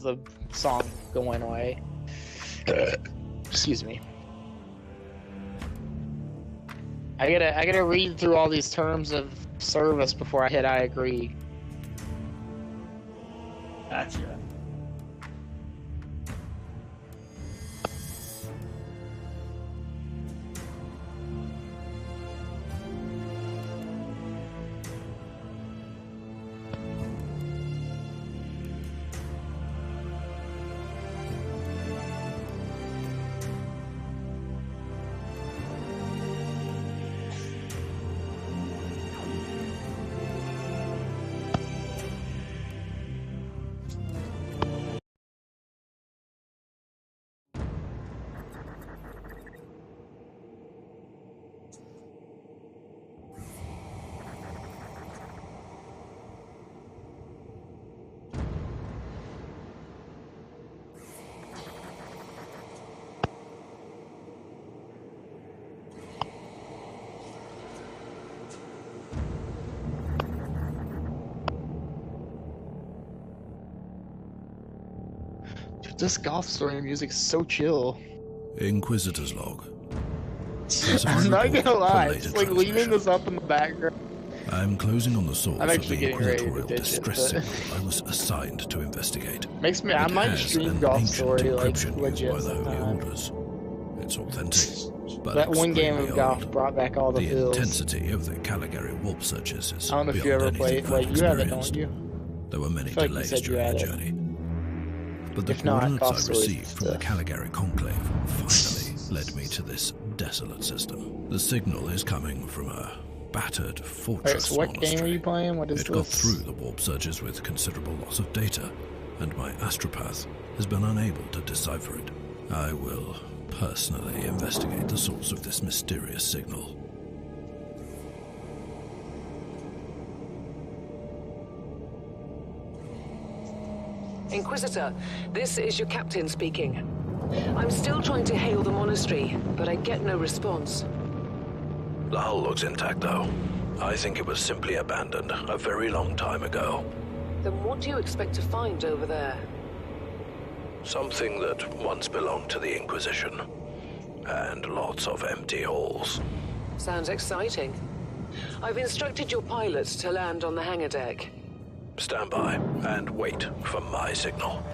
the song going away. Excuse me. I gotta read through all these terms of service before I hit I agree. Gotcha. This golf story music is so chill. Inquisitor's log. I'm not gonna lie, it's like leaving this up in the background. I'm closing on the source I'm of actually the getting ready to inquisitorial ditch it, distress but... signal I was assigned to investigate. Makes me, I It might has stream an golf ancient story like encryption legit used by the Holy sometime. Orders. It's authentic, but That one game extremely of golf old. brought back all the The feels. intensity of the Caligari warp searches is I don't know if you beyond ever anything played, I've like, you haven't, experienced. don't you? There were many I feel like you delays said you during had the it. journey. But the If not, coordinates golf I stories received from the stuff. Caligari Conclave finally led me to this desolate system. The signal is coming from a battered fortress Alright, so what monastery. game are you playing? What is It this? got through the warp searches with considerable loss of data, and my astropath has been unable to decipher it. I will personally investigate the source of this mysterious signal. Inquisitor, this is your captain speaking. I'm still trying to hail the monastery, but I get no response. The hull looks intact, though. I think it was simply abandoned a very long time ago. Then what do you expect to find over there? Something that once belonged to the Inquisition. And lots of empty halls. Sounds exciting. I've instructed your pilots to land on the hangar deck. Stand by and wait for my signal.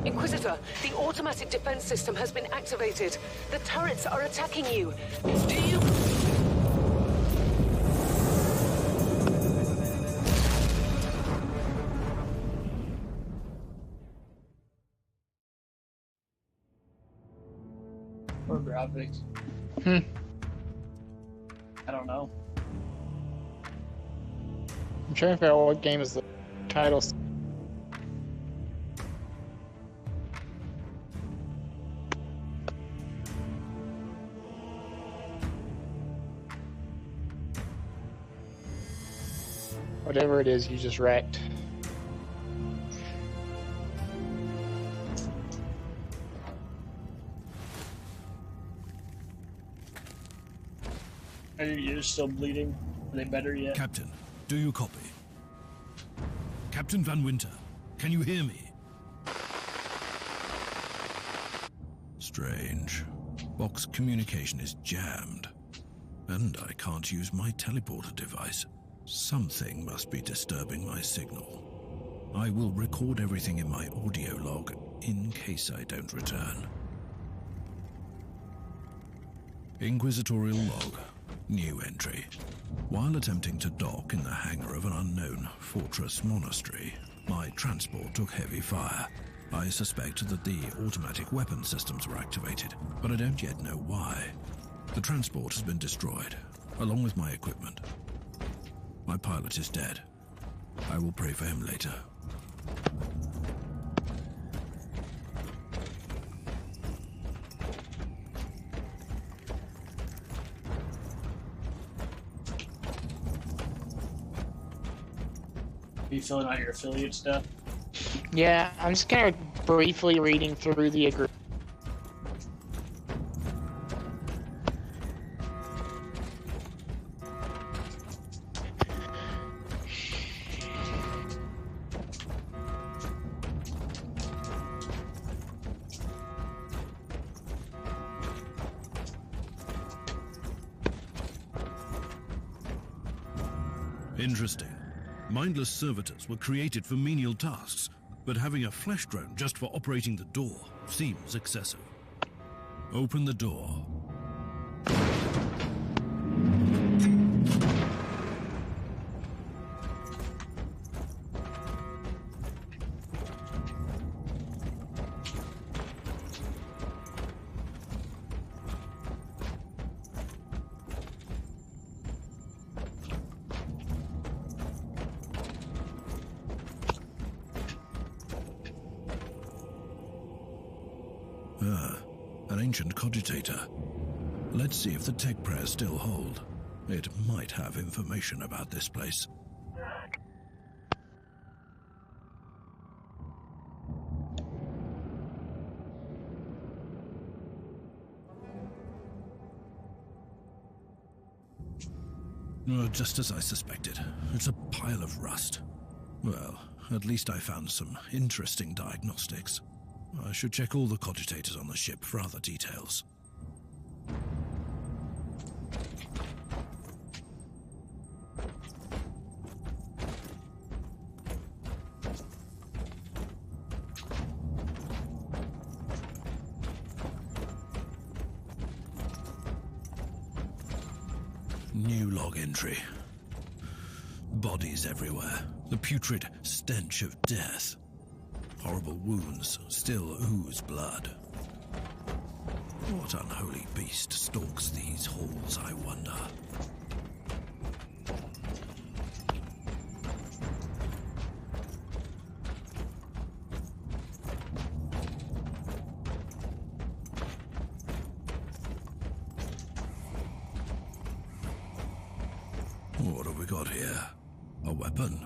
Inquisitor, the automatic defense system has been activated. The turrets are attacking you. Do you... Or graphics. I don't know. I'm trying to figure out what game is the title. Whatever it is, you just wrecked. Are your ears still bleeding? Are they better yet? Captain, do you copy? Captain Van Winter, can you hear me? Strange. Box communication is jammed. And I can't use my teleporter device. Something must be disturbing my signal. I will record everything in my audio log in case I don't return. Inquisitorial log. New entry. While attempting to dock in the hangar of an unknown fortress monastery, my transport took heavy fire. I suspect that the automatic weapon systems were activated, but I don't yet know why. The transport has been destroyed, along with my equipment. My pilot is dead. I will pray for him later. Are you filling out your affiliate stuff? Yeah, I'm just kind of briefly reading through the agreement. Interesting. Mindless servitors were created for menial tasks, but having a flesh drone just for operating the door seems excessive. Open the door. An ancient cogitator. Let's see if the tech prayers still hold. It might have information about this place. Just as I suspected. It's a pile of rust. Well, at least I found some interesting diagnostics. I should check all the cogitators on the ship for other details. New log entry. Bodies everywhere. The putrid stench of death. Horrible wounds still ooze blood. What unholy beast stalks these halls, I wonder? What have we got here? A weapon?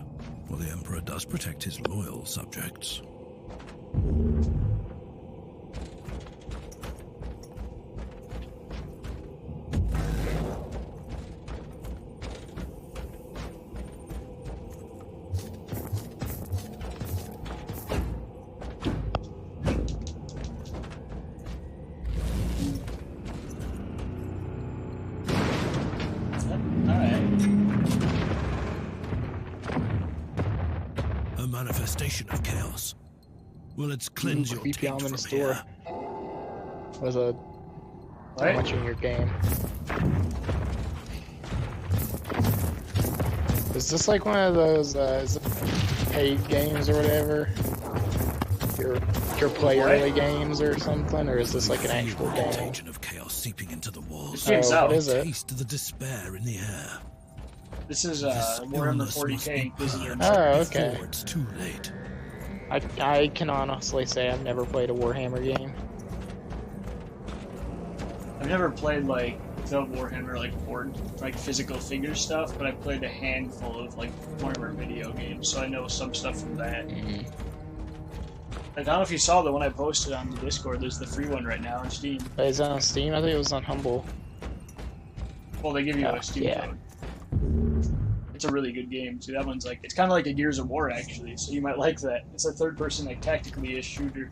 Well, the Emperor does protect his loyal subjects. A manifestation of chaos. Well, let's cleanse your creepy taint ominous from door. here. Was a how much in your game? Is this like one of those is it paid games or whatever? Your play early games or something, or is this like an actual The game? contagion of chaos seeping into the walls. This game's Oh, out. what is it? Taste the despair in the air. This is This Warhammer illness must 40k be Inquisitor. purged Oh, okay. before it's too late. I can honestly say I've never played a Warhammer game. I've never played like the Warhammer like board like physical figure stuff, but I played a handful of like Warhammer video games, so I know some stuff from that. Like, I don't know if you saw the one I posted on the Discord. There's the free one right now on Steam. Is it on Steam? I think it was on Humble. Well, they give you Oh, a Steam yeah. code. It's a really good game too. That one's like it's kind of like a Gears of War actually, so you might like that. It's a third-person like tactically-ish shooter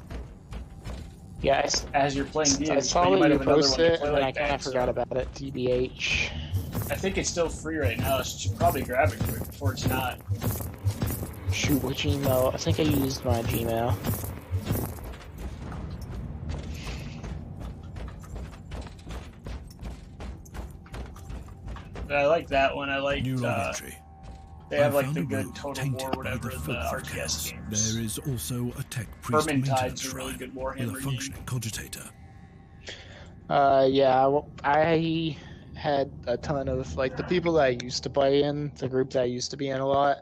Yeah, as you're playing Gears. I but saw you might that you have another one posted to it, play and then I like kind of that, so forgot about it. TBH. I think it's still free right now. So you should probably grab it quick before it's not. Shoot, which email? I think I used my Gmail. But I like that one. I like New log entry. they have I like found the a good room Total tainted War, by whatever, the the filth of RTS chaos. games. There is also a tech priest Vermintide's maintenance a really shrine good with Warhammer a game. functioning cogitator. Yeah, well, I had a ton of like the people that I used to play in, the group that I used to be in a lot.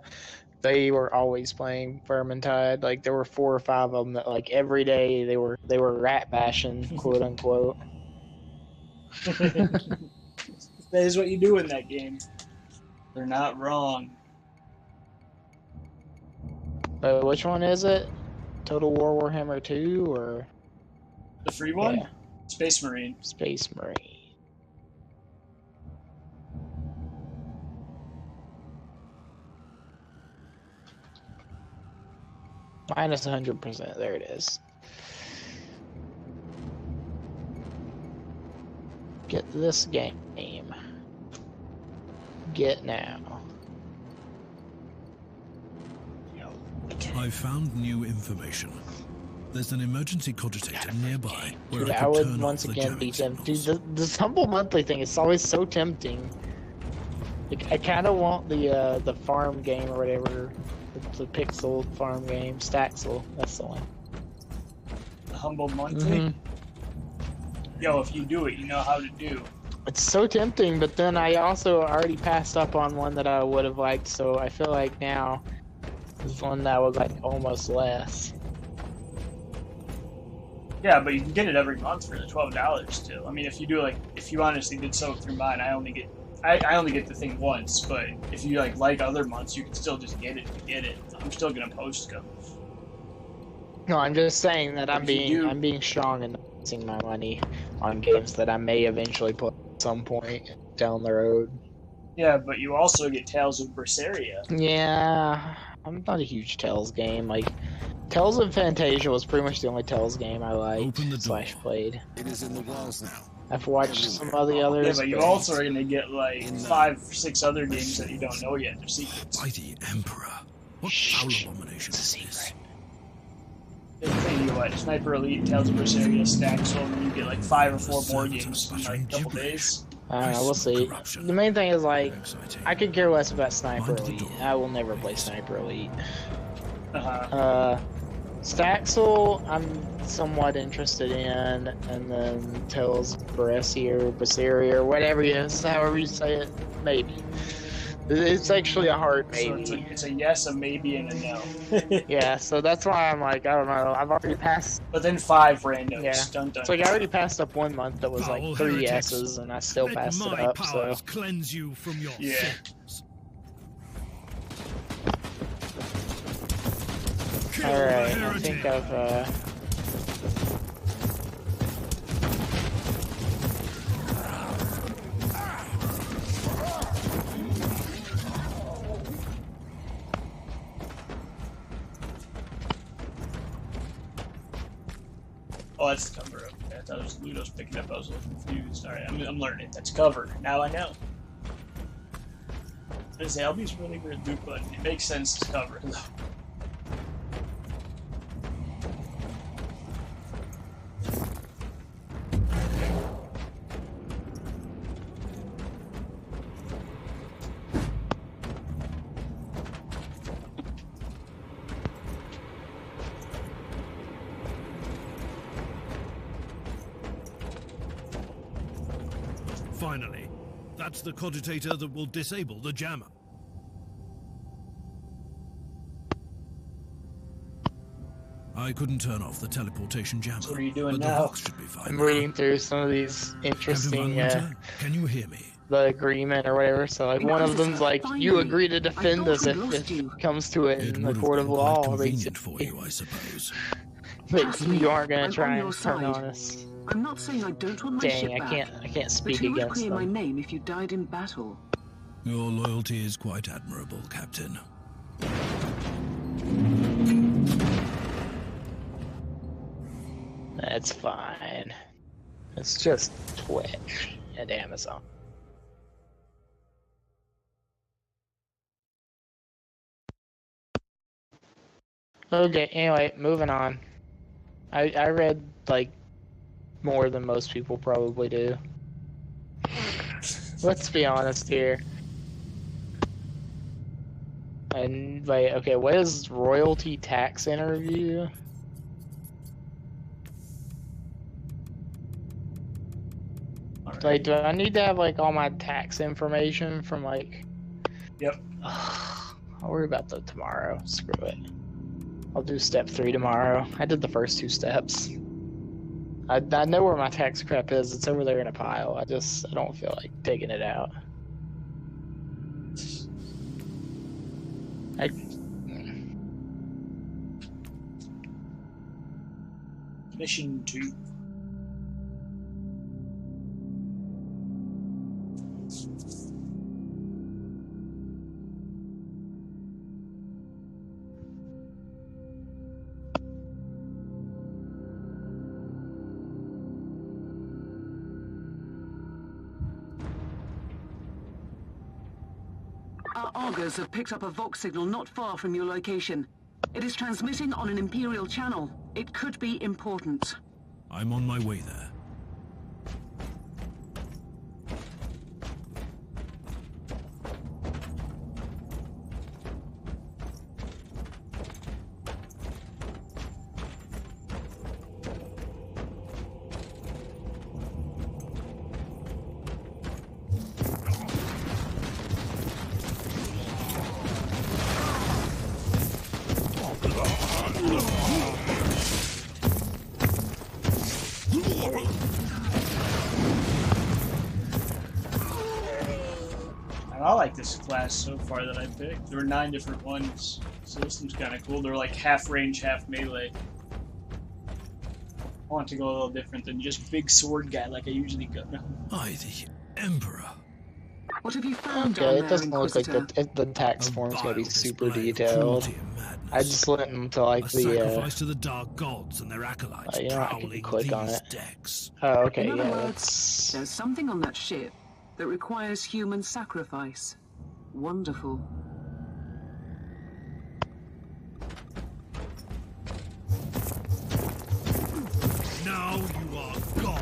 They were always playing Vermintide. Like there were 4 or 5 of them that like every day they were rat bashing, quote unquote. That is what you do in that game. They're not wrong. But which one is it? Total War Warhammer 2 or The free one? Yeah. Space Marine. Space Marine? Minus 100%. There it is. Get this game. Get now. I found new information. There's an emergency cogitator nearby where Dude, I I could would turn once off the again be jamming tempted. signals. Dude, this Humble Monthly thing is always so tempting. Like, I kind of want the farm game or whatever, the pixel farm game, Staxel. That's the one. The Humble Monthly? Yo, if you do it, you know how to do. It's so tempting, but then I also already passed up on one that I would have liked, so I feel like now is one that I would like almost less. Yeah, but you can get it every month for the $12 still. I mean, if you honestly did so through mine, I only get the thing once, but if you like other months, you can still just get it to get it. I'm still gonna post them. No, I'm just saying that I'm If you do- being strong and investing my money on games that I may eventually play at some point down the road. Yeah, but you also get Tales of Berseria. Yeah, I'm not a huge Tales game. Like, Tales of Fantasia was pretty much the only Tales game I liked Open the door. / played. It is in the walls now. I've watched some of the others. Yeah, but you also are gonna get like 5 or 6 other games that you don't know yet. They're secrets. By the Emperor. What foul abomination is this? They think you what? Sniper Elite, Tales of Berseria, Staxel, and then you get like 5 or 4 more games in like a couple days. I don't know, we'll see. The main thing is, like, I could care less about Sniper Elite. I will never play Sniper Elite. Staxel, I'm somewhat interested in, and then Tales of Berseria, or whatever it is, however you say it, maybe. It's actually a hard maybe. So it's a yes, a maybe, and a no. Yeah, so that's why I'm like, I don't know, I've already passed. But then 5 randos. Yeah. Dun, dun. It's like I already passed up one month that was like Foul 3 heretics. yeses, and I still Let passed it my up, so. powers cleanse you from your Yeah. sins. Kill the Alright, I heretic. think I've, Oh, that's the cover up. I thought it was Ludo's picking up. I was a little confused. Alright, I'm learning. That's cover. Now I know. This Albie's really weird loot button. It makes sense to cover though. Finally, that's the cogitator that will disable the jammer. I couldn't turn off the teleportation jammer. So what are you doing but now? The box should be fine. I'm now. reading through some of these interesting, Everyone, Winter, can you hear me? the agreement or whatever, so like one of them's like, you agree to defend us if it comes to it It in the would have court been of quite law, convenient for basically. you, I suppose. But you aren't gonna I'm try on and your turn side. on us. I'm not saying I don't want my Dang, ship I back. can't But speak who would against clear my them. name if you died in battle? Your loyalty is quite admirable, Captain. That's fine. It's just Twitch and Amazon. Okay, anyway, moving on. I read, like, more than most people probably do. Let's be honest here. And, like, okay, what is royalty tax interview? Like, do I need to have, like, all my tax information from, like... Yep. I'll worry about that tomorrow. Screw it. I'll do step 3 tomorrow. I did the first 2 steps. I know where my tax crap is. It's over there in a pile. I don't feel like taking it out. Mission 2. Our augurs have picked up a Vox signal not far from your location. It is transmitting on an Imperial channel. It could be important. I'm on my way there. I like this class so far that I picked. There were 9 different ones, so this one's kind of cool. They're like half range, half melee. I want to go a little different than just big sword guy like I usually go. I, the Emperor. What have you found Okay, down it there, doesn't look like Inquisitor? the tax A form's gonna be vile super display of detailed. cruelty and madness. I just went to like A the sacrifice to the dark gods and their acolytes you know, I can prowling click on these it. decks. oh okay, In other yeah, words, that's there's something on that ship that requires human sacrifice. Wonderful. Now you are gone.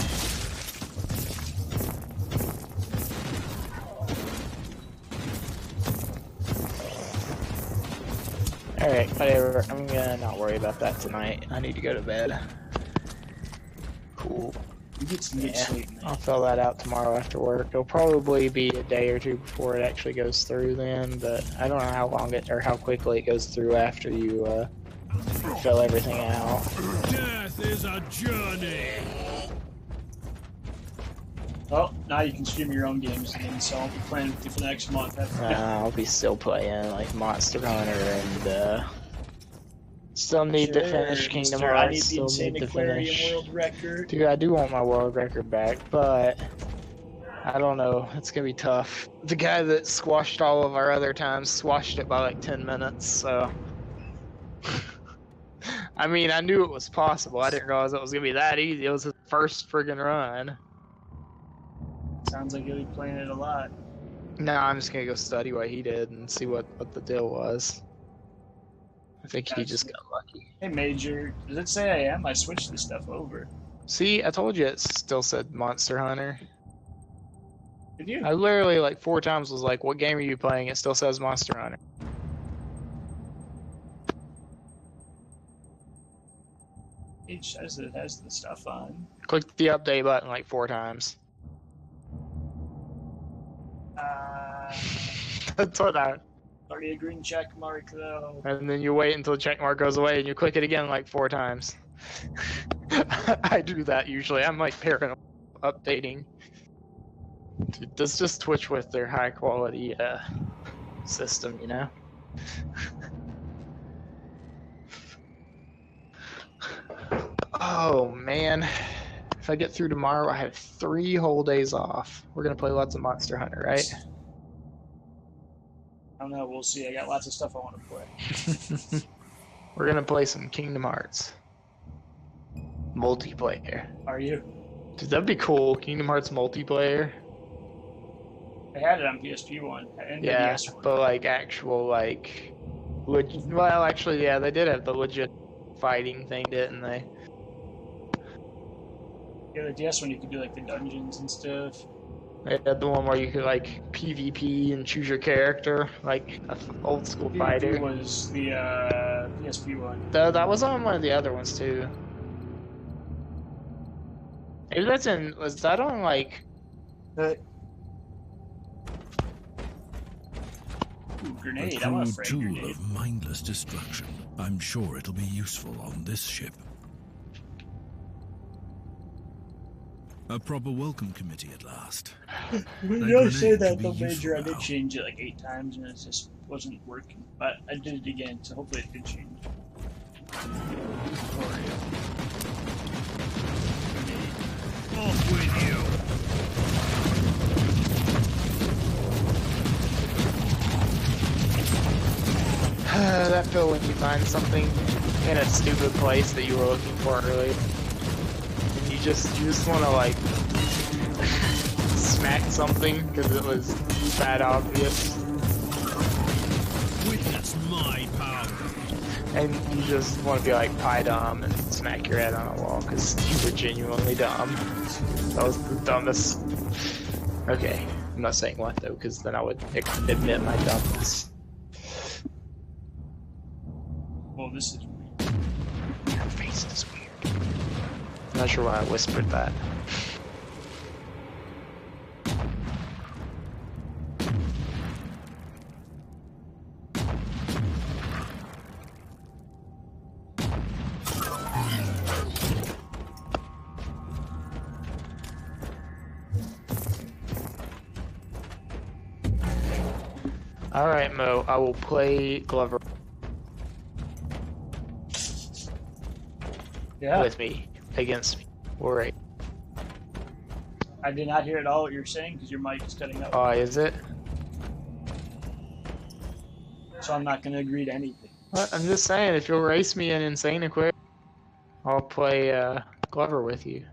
alright, whatever. I'm gonna not worry about that tonight. I need to go to bed. Cool. You get some good Yeah, sleep, man. I'll fill that out tomorrow after work. It'll probably be a day or two before it actually goes through then, but I don't know how long it or how quickly it goes through after you fill everything out. Death is a journey. Oh, now you can stream your own games again, so I'll be playing with you for the next month. I'll be still playing like Monster Hunter and still need to finish Kingdom Mister, I need Hearts. the Still Insane need to Aquarium finish. world record. Dude, I do want my world record back, but I don't know. It's gonna be tough. The guy that squashed all of our other times squashed it by like 10 minutes, so. I mean, I knew it was possible. I didn't realize it was gonna be that easy. It was his first friggin' run. Sounds like you'll be playing it a lot. No, I'm just gonna go study what he did and see what the deal was. I think he just got lucky. Hey, Major, does it say I am? I switched this stuff over. See, I told you it still said Monster Hunter. Did you? I literally like 4 times was like, what game are you playing? It still says Monster Hunter. It says it has the stuff on. Click the update button like 4 times. That's what Already a green check mark though. and then you wait until the check mark goes away and you click it again like 4 times. I do that usually. I'm like paranoid updating. Dude, that's just Twitch with their high quality system, you know? Oh man. If I get through tomorrow, I have 3 whole days off. We're gonna play lots of Monster Hunter, right? I don't know, we'll see. I got lots of stuff I want to play. We're gonna play some Kingdom Hearts. Multiplayer. Are you? Dude, that'd be cool. Kingdom Hearts multiplayer. I had it on PSP one. And Yeah, DS one. but like actual like well actually yeah, they did have the legit fighting thing, didn't they? Yeah, the DS one you could do like the dungeons and stuff. They had the one where you could like PvP and choose your character, like an old school fighter. PvP was the PSP one. That was on one of the other ones too. Maybe that's in. Was that on like? Ooh, A grenade. I want a crude frag tool grenade. of mindless destruction. I'm sure it'll be useful on this ship. A proper welcome committee at last. You That don't say grenade that could be though, Major. useful I did now. change it like 8 times and it just wasn't working. But I did it again, so hopefully it did change. Off with you! That feel when you find something in a stupid place that you were looking for earlier, and you just want to like smack something because it was that obvious. Witness my power. And you just want to be like pie dumb and smack your head on a wall because you were genuinely dumb. That was the dumbest. Okay, I'm not saying what though, because then I would admit my dumbness. Well, this is Your face is weird. I'm not sure why I whispered that. Alright, Mo, I will play Glover with me, against me. Alright. I did not hear at all what you're saying because your mic is cutting out. Oh, is it? So I'm not going to agree to anything. What? I'm just saying, if you'll race me in Insane Aquarium, I'll play Glover with you.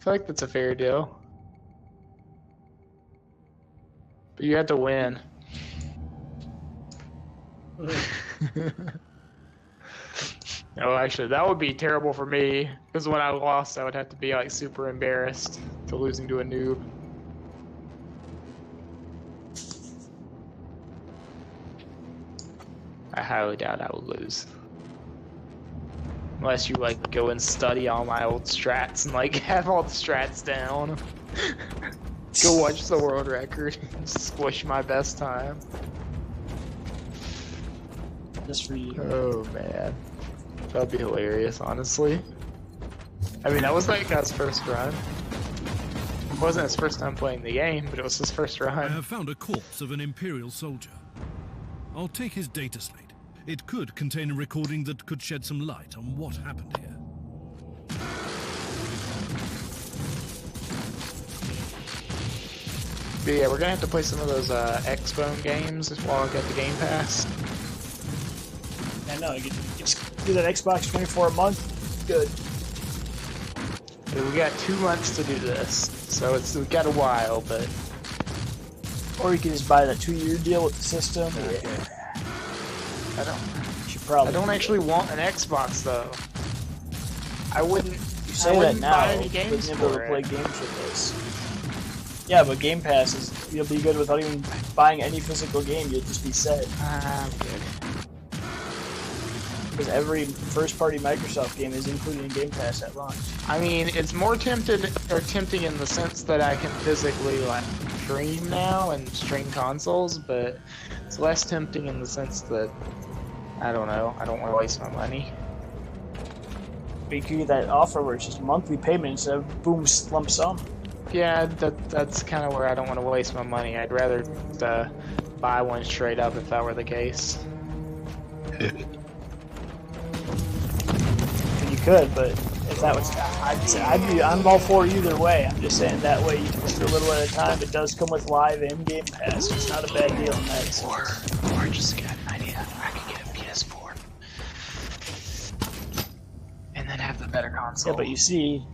I feel like that's a fair deal. But you have to win. No, actually, that would be terrible for me. Because when I lost, I would have to be like super embarrassed to losing to a noob. I highly doubt I will lose. Unless you like go and study all my old strats and like have all the strats down. Go watch the world record and squish my best time. Just for you. Oh man. That'd be hilarious, honestly. I mean, that was like his first run. It wasn't his first time playing the game, but it was his first I run. have found a corpse of an Imperial soldier. I'll take his data slate. It could contain a recording that could shed some light on what happened here. But yeah, we're gonna have to play some of those X-Bone games while I get the Game Pass. I know, you just do that Xbox 24 a month, good. But we got 2 months to do this, so we've got a while, but... Or you can just buy that 2-year deal with the system. Yeah. I don't actually want an Xbox though. I wouldn't. You say that now, buy any games but you'll be able to for play it. games with this. Yeah, but Game Pass is you'll be good without even buying any physical game. You'll just be set. I'm good. Because every first-party Microsoft game is included in Game Pass at launch. I mean, it's more tempting in the sense that I can physically like stream now and stream consoles, but it's less tempting in the sense that I don't know. I don't want to waste my money. But you could get that offer where it's just monthly payment instead of boom lump sum. Yeah, that's kind of where I don't want to waste my money. I'd rather buy one straight up if that were the case. You could, but if that was, I'm all for either way. I'm just saying that way you can just do a little at a time. It does come with live and Game Pass. It's not a bad deal in that sense. Or just get an idea. I could get a PS4 and then have the better console. Yeah, but you see,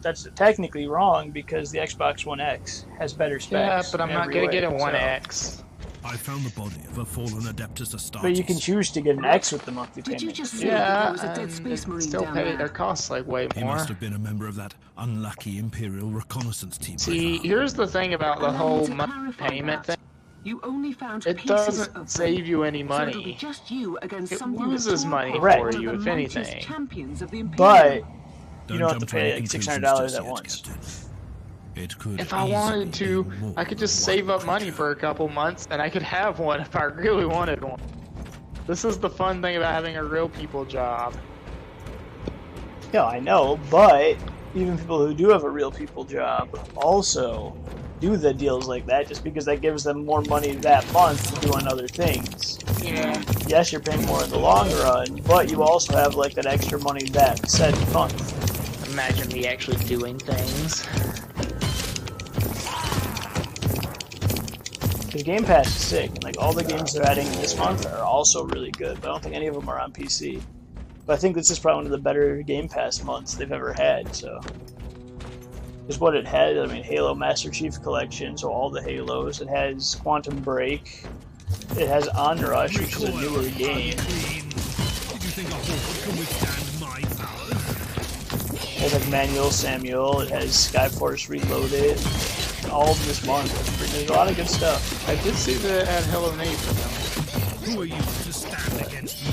that's technically wrong because the Xbox One X has better specs. Yeah, but I'm in not every gonna way, get a One so. X. I found the body of a fallen Adeptus Astartes. But you can choose to get an X with the monthly Did you payment. just say that Yeah, there was a dead and space it marine still down pay. there? Their costs like way He more. must have been a member of that unlucky Imperial reconnaissance team. See, here's the thing about the Allow me whole to monthly clarify payment thing. that. You only found It pieces doesn't of save you any them, so it'll be money. just you against It something that loses tore money apart for one of you, the if mightiest anything. champions of the Imperium. But you Don't don't have to jump pay any like conclusions $600 just at yet, once. Captain. It could If I wanted easily to, be more I could just than save one up money creature. for a couple months, and I could have one if I really wanted one. This is the fun thing about having a real people job. Yeah, I know, but even people who do have a real people job also do the deals like that just because that gives them more money that month to do on other things. Yeah. Yes, you're paying more in the long run, but you also have like that extra money that said month. Imagine me actually doing things. Because Game Pass is sick, and like all the games they're adding this month are also really good, but I don't think any of them are on PC. But I think this is probably one of the better Game Pass months they've ever had, so. is what it has. I mean, Halo Master Chief Collection, so all the Halos. It has Quantum Break. It has Onrush, which is a newer game. Did you think a horde can withstand my powers? It has Manual Samuel. It has Skyforce Reloaded. All of this month. There's a lot of good stuff. I did see that it had Hello Neighbor. Who are you to stand against me?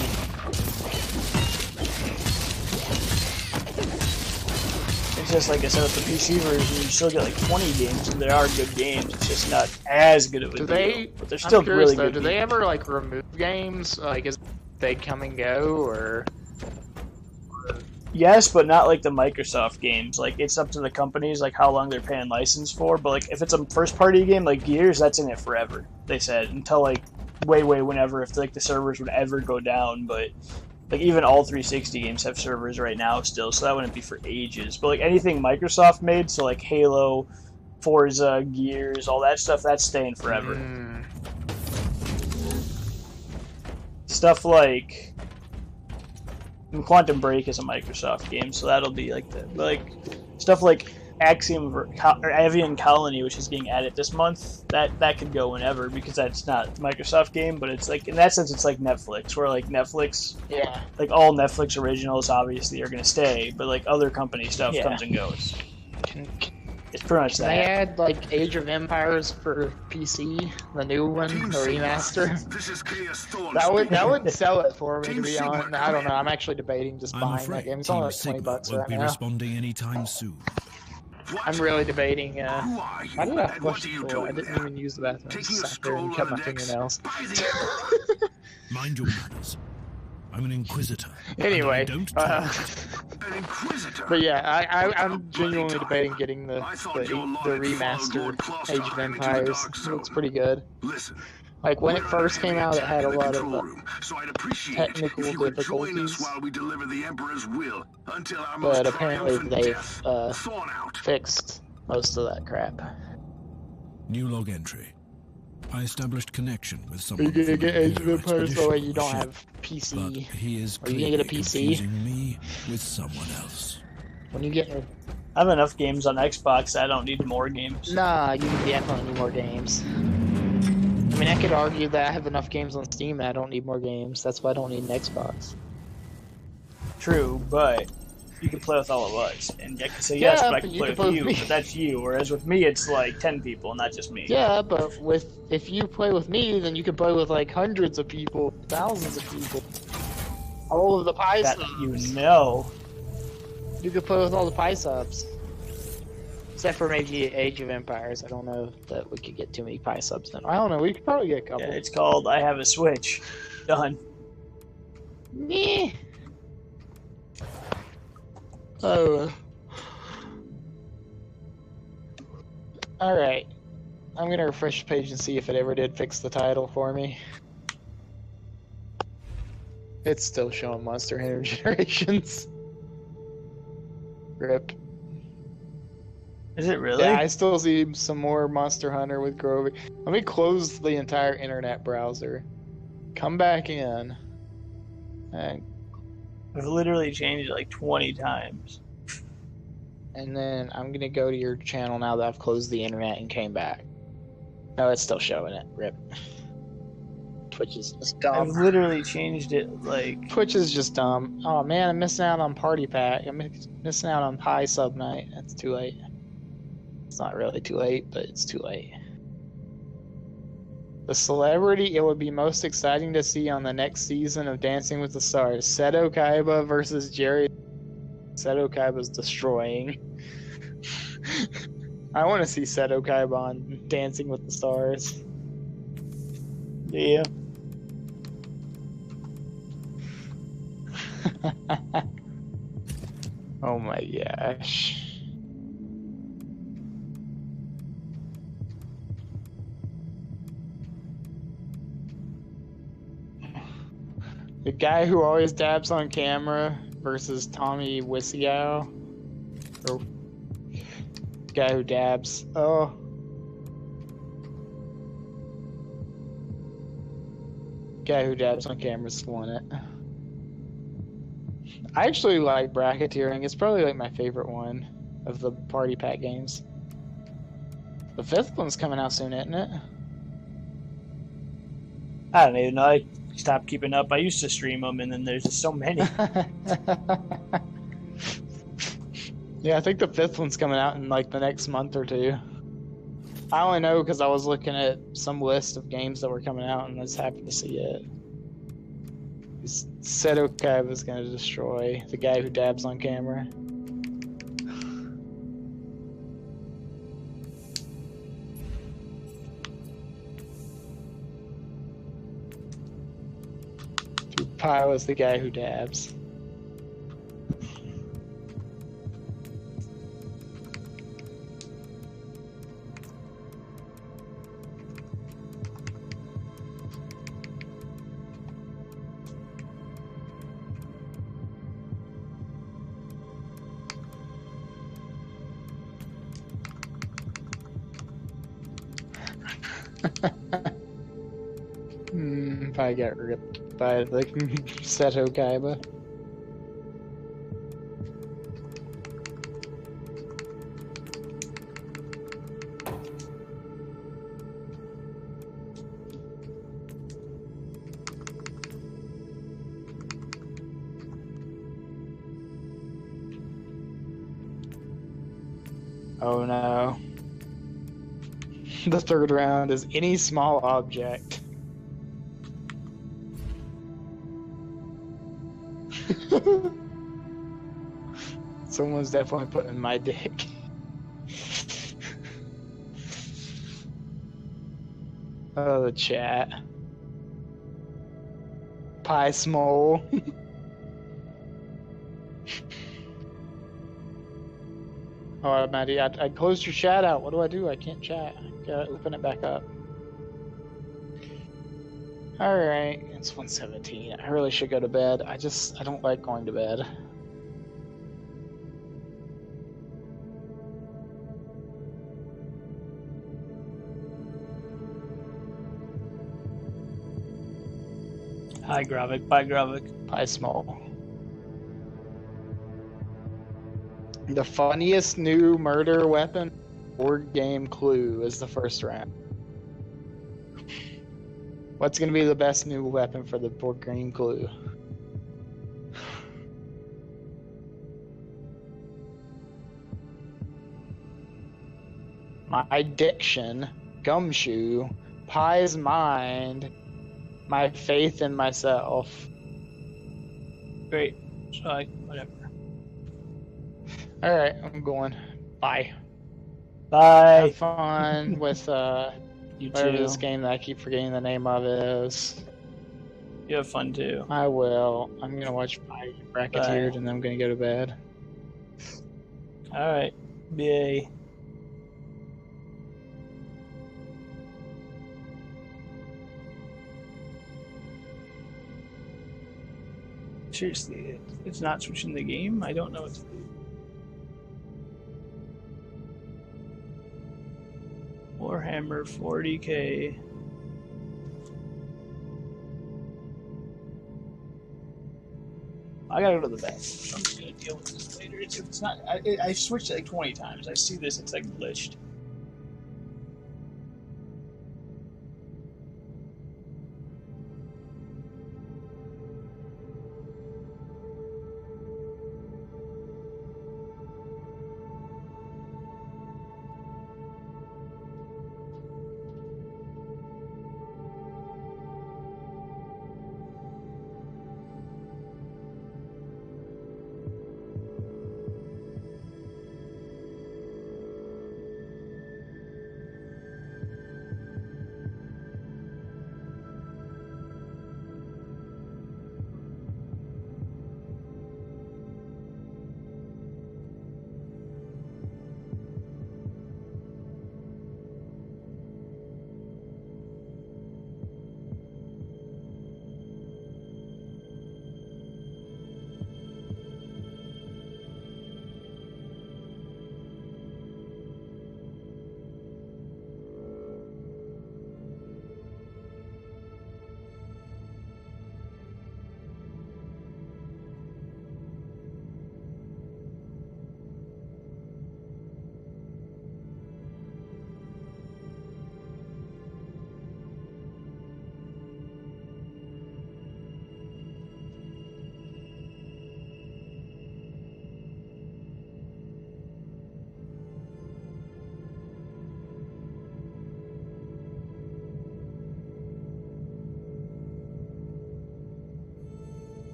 It's just like I said, with the PC version, you still get like 20 games, and they are good games. It's just not as good of a deal, but they're still really good. Do they ever like remove games? Like, is they come and go, or? Yes, but not like the Microsoft games. Like, it's up to the companies, like how long they're paying license for. But like, if it's a first-party game like Gears, that's in it forever. They said until like way whenever, if like the servers would ever go down. But like even all 360 games have servers right now still, so that wouldn't be for ages. But like anything Microsoft made, so like Halo, Forza, Gears, all that stuff, that's staying forever. Stuff like Quantum Break is a Microsoft game, so that'll be like the stuff like Axiom or Avian Colony, which is being added this month. That could go whenever because that's not a Microsoft game, but it's like in that sense it's like Netflix, where like Netflix, yeah, like all Netflix originals obviously are gonna stay, but like other company stuff comes and goes. It's pretty much that. They add like Age of Empires for PC, the new one, the remaster. That would sell it for me, to be honest. I don't know. I'm actually debating just buying that game. It's only like $20 won't right be now. responding anytime soon. I'm really debating. Why did I flush the toilet? I didn't even use the bathroom. I just sat there and cut my fingernails. Mind your manners. I'm an Inquisitor. Anyway, Don't but yeah, I'm genuinely debating getting the remastered Age of Empires. It looks pretty good. Like when it first came out, it had a lot of technical difficulties, but apparently they've fixed most of that crap. New log entry. I established connection with someone. Are you gonna get Age of Empires so you don't have But PC? he is Are you gonna get a PC? confusing me with someone else. When you get I have enough games on Xbox. I don't need more games. Nah, you definitely need more games. I mean, I could argue that I have enough games on Steam that I don't need more games. That's why I don't need an Xbox. True, but you can play with all of us, and I can say yes, but I can play with you. But that's you. Whereas with me, it's like 10 people, not just me. Yeah, but if you play with me, then you can play with like hundreds of people, thousands of people. All of the pie That subs. you know. You could play with all the pie subs. Except for maybe Age of Empires. I don't know that we could get too many pie subs then. I don't know, we could probably get a couple. Yeah, it's called I Have a Switch. Done. Meh. Oh. Alright. I'm gonna refresh the page and see if it ever did fix the title for me. It's still showing Monster Hunter Generations. Rip. Is it really? Yeah, I still see some more Monster Hunter with Groovy. Let me close the entire internet browser. Come back in. And I've literally changed it like 20 times. then I'm gonna go to your channel now that I've closed the internet and came back. No, it's still showing it. Rip. Twitch is just I've dumb. literally changed it like... Twitch is just dumb. Oh man, I'm missing out on Party Pack. I'm missing out on Pie Sub Night. That's too late. It's not really too late, but it's too late. The celebrity it would be most exciting to see on the next season of Dancing with the Stars. Seto Kaiba versus Jerry. Seto Kaiba's destroying. I want to see Seto Kaiba on Dancing with the Stars. Yeah. Oh my gosh. The guy who always dabs on camera versus Tommy Wiseau. Or guy who dabs. Oh. Guy who dabs on camera's won it. I actually like bracketeering. It's probably like my favorite one. of the party pack games. The 5th one's coming out soon, isn't it? I don't even know. I stopped keeping up. I used to stream them, and then there's just so many. Yeah, I think the 5th one's coming out in like the next month or two. I only know because I was looking at some list of games that were coming out and I was happy to see it. He said okay, was going to destroy the guy who dabs on camera. Pi was the guy who dabs. Probably got ripped by the Seto Kaiba. Oh no. The 3rd round is any small object. Someone's definitely putting my dick. Oh, the chat. Pie small. Oh, Maddie, I closed your chat out. What do I do? I can't chat. I gotta open it back up. Alright, it's 1:17. I really should go to bed. I don't like going to bed. Hi, Gravik. Bye, Gravik. Pie small. The funniest new murder weapon board game clue is the 1st round. What's going to be the best new weapon for the board game clue? My diction, gumshoe, Pie's mind, my faith in myself. Great. So, whatever. Alright, I'm going. Bye. Bye. Have fun with You whatever too. this game that I keep forgetting the name of is. You have fun too. I will. I'm gonna watch Pie get bracketeered and then I'm gonna go to bed. Alright. Yay. Seriously, it's not switching the game? I don't know what to do. Warhammer 40k. I gotta go to the bathroom, so I'm just gonna deal with this later. It's not. I switched it like 20 times. I see this. It's like glitched.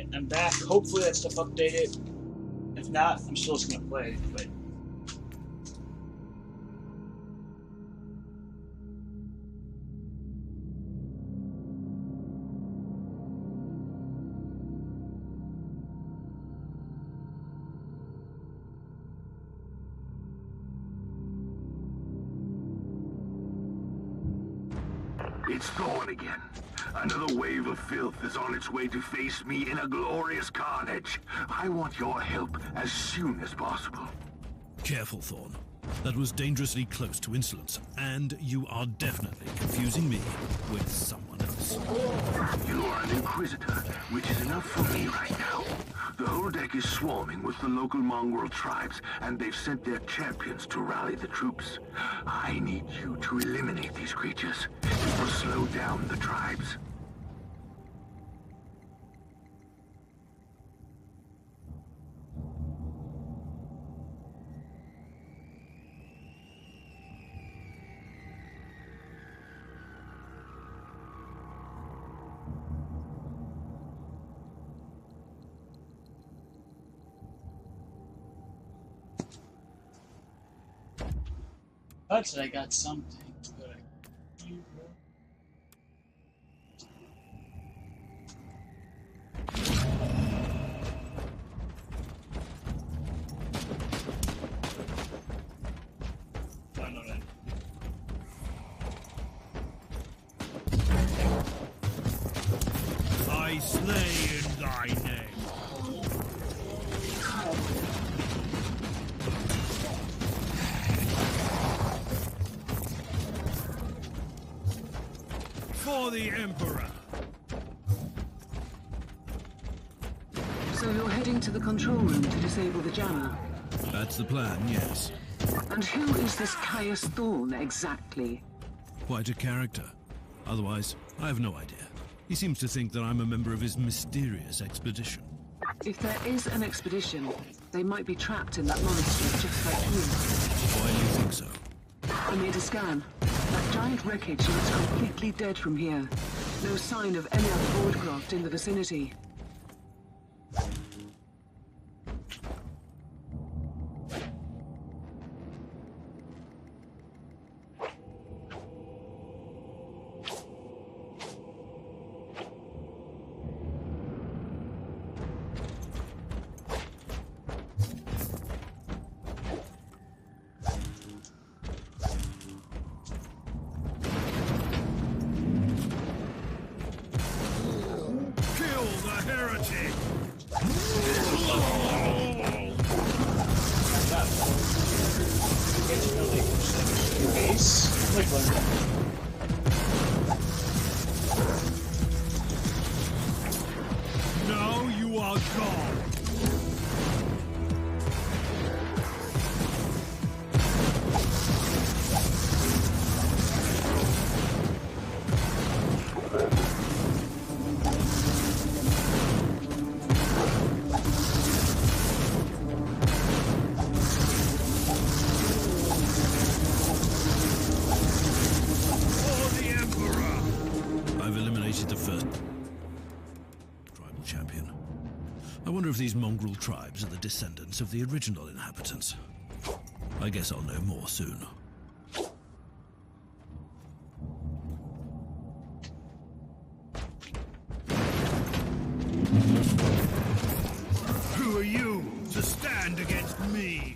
Alright, I'm back. Hopefully that stuff updated. If not, I'm still just gonna play, but... It's Thorn again. Another wave of filth is on its way to face me in a glorious carnage. I want your help as soon as possible. Careful, Thorn. That was dangerously close to insolence, and you are definitely confusing me with someone else. You are an Inquisitor, which is enough for me right now. The whole deck is swarming with the local mongrel tribes, and they've sent their champions to rally the troops. I need you to eliminate these creatures. It will slow down the tribes. But I got something. But I don't know that. I slay in thy name. For the Emperor. So you're heading to the control room to disable the jammer. That's the plan, yes. And who is this Caius Thorn exactly? Quite a character. Otherwise, I have no idea. He seems to think that I'm a member of his mysterious expedition. If there is an expedition, they might be trapped in that monastery just like you. Why do you think so? I made a scan. That giant wreckage looks completely dead from here. No sign of any other boardcraft in the vicinity. Kill the heretic! Base? Like what? Now you are gone! I've eliminated the first tribal champion. I wonder if these mongrel tribes are the descendants of the original inhabitants. I guess I'll know more soon. Who are you to stand against me?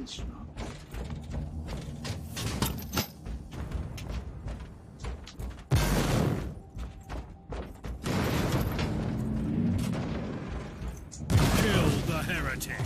It's not. Kill the heretic.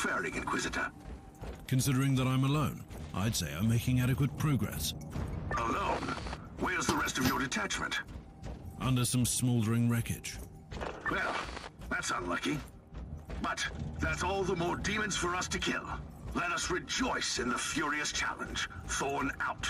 faring, Inquisitor? Considering that I'm alone, I'd say I'm making adequate progress. Alone? Where's the rest of your detachment? Under some smoldering wreckage. Well, that's unlucky. But that's all the more demons for us to kill. Let us rejoice in the furious challenge. Thorn out.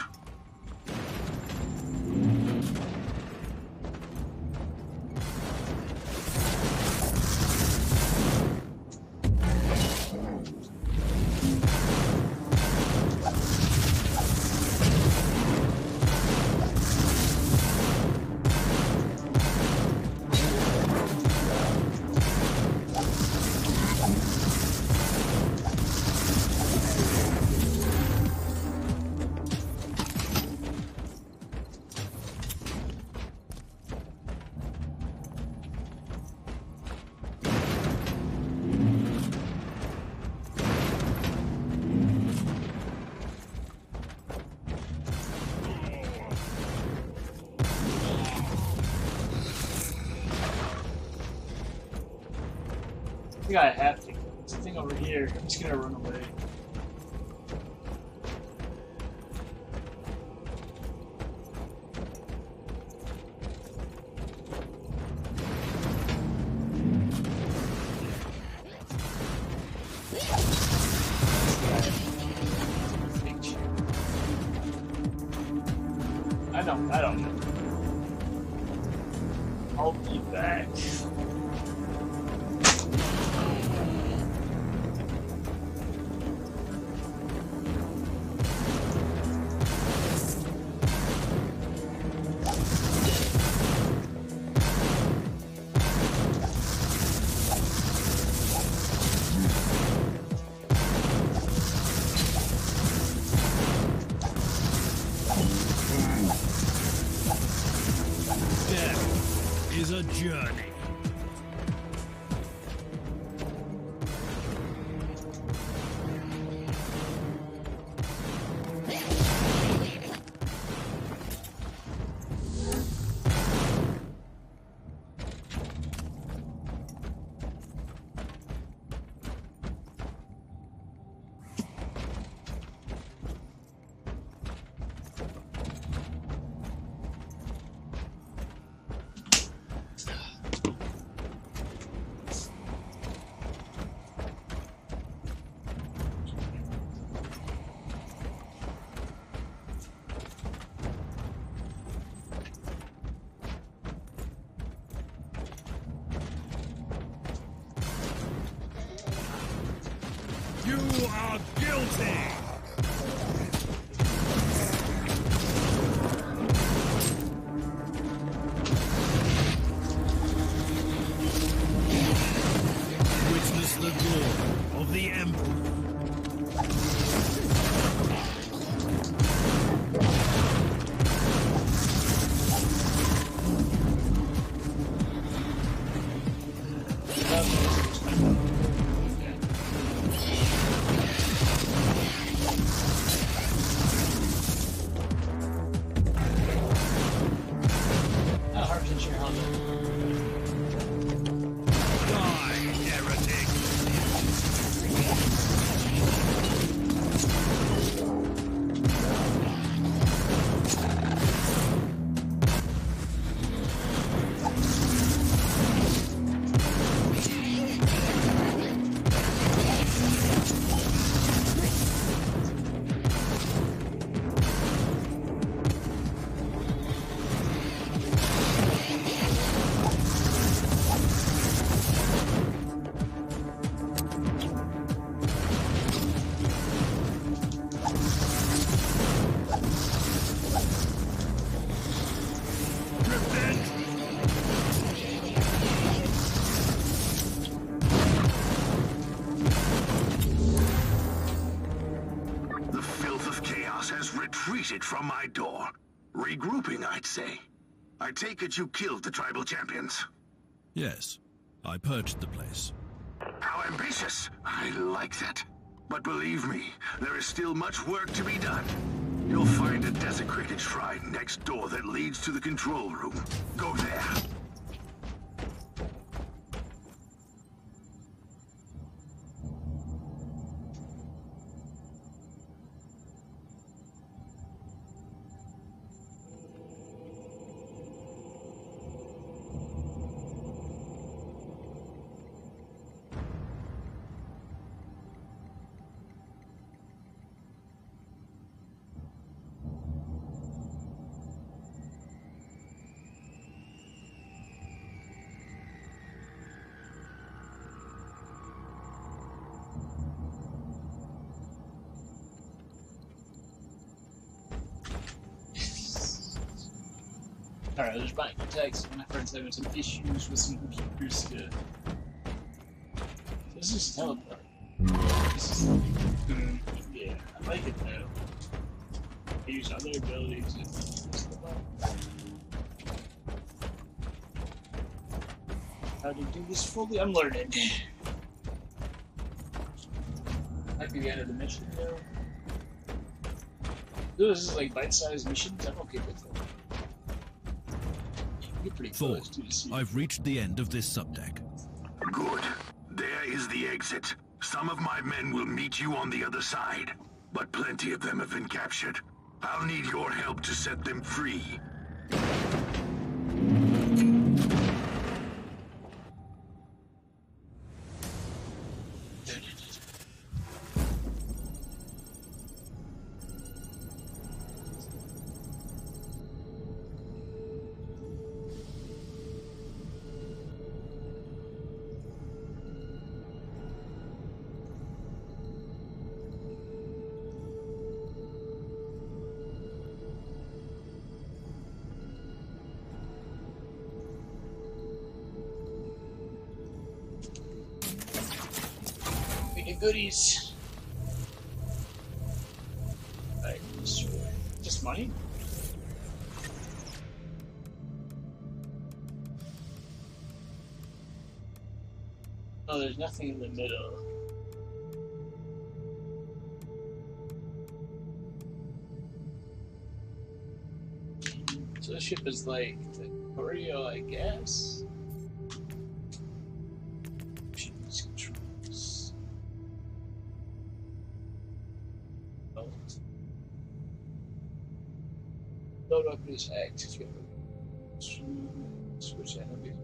I think I have to. There's a thing over here. I'm just gonna run away. I don't know. I'll be back. Is a journey. You are guilty! Witness the glory of the Emperor. retreated from my door. Regrouping, I'd say. I take it you killed the tribal champions. Yes, I purged the place. How ambitious! I like that. But believe me, there is still much work to be done. You'll find a desecrated shrine next door that leads to the control room. Go there. Alright, there's back to text. My friend's having some issues with some computers here. This is teleport. This is yeah, I like it though. I use other abilities how to do this fully. I'm learning. Might be the end of the mission though. This is like bite-sized missions. I'm okay with it. Thor, I've reached the end of this subdeck. Good. There is the exit. Some of my men will meet you on the other side, but plenty of them have been captured. I'll need your help to set them free. Goodies. Right, just money? Oh, there's nothing in the middle. So the ship is like the Oreo, I guess. Load up this act if you switch enemies.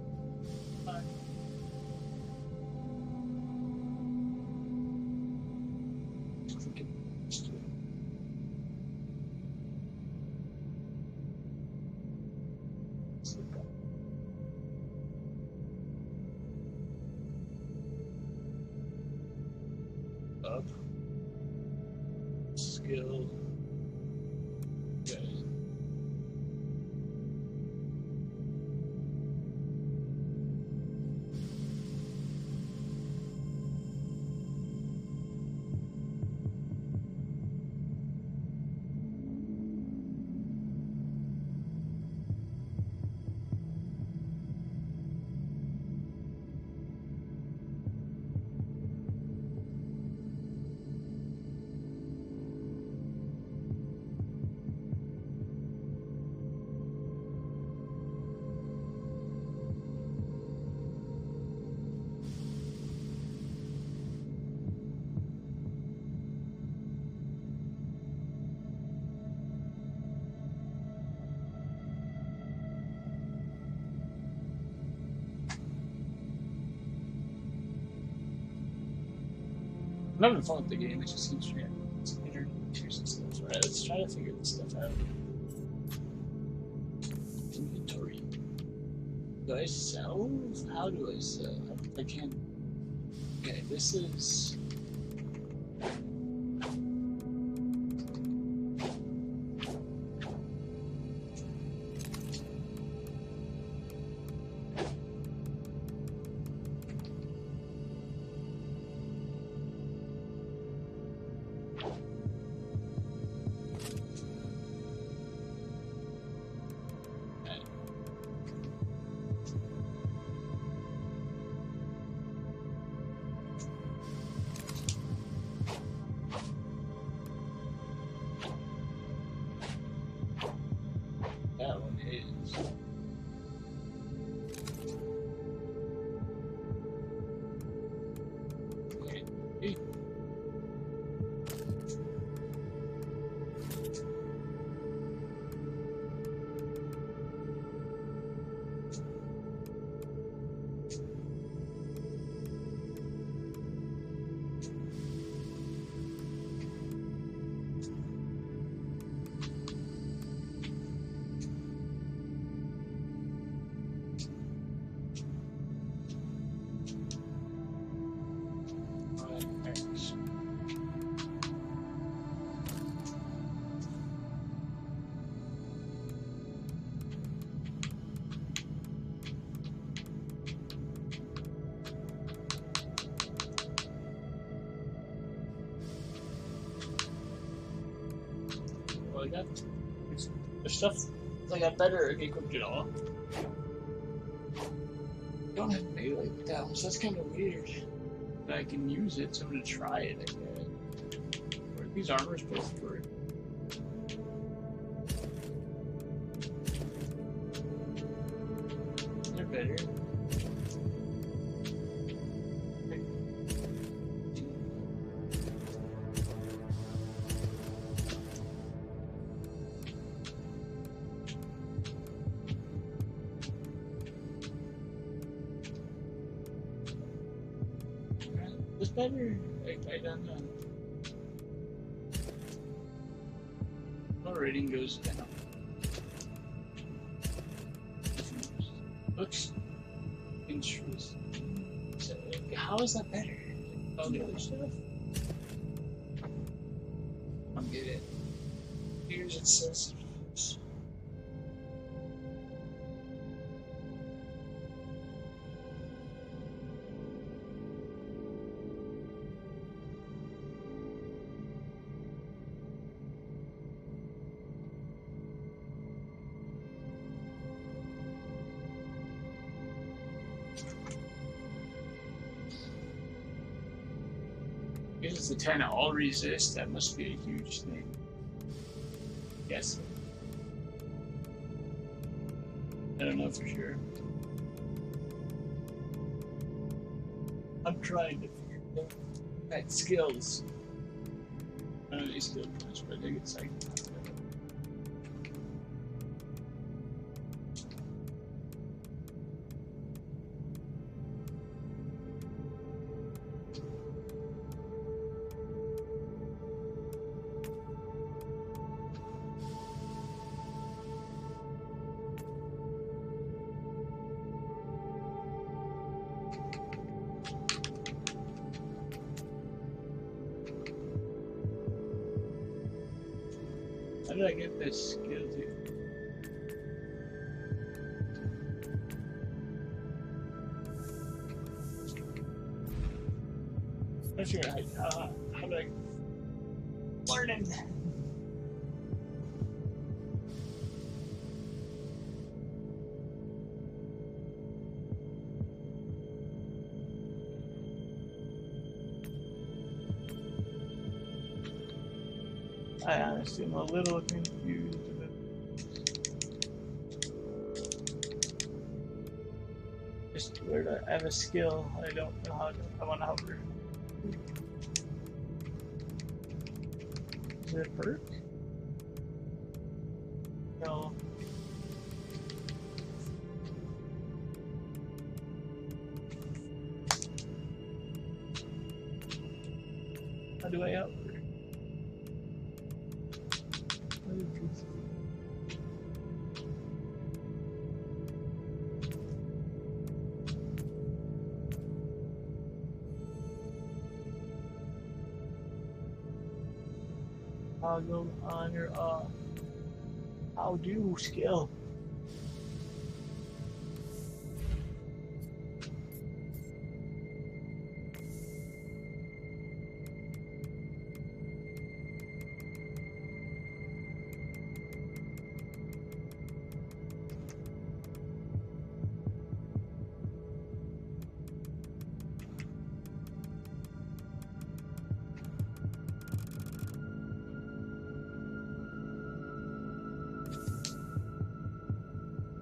Up. Skill. Okay. I'm having fun with the game, it just seems weird. It's introducing stuff. Alright, let's try to figure this stuff out. Inventory. Do I sell? How do I sell? I can't. Okay, this is. Well, I got the stuff. I got better equipped it all. I don't have melee down, so that's kind of weird. But I can use it, so I'm gonna try it. I guess. Or these armors both for. They're better. It's better. I don't know. My rating goes down. Looks interesting. So, how is that better? All the other stuff? I'm getting. Here's it says. Uses the 10 all resist, that must be a huge thing. Yes. I don't know for sure. I'm trying to figure out that skills. I don't know these skill points, but I think it's like. How did I get this skill to? Not sure how do I learn it? I honestly am a little confused about just where to I have a skill. I don't know how to. I want to hover. Is it a perk? No. How do I hover? Toggle on your how do skill.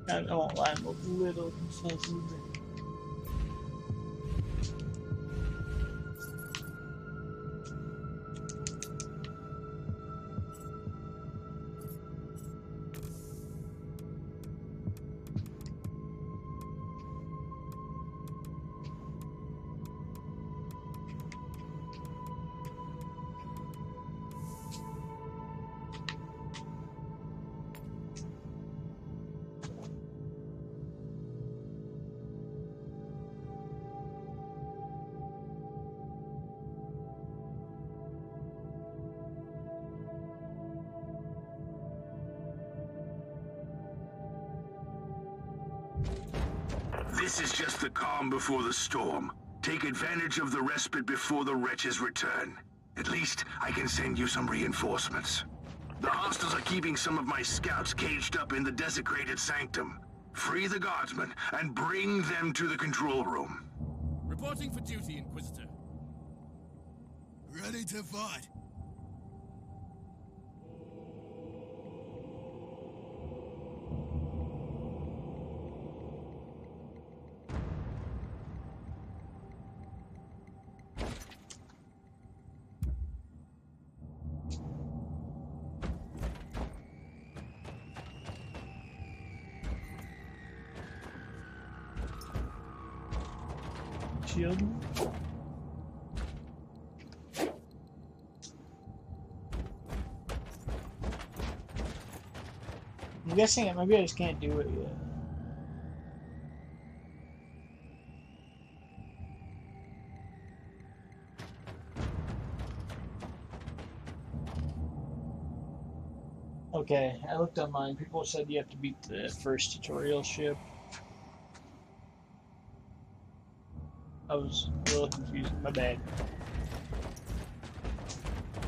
I won't lie, I'm a little confused. This is just the calm before the storm. Take advantage of the respite before the wretches return. At least, I can send you some reinforcements. The hostiles are keeping some of my scouts caged up in the desecrated sanctum. Free the guardsmen and bring them to the control room. Reporting for duty, Inquisitor. Ready to fight. Shield. I'm guessing maybe I just can't do it yet. Okay, I looked online. People said you have to beat the first tutorial ship. I was a little confused. My bad.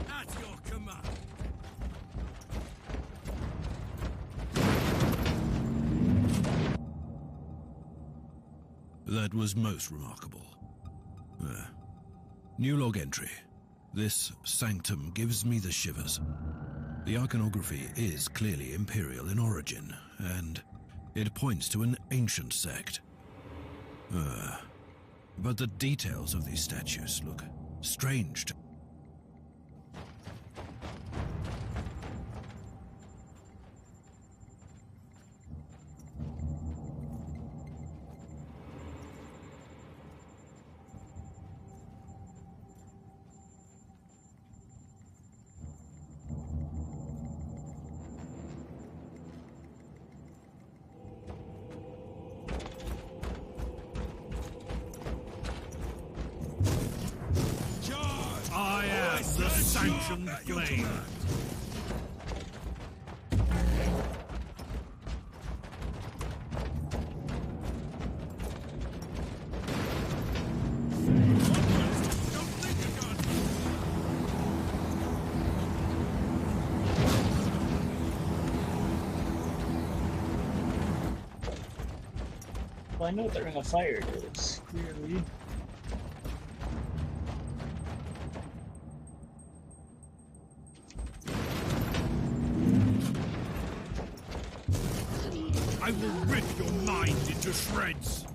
At your command. That was most remarkable. New log entry. This sanctum gives me the shivers. The iconography is clearly imperial in origin, and it points to an ancient sect. But the details of these statues look strange to... I am the sanctioned flame. Well, I know what the Ring of Fire is, clearly. I will rip your mind into shreds.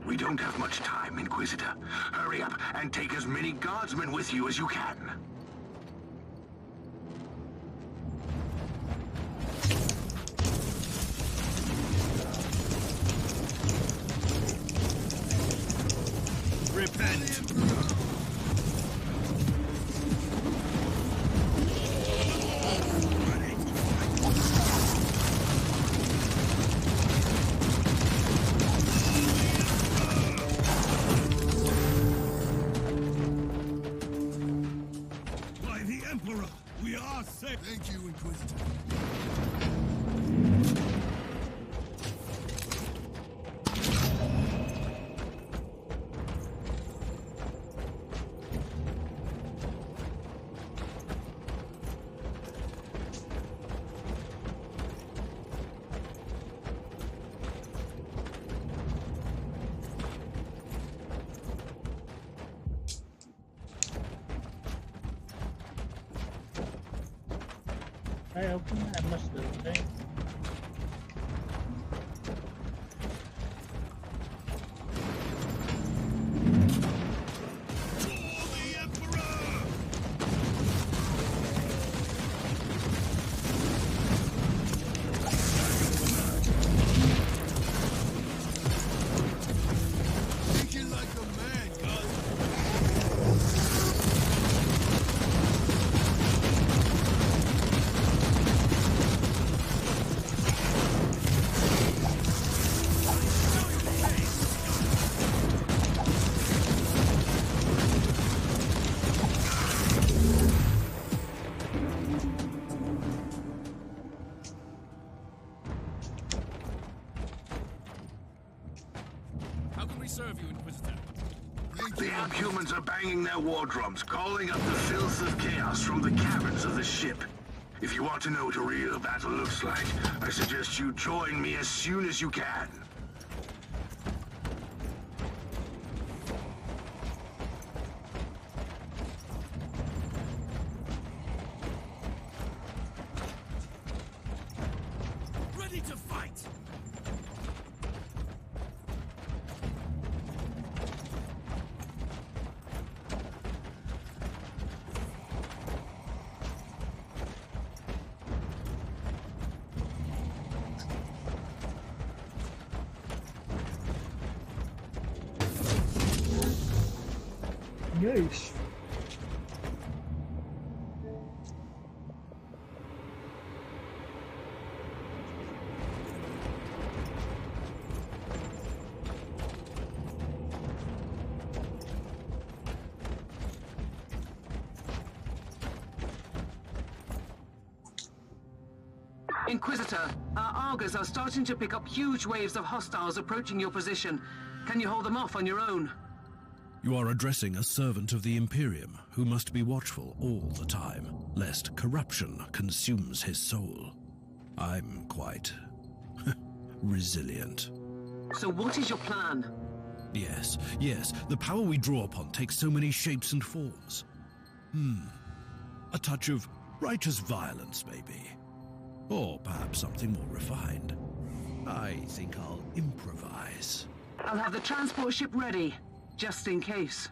We don't have much time, Inquisitor. Hurry up and take as many guardsmen with you as you can. Repent! By the Emperor, we are safe. Thank you, Inquisitor. I open that must have been. How can we serve you, Inquisitor? The Abhumans are banging their war drums, calling up the filth of chaos from the caverns of the ship. If you want to know what a real battle looks like, I suggest you join me as soon as you can. Ready to fight! Nice. Inquisitor, our Argers are starting to pick up huge waves of hostiles approaching your position. Can you hold them off on your own? You are addressing a servant of the Imperium who must be watchful all the time, lest corruption consumes his soul. I'm quite resilient. So what is your plan? Yes, the power we draw upon takes so many shapes and forms. A touch of righteous violence, maybe. Or perhaps something more refined. I think I'll improvise. I'll have the transport ship ready, just in case.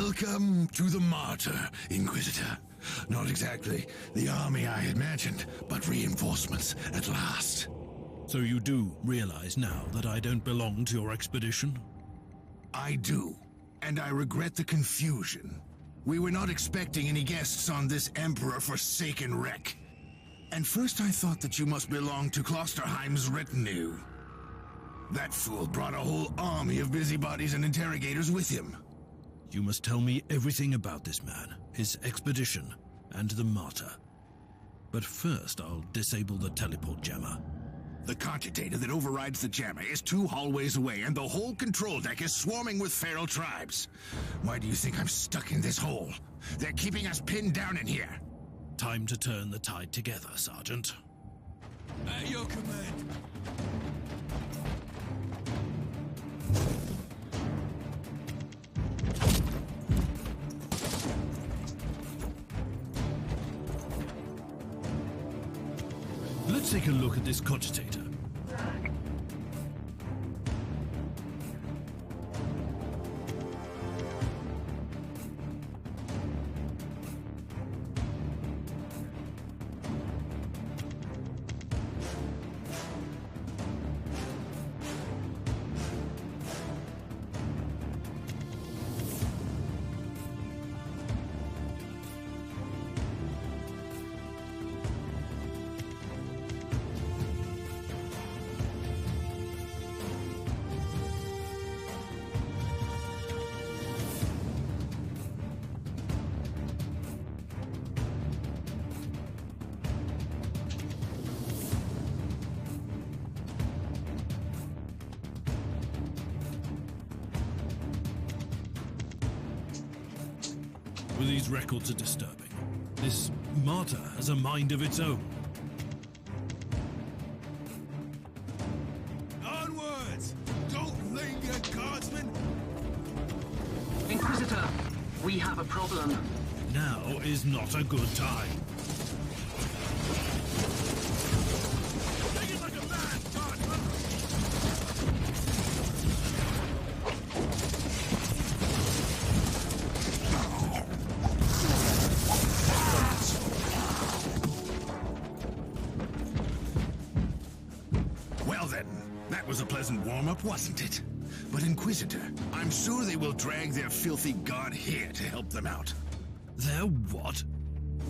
Welcome to the Martyr, Inquisitor. Not exactly the army I imagined, but reinforcements at last. So you do realize now that I don't belong to your expedition? I do, and I regret the confusion. We were not expecting any guests on this Emperor-forsaken wreck. And first I thought that you must belong to Klosterheim's retinue. That fool brought a whole army of busybodies and interrogators with him. You must tell me everything about this man, his expedition, and the Martyr. But first, I'll disable the teleport jammer. The cogitator that overrides the jammer is 2 hallways away, and the whole control deck is swarming with feral tribes. Why do you think I'm stuck in this hole? They're keeping us pinned down in here. Time to turn the tide together, Sergeant. At your command. Let's take a look at this cogitator. Well, these records are disturbing. This Martyr has a mind of its own. Onwards! Don't linger, guardsmen! Inquisitor, we have a problem. Now is not a good time. Take it like a man, guardsman! Well then, that was a pleasant warm-up, wasn't it? But Inquisitor, I'm sure they will drag their filthy god here to help them out. Their what?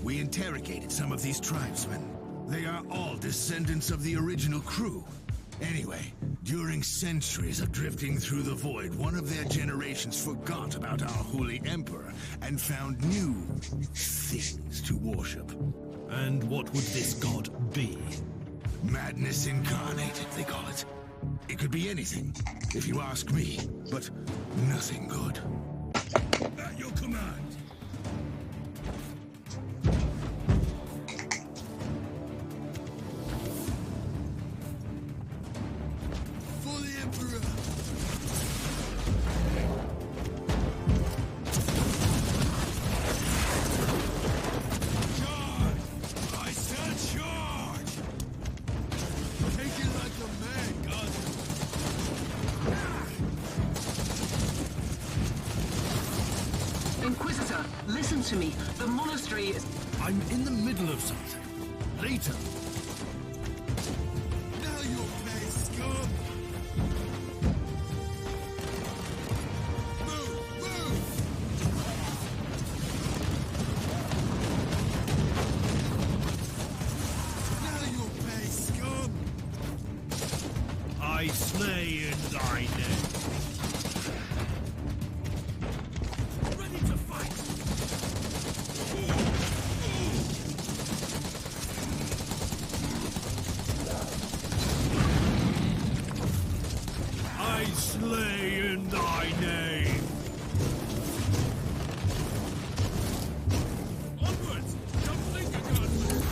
We interrogated some of these tribesmen. They are all descendants of the original crew. Anyway, during centuries of drifting through the void, one of their generations forgot about our holy emperor and found new things to worship. And what would this god be? Madness incarnated, they call it. It could be anything, if you ask me, but nothing good. At your command. For the Emperor. Charge! I said charge! Take it like a man, God. Inquisitor, listen to me. The monastery is... I'm in the middle of something. Later. Now you'll pay, scum! Move! Move! Now you'll pay, scum! I slay in thy name. Ready to fight! I slay in thy name. Onwards! Don't linger, guardsman!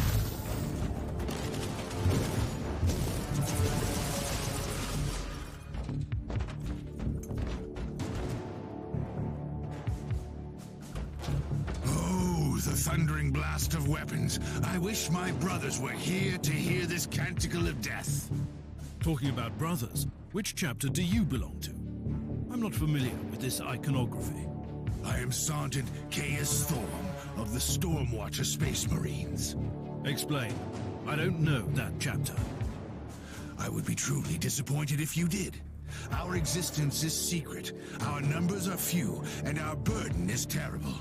Oh, the thundering blast of weapons. I wish my brothers were here to hear this canticle of death. Talking about brothers, which chapter do you belong to? I'm not familiar with this iconography. I am Sergeant Caius Thorm of the Stormwatcher Space Marines. Explain. I don't know that chapter. I would be truly disappointed if you did. Our existence is secret, our numbers are few, and our burden is terrible.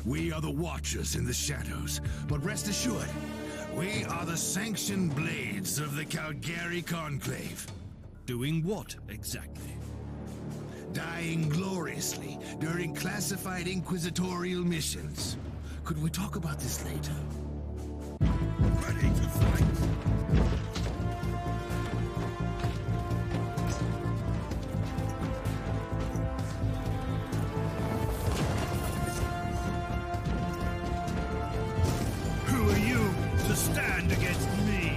We are the Watchers in the shadows, but rest assured, we are the sanctioned blades of the Calgary Conclave. Doing what, exactly? Dying gloriously during classified inquisitorial missions. Could we talk about this later? Ready to fight! Who are you to stand against me?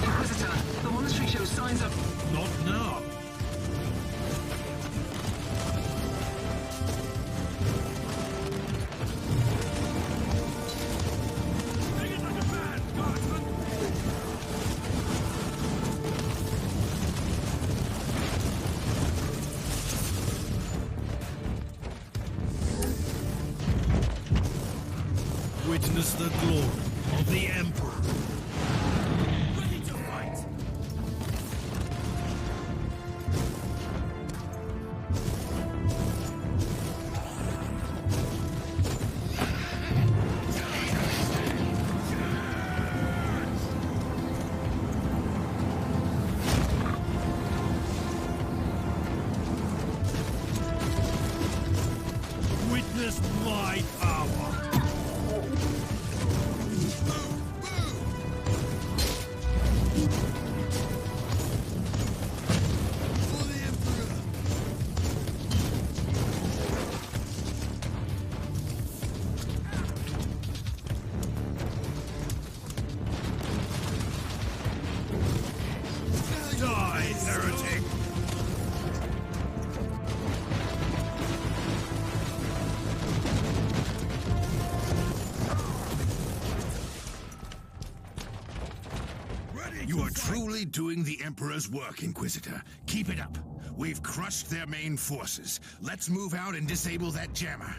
Inquisitor, the monastery shows signs of... Not now. Witness the glory of the Emperor. Ready to fight! Witness my power! Die, heretic! You are truly doing the Emperor's work, Inquisitor. Keep it up. We've crushed their main forces. Let's move out and disable that jammer.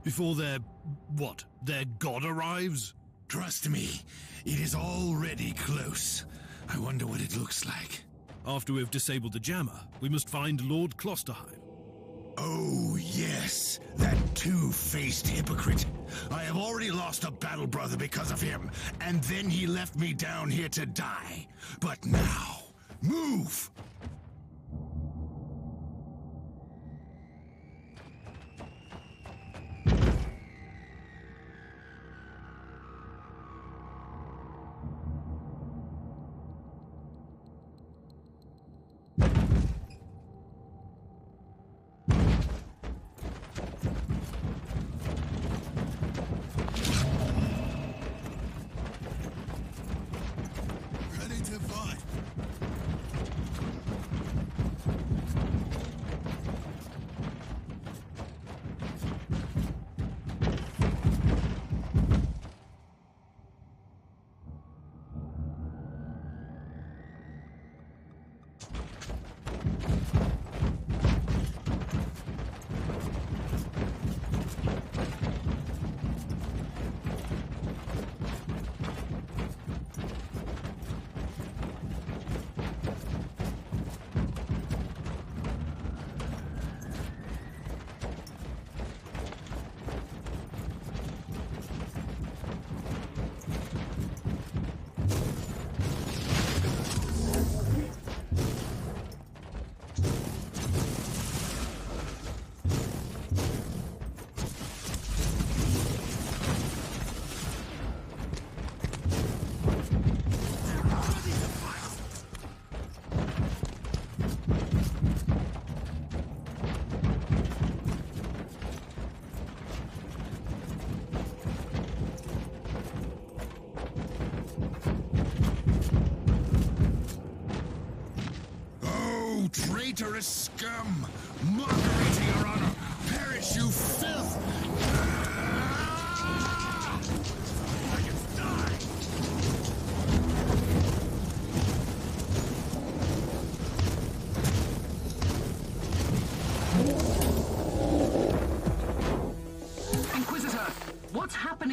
Before their... what? Their god arrives? Trust me, it is already close. I wonder what it looks like. After we've disabled the jammer, we must find Lord Klosterheim. Oh, yes, that two-faced hypocrite. I have already lost a battle brother because of him, and then he left me down here to die. But now, move! Ready to fight! Traitorous scum! Mockery to your honor! Perish, you filth!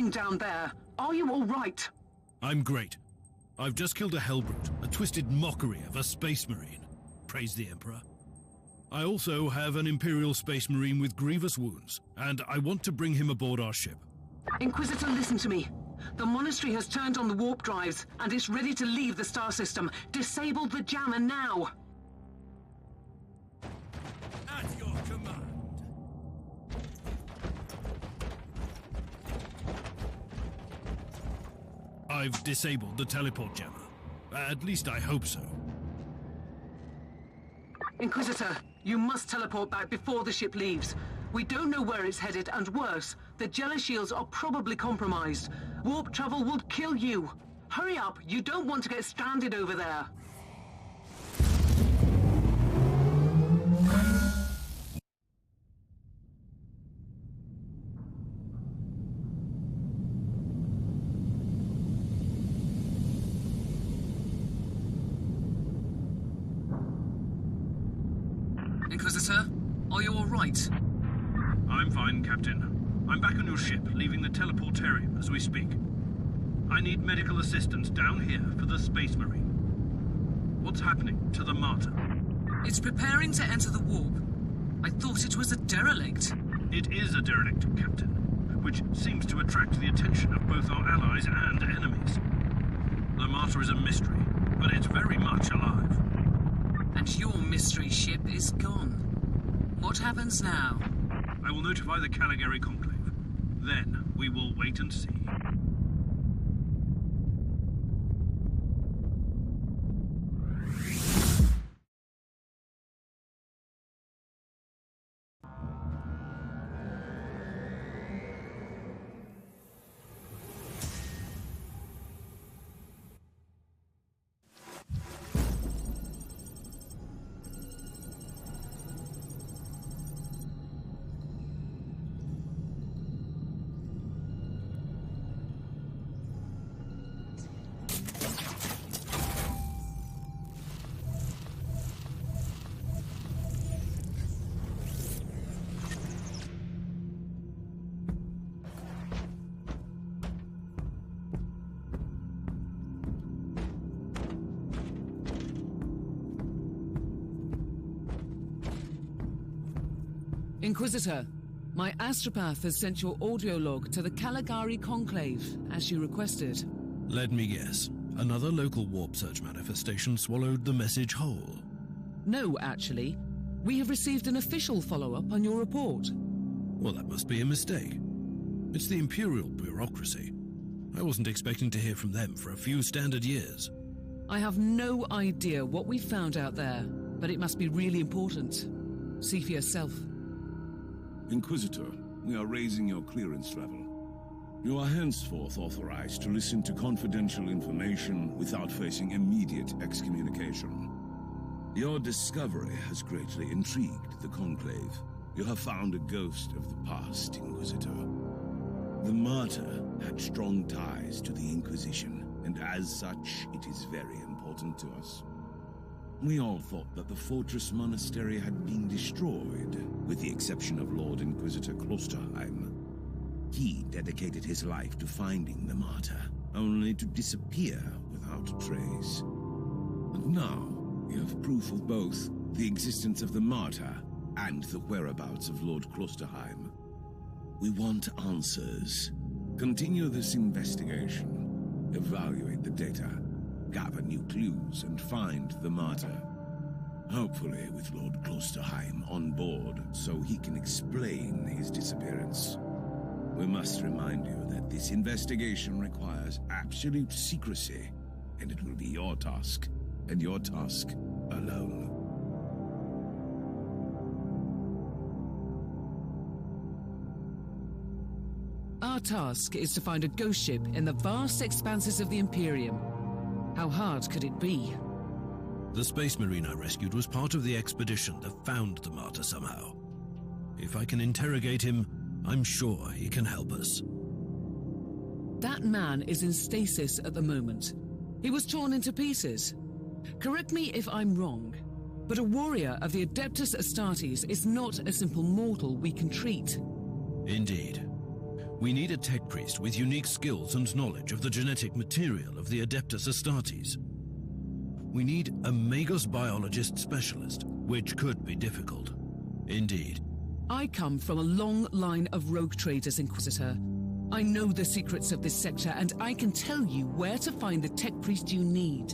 happening down there? Are you all right? I'm great. I've just killed a Hellbrute, a twisted mockery of a Space Marine. Praise the Emperor. I also have an Imperial Space Marine with grievous wounds, and I want to bring him aboard our ship. Inquisitor, listen to me. The monastery has turned on the warp drives, and it's ready to leave the star system. Disable the jammer now! At your command. I've disabled the teleport jammer. At least I hope so. Inquisitor, you must teleport back before the ship leaves. We don't know where it's headed, and worse, the Jella shields are probably compromised. Warp travel would kill you. Hurry up, you don't want to get stranded over there. Inquisitor, are you all right? I'm fine, Captain. I'm back on your ship, leaving the teleportarium as we speak. I need medical assistance down here for the Space Marine. What's happening to the Martyr? It's preparing to enter the warp. I thought it was a derelict. It is a derelict, Captain, which seems to attract the attention of both our allies and enemies. The Martyr is a mystery, but it's very much alive. And your mystery ship is gone. What happens now? I will notify the Caligari Conclave. Then we will wait and see. Inquisitor, my astropath has sent your audio log to the Caligari Conclave, as you requested. Let me guess. Another local warp surge manifestation swallowed the message whole. No, actually. We have received an official follow-up on your report. Well, that must be a mistake. It's the Imperial bureaucracy. I wasn't expecting to hear from them for a few standard years. I have no idea what we found out there, but it must be really important. See for yourself. Inquisitor, we are raising your clearance level. You are henceforth authorized to listen to confidential information without facing immediate excommunication. Your discovery has greatly intrigued the Conclave. You have found a ghost of the past, Inquisitor. The Martyr had strong ties to the Inquisition, and as such, it is very important to us. We all thought that the Fortress Monastery had been destroyed, with the exception of Lord Inquisitor Klosterheim. He dedicated his life to finding the Martyr, only to disappear without a trace. But now, we have proof of both the existence of the Martyr and the whereabouts of Lord Klosterheim. We want answers. Continue this investigation. Evaluate the data. Gather new clues and find the Martyr. Hopefully with Lord Klosterheim on board so he can explain his disappearance. We must remind you that this investigation requires absolute secrecy, and it will be your task, and your task alone. Our task is to find a ghost ship in the vast expanses of the Imperium. How hard could it be? The Space Marine I rescued was part of the expedition that found the Martyr somehow. If I can interrogate him, I'm sure he can help us. That man is in stasis at the moment. He was torn into pieces. Correct me if I'm wrong, but a warrior of the Adeptus Astartes is not a simple mortal we can treat. Indeed. We need a tech priest with unique skills and knowledge of the genetic material of the Adeptus Astartes. We need a Magos biologist specialist, which could be difficult. Indeed. I come from a long line of rogue traders, Inquisitor. I know the secrets of this sector, and I can tell you where to find the tech priest you need.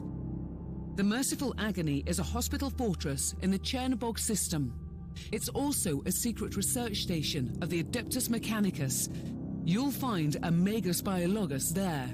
The Merciful Agony is a hospital fortress in the Chernobog system. It's also a secret research station of the Adeptus Mechanicus. You'll find a Magos Biologus there.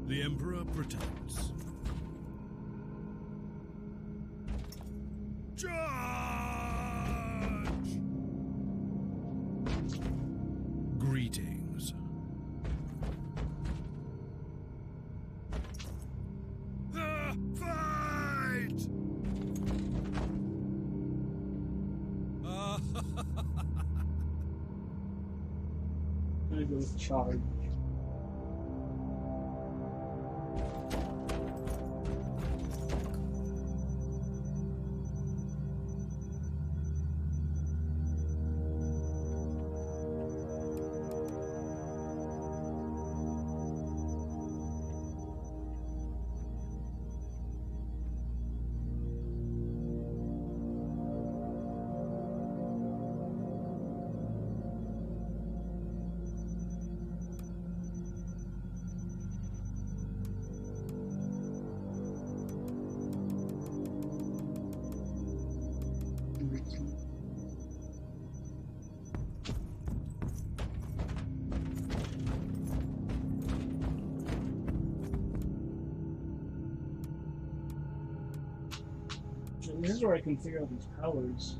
The Emperor protects. Charge! Greetings. The fight! I'm gonna go with charge. This is where I can figure out these powers.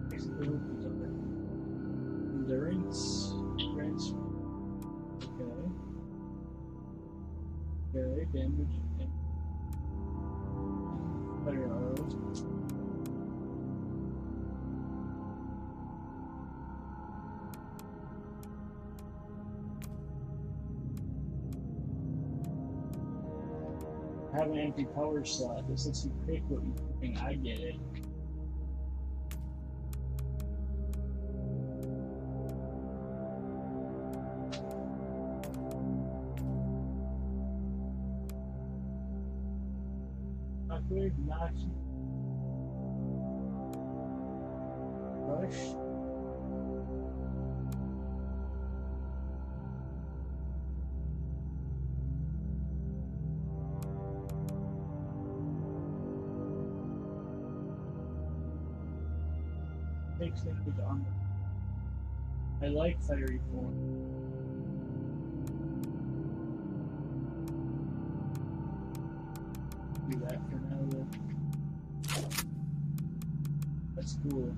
Basically, what these are. Endurance, strength. Okay, damage. Fire arrows. I have an empty power slot. This lets you pick what you think. I get it. Upgrade, notch. Rush. Takes damage on them. I like fiery form. Do that for now though. That's cool.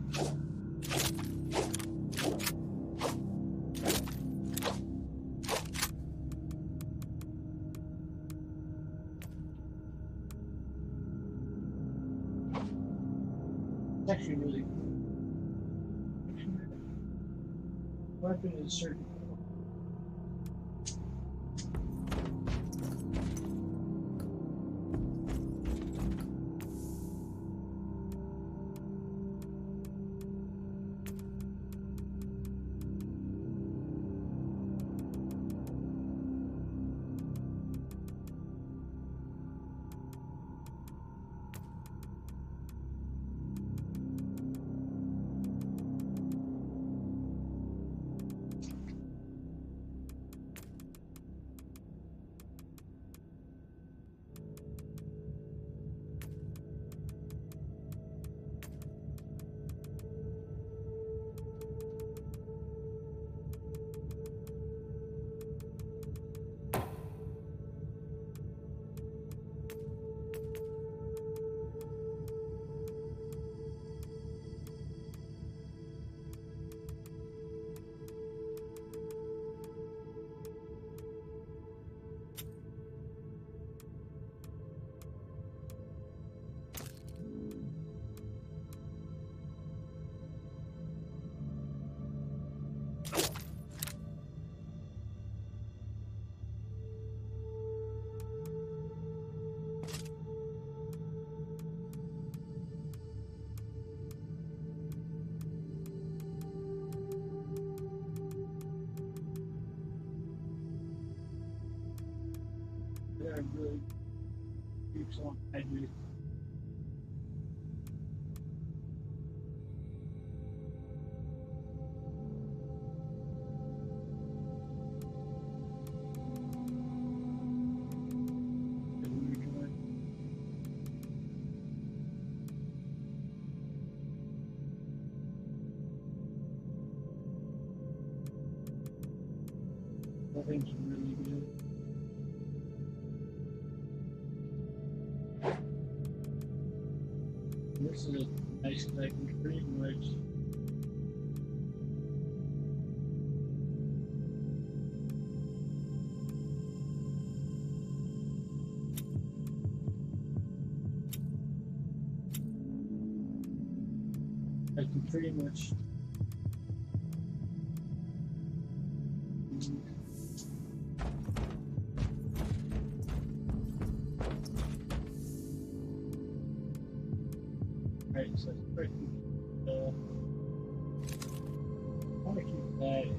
It's actually really cool. Weapon is certain. really keeps on edges. Nothing's really good. This is nice because I can pretty much right, so it's pretty I want to keep that in.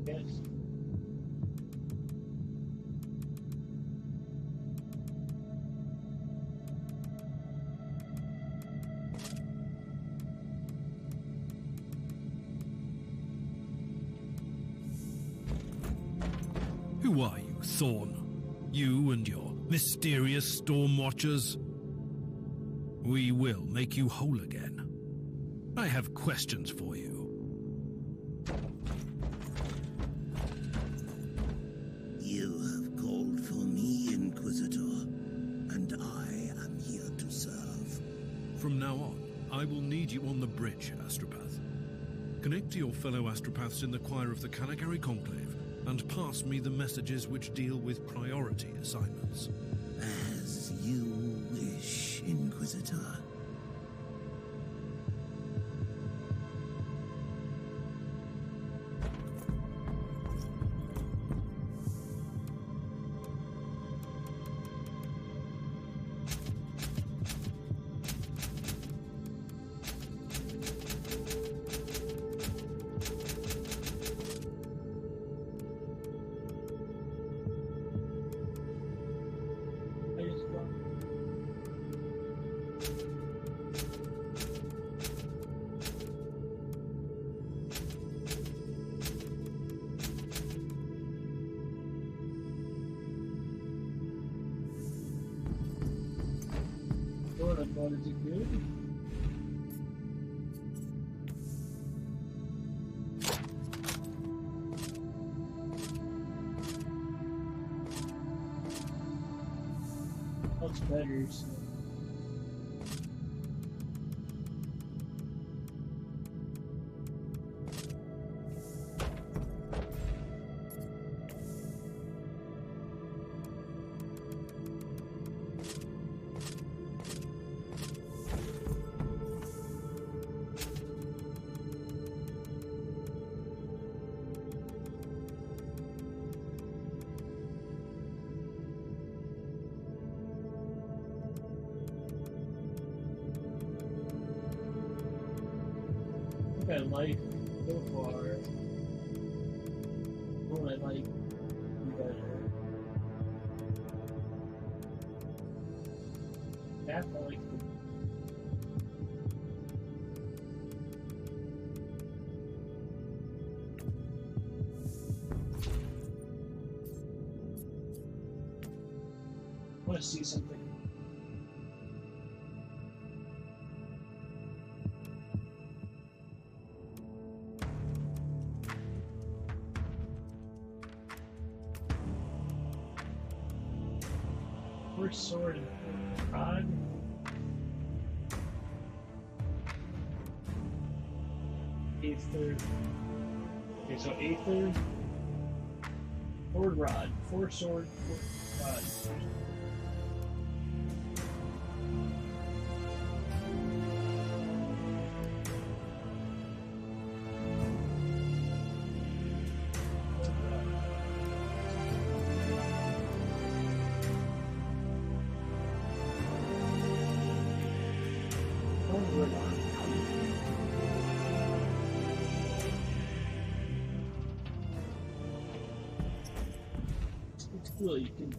Yes. Who are you, Thorn? You and your mysterious storm watchers? We will make you whole again. I have questions for you. You have called for me, Inquisitor, and I am here to serve. From now on, I will need you on the bridge, Astropath. Connect to your fellow Astropaths in the choir of the Caligari Conclave and pass me the messages which deal with priority assignments. As you wish, Inquisitor. I thought it's good. That's better, so. I like so far. What I like better. That I like the I want to see something. First sword and rod. Aether. Okay, so Aether. Sword rod. Four sword, four rod. Well, you can.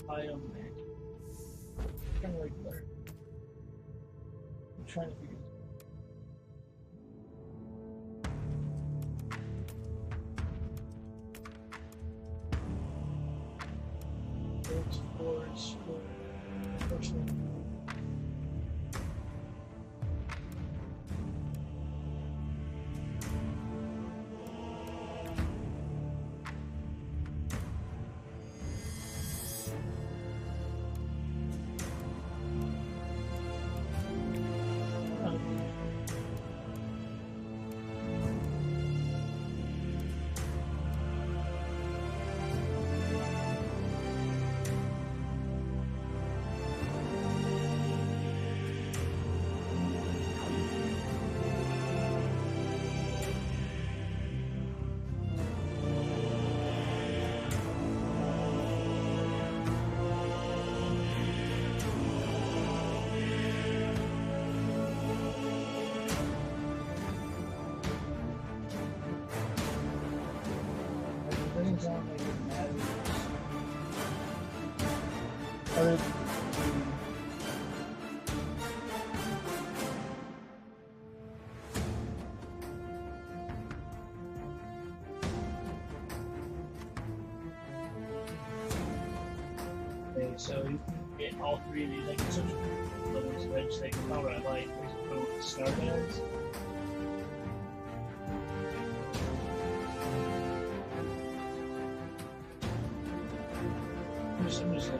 Item man. Kind of like there. I'm trying to figure. Forge, doesn't sound like it matters. Other okay, so you can get all three of these. I can search for those which they can tell what I like. There's both star beds. I'm just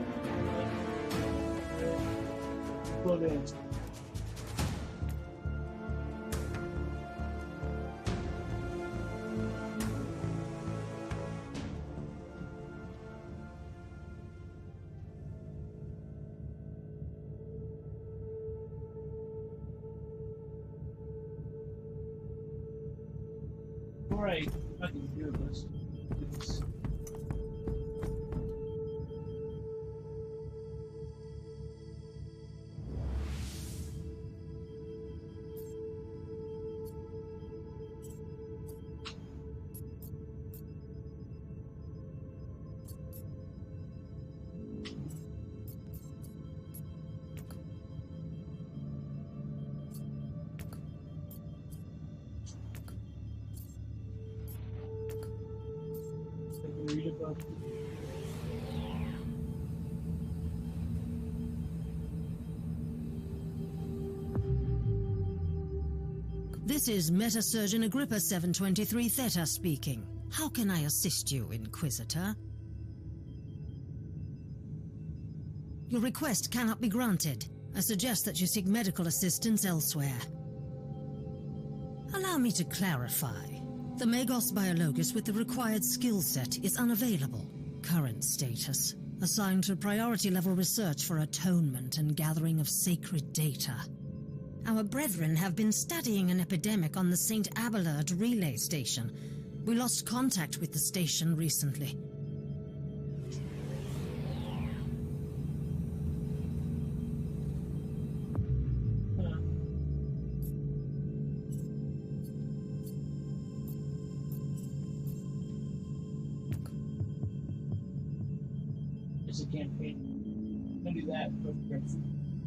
plug in. Alright, I can do this. Read about This is Meta-Surgeon Agrippa 723 Theta speaking. How can I assist you, Inquisitor? Your request cannot be granted. I suggest that you seek medical assistance elsewhere. Allow me to clarify. The Magos Biologus with the required skill set is unavailable. Current status: assigned to priority level research for atonement and gathering of sacred data. Our brethren have been studying an epidemic on the St. Abelard relay station. We lost contact with the station recently. It's a campaign. I'll do that, but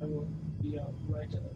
I will be right to that.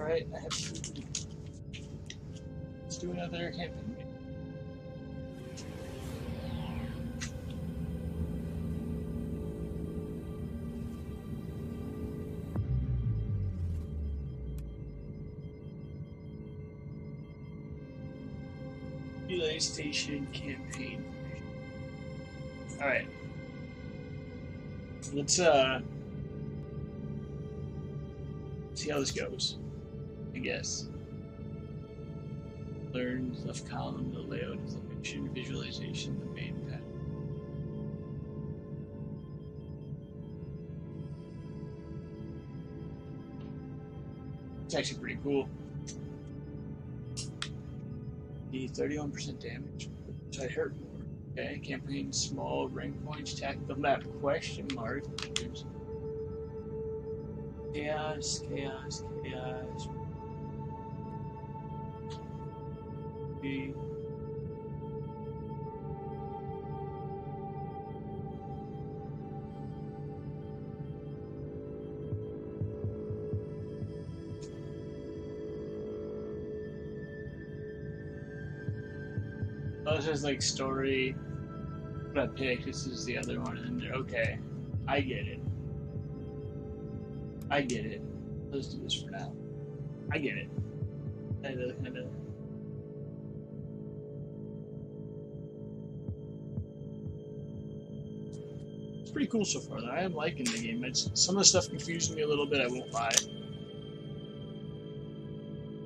Alright, I have food. Let's do another campaign. Relay Station campaign. Alright. Let's see how this goes. I guess. Learn left column, the layout of the mission, visualization, the main path. It's actually pretty cool. The 31% damage, which I hurt more. Okay, campaign small rank points, attack the map, question mark. Chaos, chaos, chaos. B. Oh, this is like story. What I picked, this is the other one, and they're okay. I get it. I get it. Let's do this for now. I get it. It's pretty cool so far, though. I am liking the game. Some of the stuff confused me a little bit, I won't lie.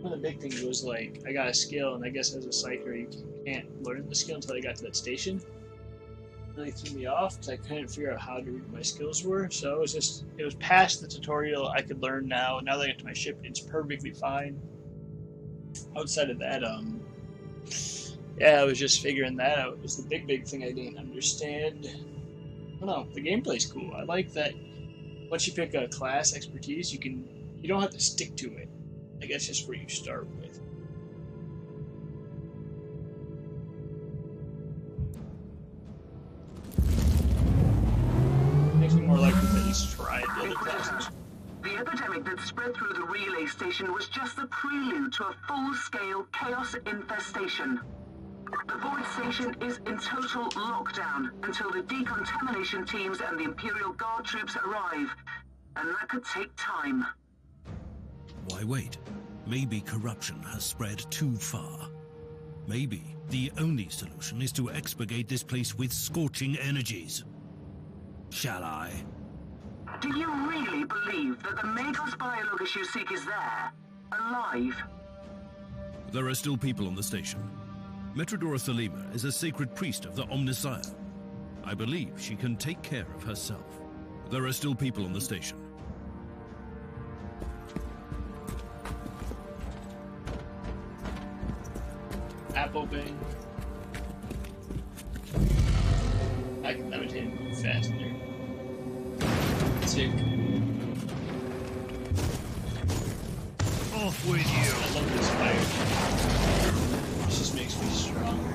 One of the big things was, like, I got a skill, and I guess as a psyker, you can't learn the skill until I got to that station. It really threw me off, because I couldn't figure out how to read what my skills were, so it was past the tutorial I could learn now. Now that I get to my ship, it's perfectly fine. Outside of that, yeah, I was just figuring that out. It was the big thing I didn't understand. I don't know, the gameplay's cool. I like that once you pick a class expertise, you don't have to stick to it. I guess just where you start with. Makes me more likely to just try the other classes. The epidemic that spread through the relay station was just the prelude to a full-scale chaos infestation. The Void Station is in total lockdown until the decontamination teams and the Imperial Guard troops arrive, and that could take time. Why wait? Maybe corruption has spread too far. Maybe the only solution is to expurgate this place with scorching energies. Shall I? Do you really believe that the Magos biologist you seek is there, alive? There are still people on the station. Metrodora Thelema is a sacred priest of the Omnissiah. I believe she can take care of herself. There are still people on the station. Apple Bane. I can levitate and move faster. Sick. Off with you. I love this fire. This just makes me stronger.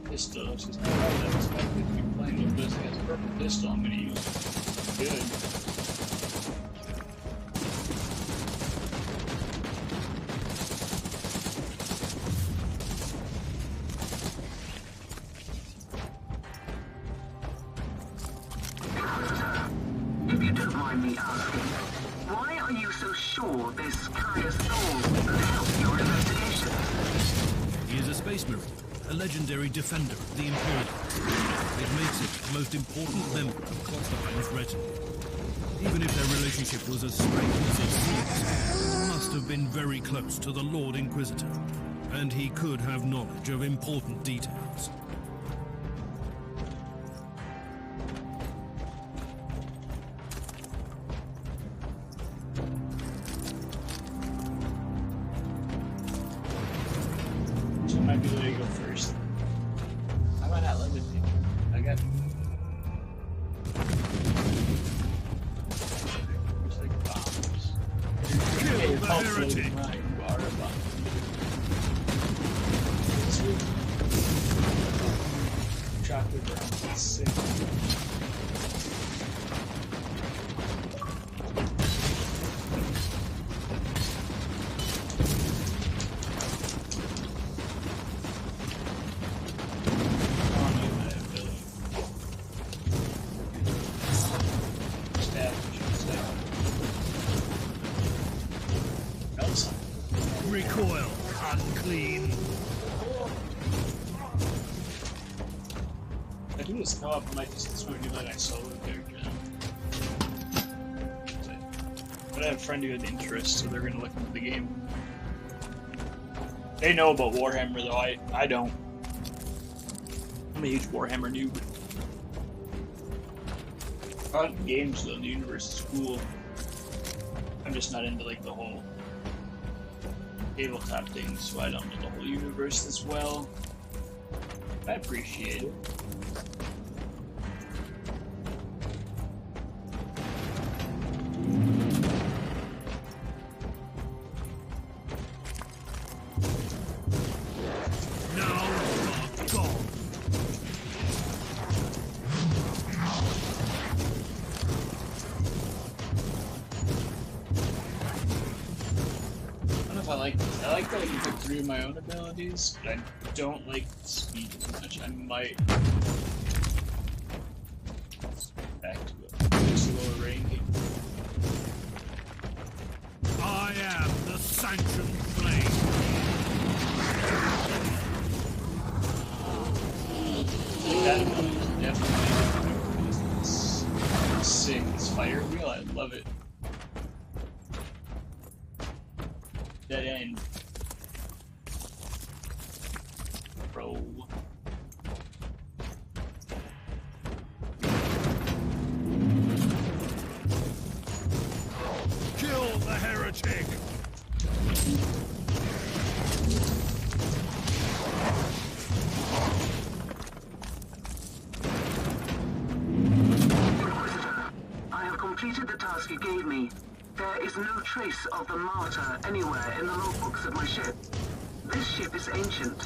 Pistol. It's just not right. I was expecting to be playing with this as a purple pistol. I'm going to use it. Good. If you don't mind me asking, why are you so sure this Caius Thor will help your investigation? He is a space marine. A legendary defender of the Imperial. It makes it the most important member of Constantine's retinue. Even if their relationship was as strained as it seems, he must have been very close to the Lord Inquisitor, and he could have knowledge of important details. heretic. Chocolate brown. That's sick. Recoil, unclean. I do this co-op, I might just sort of do like I solo character. But I have a friend who had interest, so they're gonna look into the game. They know about Warhammer though, I don't. I'm a huge Warhammer noob. I like the games though, the universe is cool. I'm just not into like the whole tabletop thing, so I don't know the whole universe as well. I appreciate it. I like that I can pick 3 of my own abilities, but I don't like speed too much. I might back to a lower ranking. I am the sanctioned flame. That ability is definitely it's sick. It's fire wheel. I love it. Dead end. Bro. Kill the heretic. I have completed the task you gave me. There is no trace of the Martyr anywhere in the logbooks of my ship. This ship is ancient,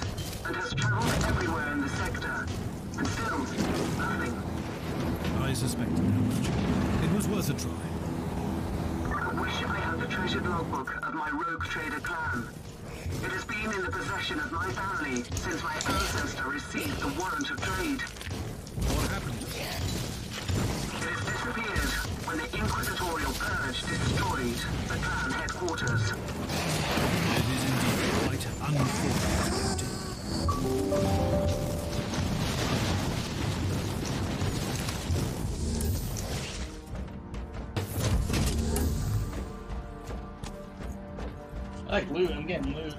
and has traveled everywhere in the sector, and still, nothing. I suspected that much. It was worth a try. I wish I had the treasured logbook of my rogue trader clan. It has been in the possession of my family since my ancestor received the warrant of trade. What happened? It has disappeared when the Inquisitorial Purge destroyed the clan headquarters. It is indeed quite unfortunate. I like loot, I'm getting loot.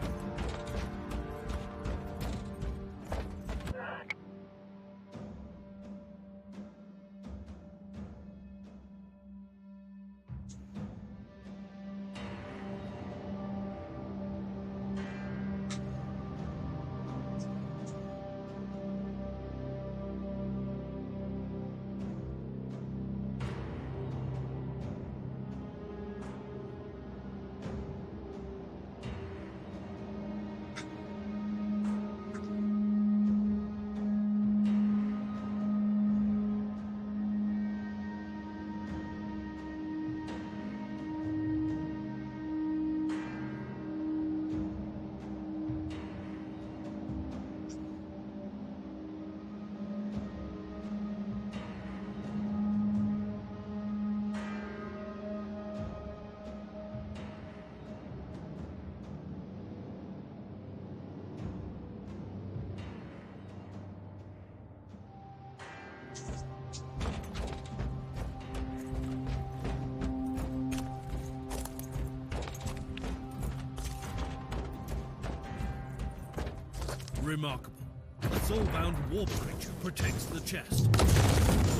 Remarkable. A soulbound warp creature protects the chest.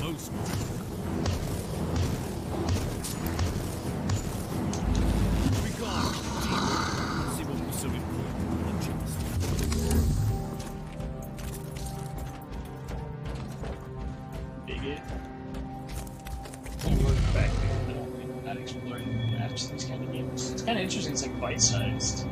Most we gone deep. See what was so important on the chest. Dig it. I'm going back there, not exploring that. watch these kind of games. It's kind of interesting. It's like bite-sized.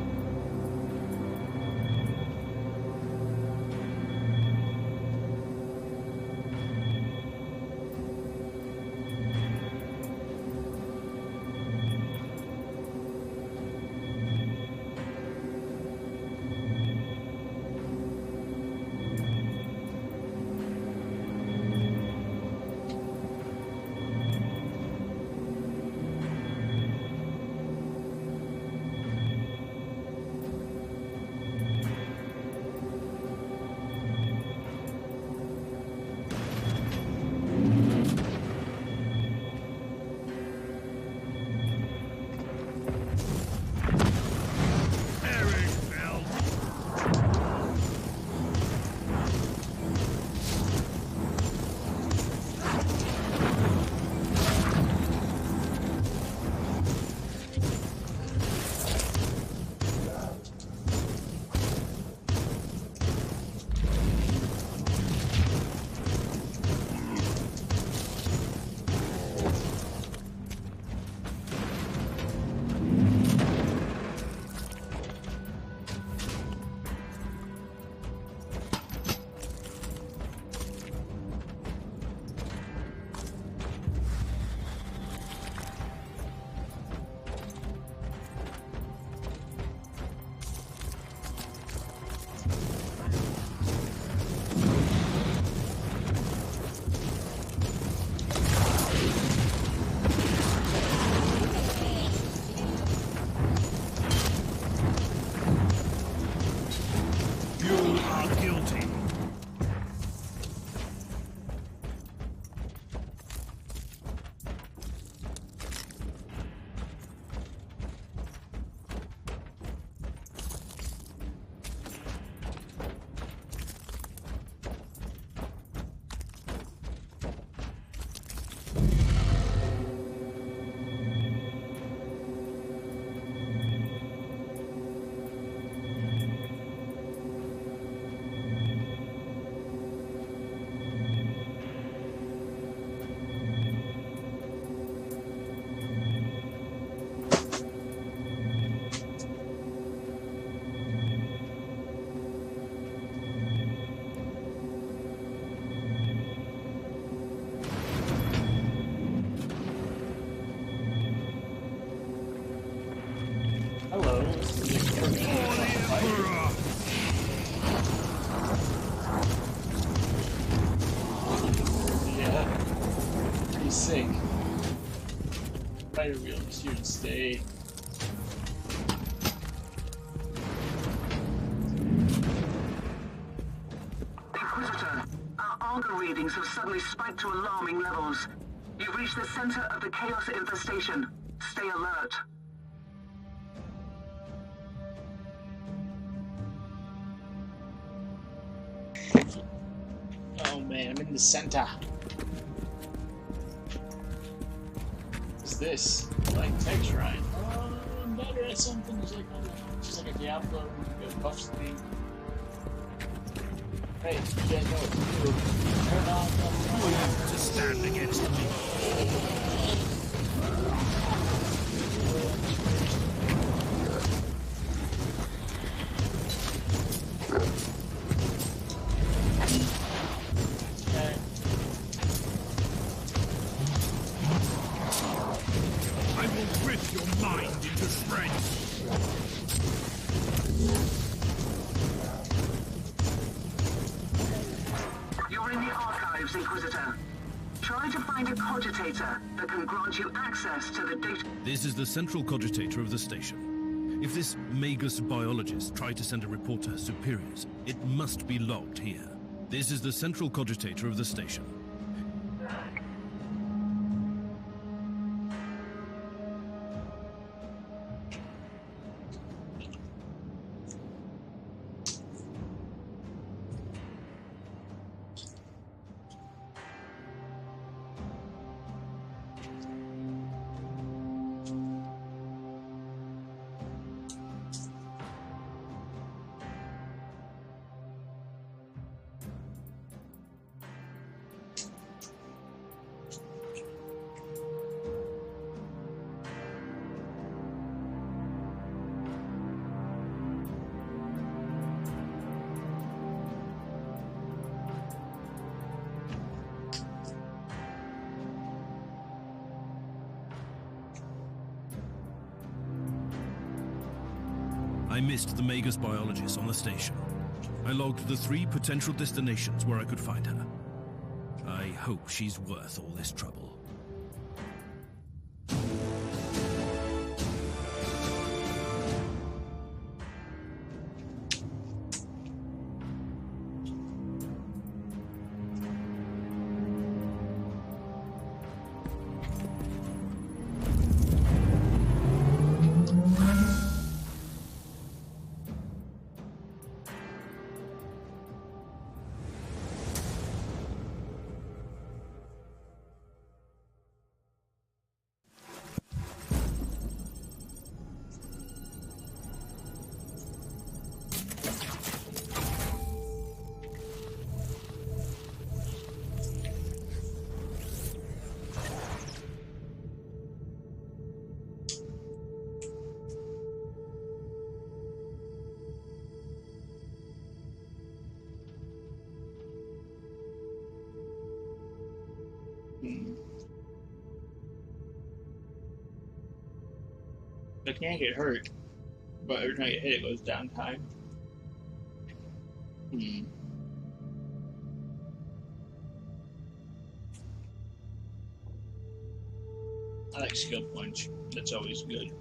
Sick. Spider wheel is here to stay. Inquisitor, our Argo readings have suddenly spiked to alarming levels. You've reached the center of the chaos infestation. Stay alert. Oh man, I'm in the center. What's this? Like tech shrine. Oh, I'm better at something. It's like just like a Diablo buffs the. Hey, you guys know what to do. Turn on the to stand against me. You're in the archives, Inquisitor. Try to find a cogitator that can grant you access to the data. This is the central cogitator of the station. If this Magus biologist tried to send a report to her superiors, it must be logged here. This is the central cogitator of the station. I missed the Magus biologist on the station. I logged the 3 potential destinations where I could find her. I hope she's worth all this trouble. I can't get hurt, but every time I get hit, it goes down time. I like skill punch. That's always good.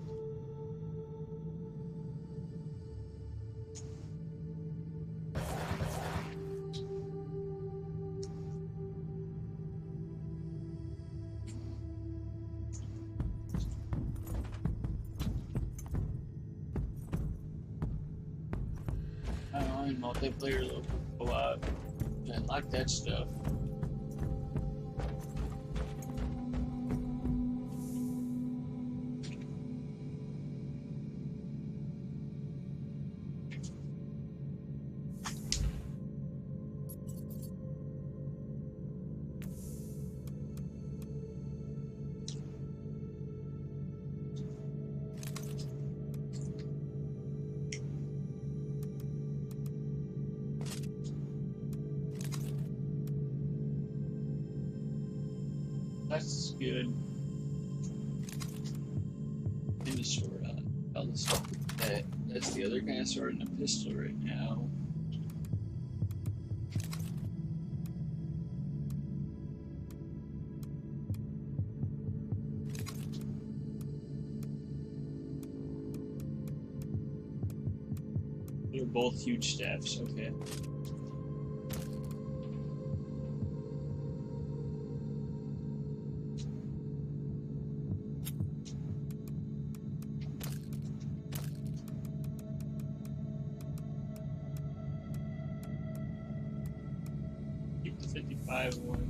In multiplayer a lot. I like that stuff. That's good. In the sword, I'll just that. That's the other kind of sword and a pistol right now. They're both huge staffs, okay. Keep the 55 one.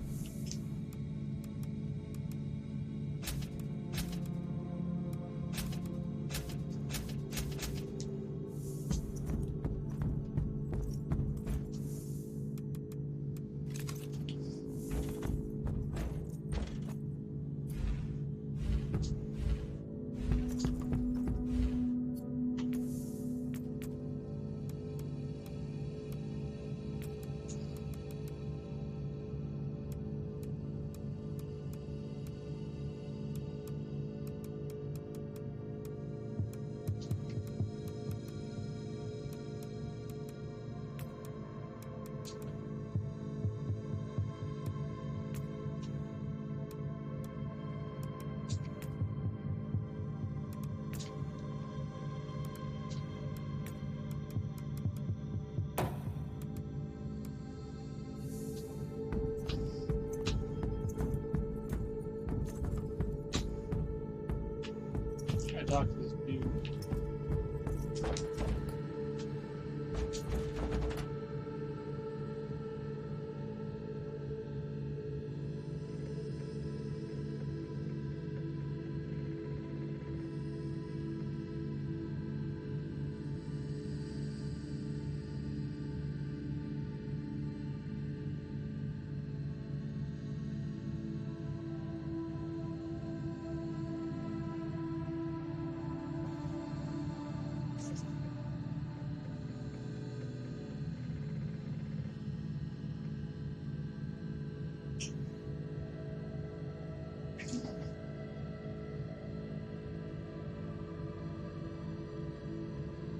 I talked to this dude.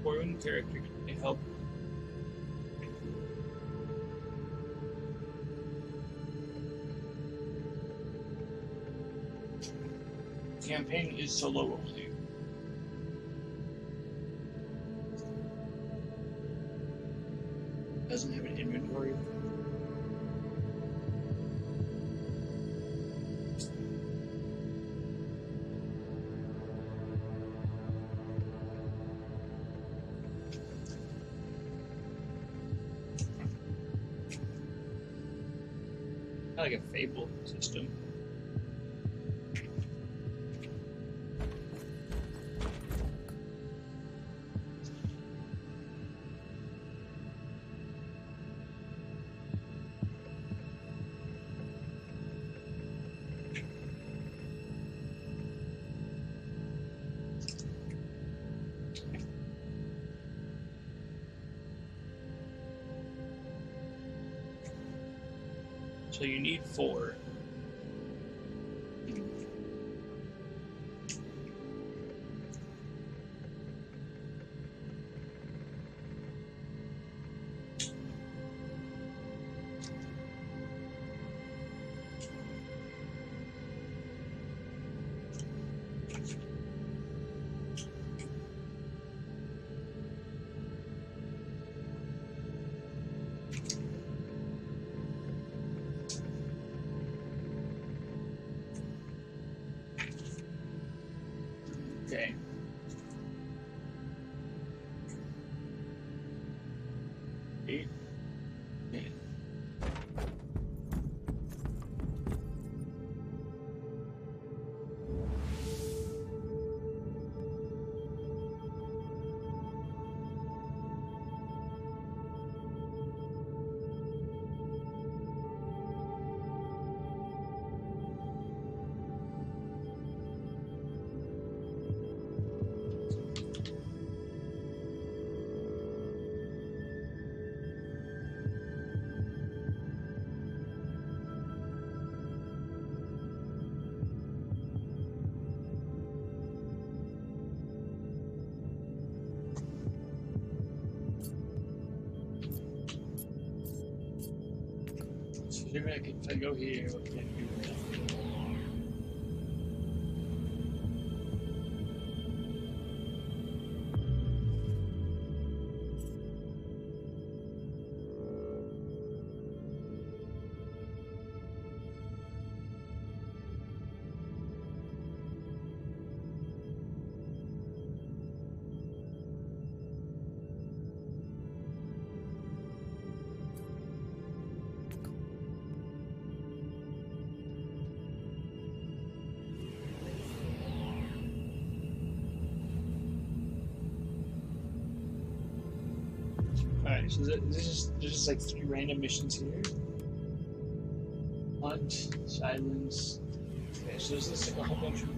one character can help. Campaign is solo only. Doesn't have an inventory. Like a Fable system. So you need 4. Okay. Eight. Okay. So if I go here, what can I do now? Alright, so there's just like 3 random missions here. Hunt, silence. Okay, so there's just like a whole bunch of.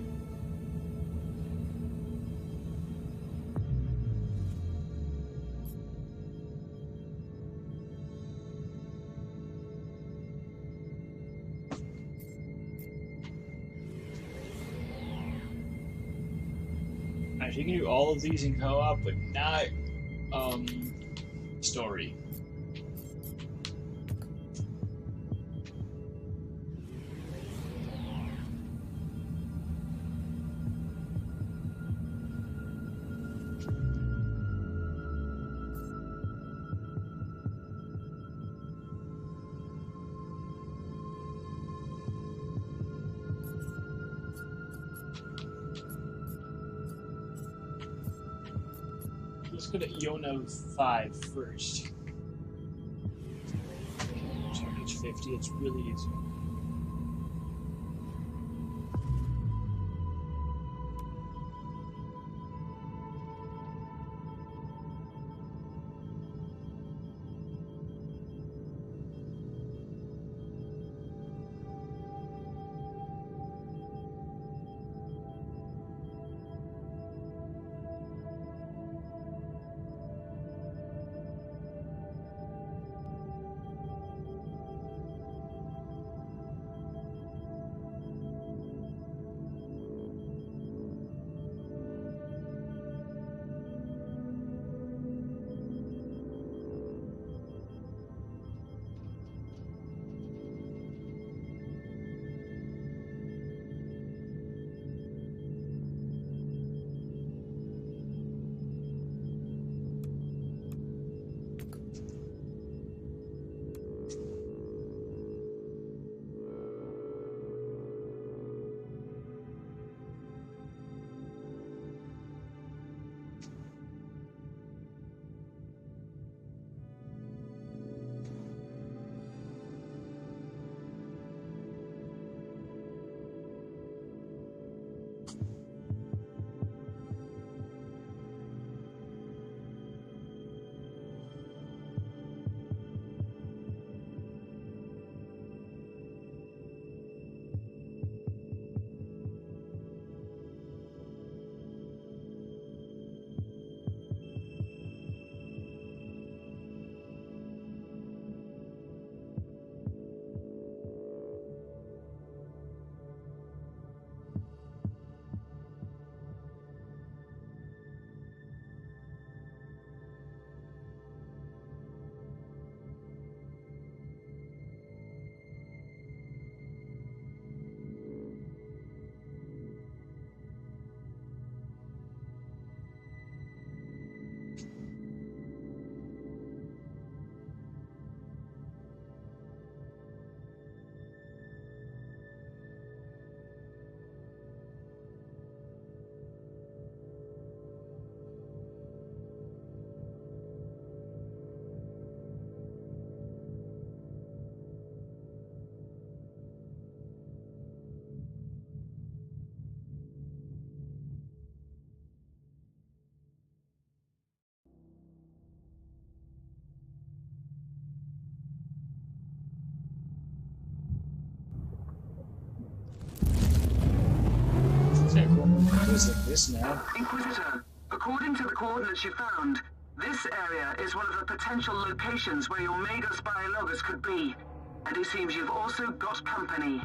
Alright, so you can do all of these in co-op, but not story. Let's go to Iona 5 first. It's 50, it's really easy. is like this now. Inquisitor, according to the coordinates you found, this area is one of the potential locations where your Magos Biologus could be. And it seems you've also got company.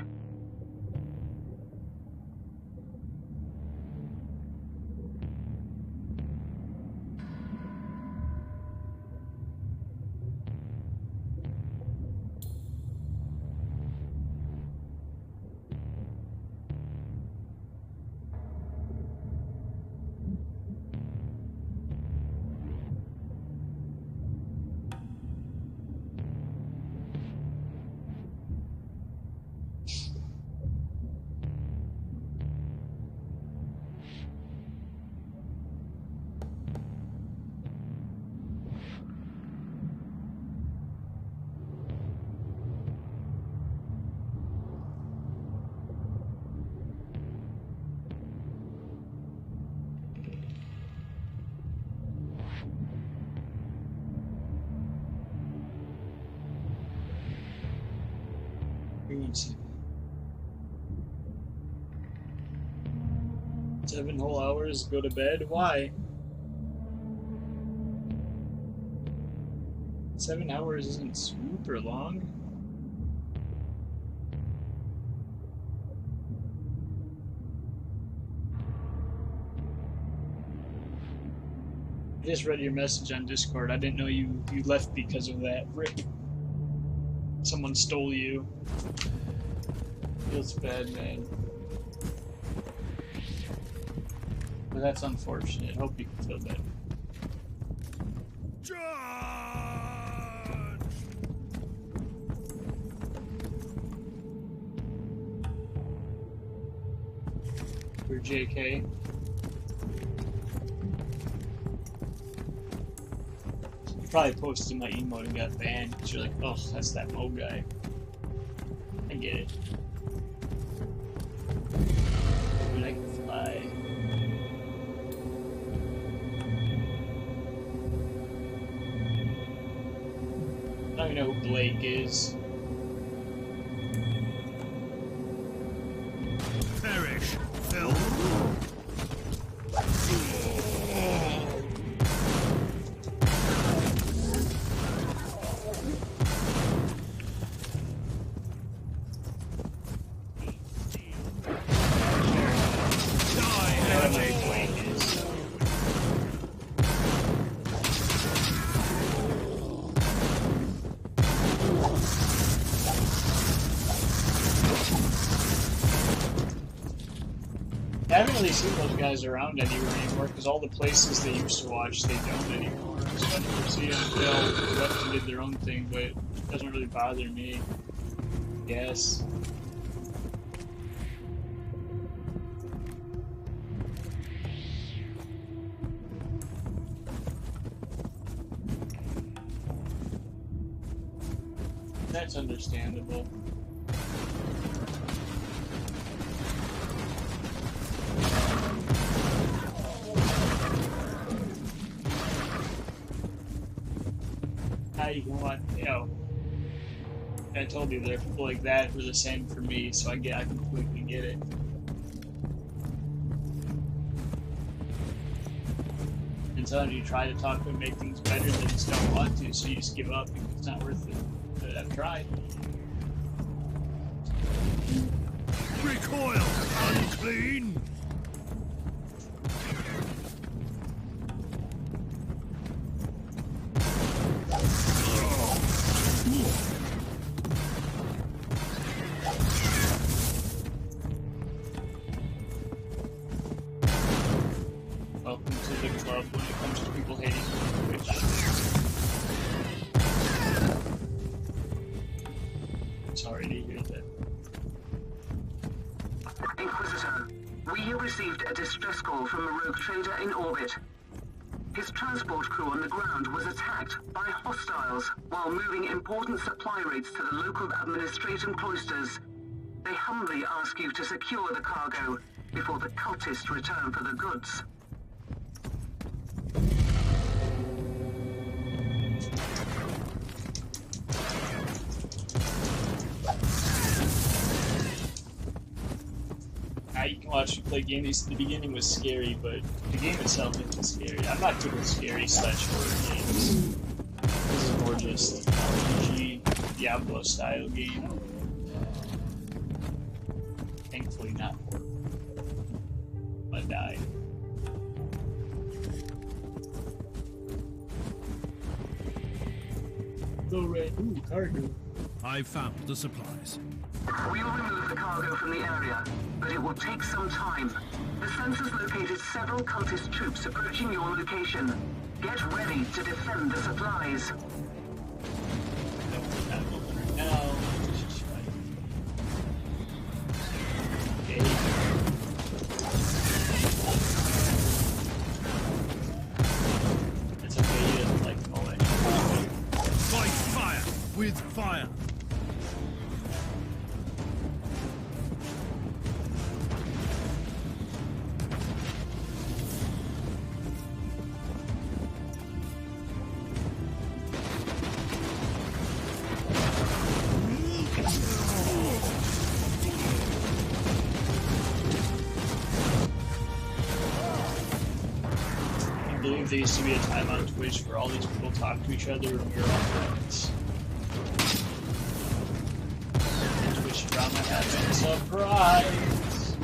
Foods. 7 whole hours, go to bed? Why? 7 hours isn't super long. I just read your message on Discord. I didn't know you left because of that. Rick. Someone stole you. Feels bad, man. But that's unfortunate. Hope you can feel better. For JK. Probably posted my emote and got banned because you're like, oh, that's that Mo guy. I get it. But I can fly. I don't even know who Blake is. Perish, Phil. I haven't really seen those guys around anywhere anymore because all the places they used to watch, they don't anymore. So I never see them until they left and did their own thing, but it doesn't really bother me. Yes. That's understandable. You can watch, you know, I told you there, people like that were the same for me, so I completely get it. And sometimes you try to talk to them, make things better, they just don't want to, so you just give up because it's not worth it. But I've tried. Recoil, unclean! Welcome to the club when it comes to people hating Twitch. Sorry to hear that. Inquisitor, we received a distress call from a rogue trader in orbit. His transport crew on the ground was attacked by hostiles while moving important supply rates to the local administrative cloisters. They humbly ask you to secure the cargo before the cultists return for the goods. you can watch me play games. The beginning was scary, but the game itself isn't scary. I'm not good with scary / horror games. This is more just RPG, Diablo style game. Thankfully not horror. I died. Go red. Ooh, cargo. I've found the supplies. We'll remove the cargo from the area, but it will take some time. The sensors located several cultist troops approaching your location. Get ready to defend the supplies. Now, okay. It's okay, he doesn't like all that. Fight fire with fire. I believe there used to be a time on Twitch where all these people talk to each other and we were all friends. And Twitch drama happened. Surprise!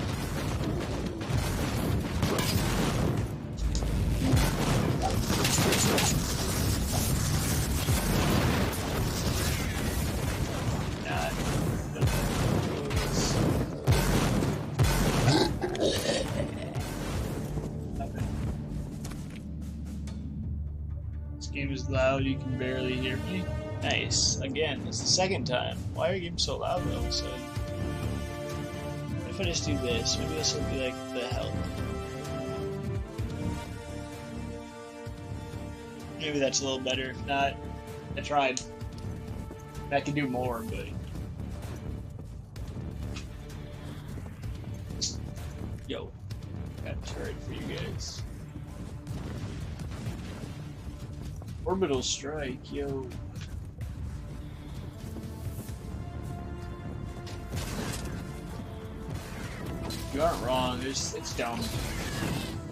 Not This game is loud, you can barely hear me. Nice. Again, it's the second time. Why are you getting so loud all of a sudden? What if I just do this? Maybe this will be like the help. Maybe that's a little better. If not, I tried. I can do more, but... Yo. Got a turret for you guys. Orbital strike, yo. You aren't wrong, it's dumb.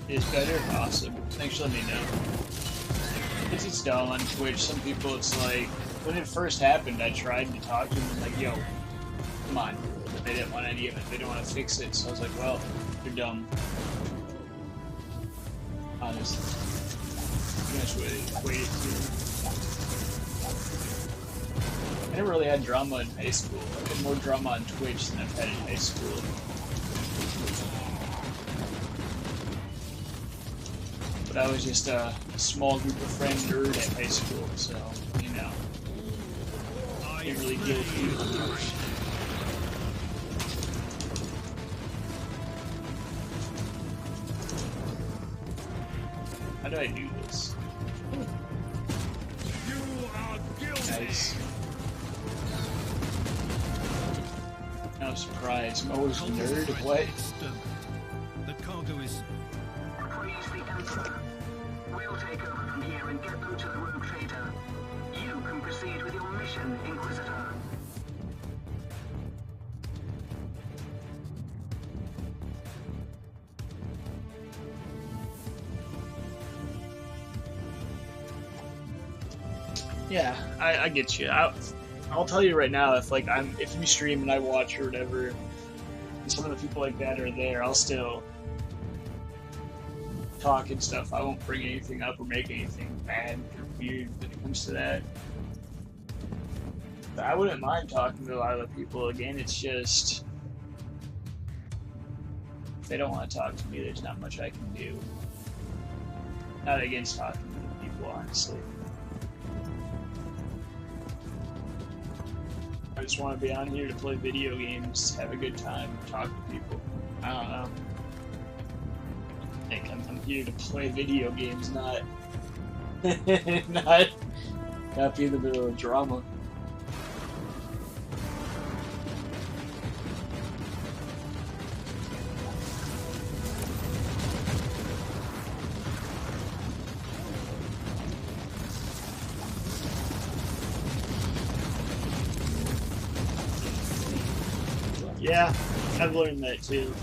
It's better? Awesome. Thanks for letting me know. It's dumb on Twitch. Some people, it's like, when it first happened, I tried to talk to them and like, yo, come on. But they didn't want any of it. They didn't want to fix it. So I was like, well, you're dumb. Honestly. That's what it equated to. I never really had drama in high school. I had more drama on Twitch than I've had in high school. But I was just a small group of friend nerd at high school, so, you know. Didn't really deal with people much. How do I do this? Nice. No surprise. Mo's nerd? What? The cargo is... Praise the Emperor. We'll take over from here and get them to the rogue trader. You can proceed with your mission, Inquisitor. Yeah, I get you. I'll tell you right now, if you stream and I watch or whatever, and some of the people like that are there, I'll still talk and stuff. I won't bring anything up or make anything bad or weird when it comes to that. But I wouldn't mind talking to a lot of the people. Again, it's just if they don't want to talk to me, there's not much I can do. Not against talking to the people, honestly. I just want to be on here to play video games, have a good time, talk to people. I don't know. I think I'm here to play video games, not not be in the middle of drama. Yeah, I've learned that too.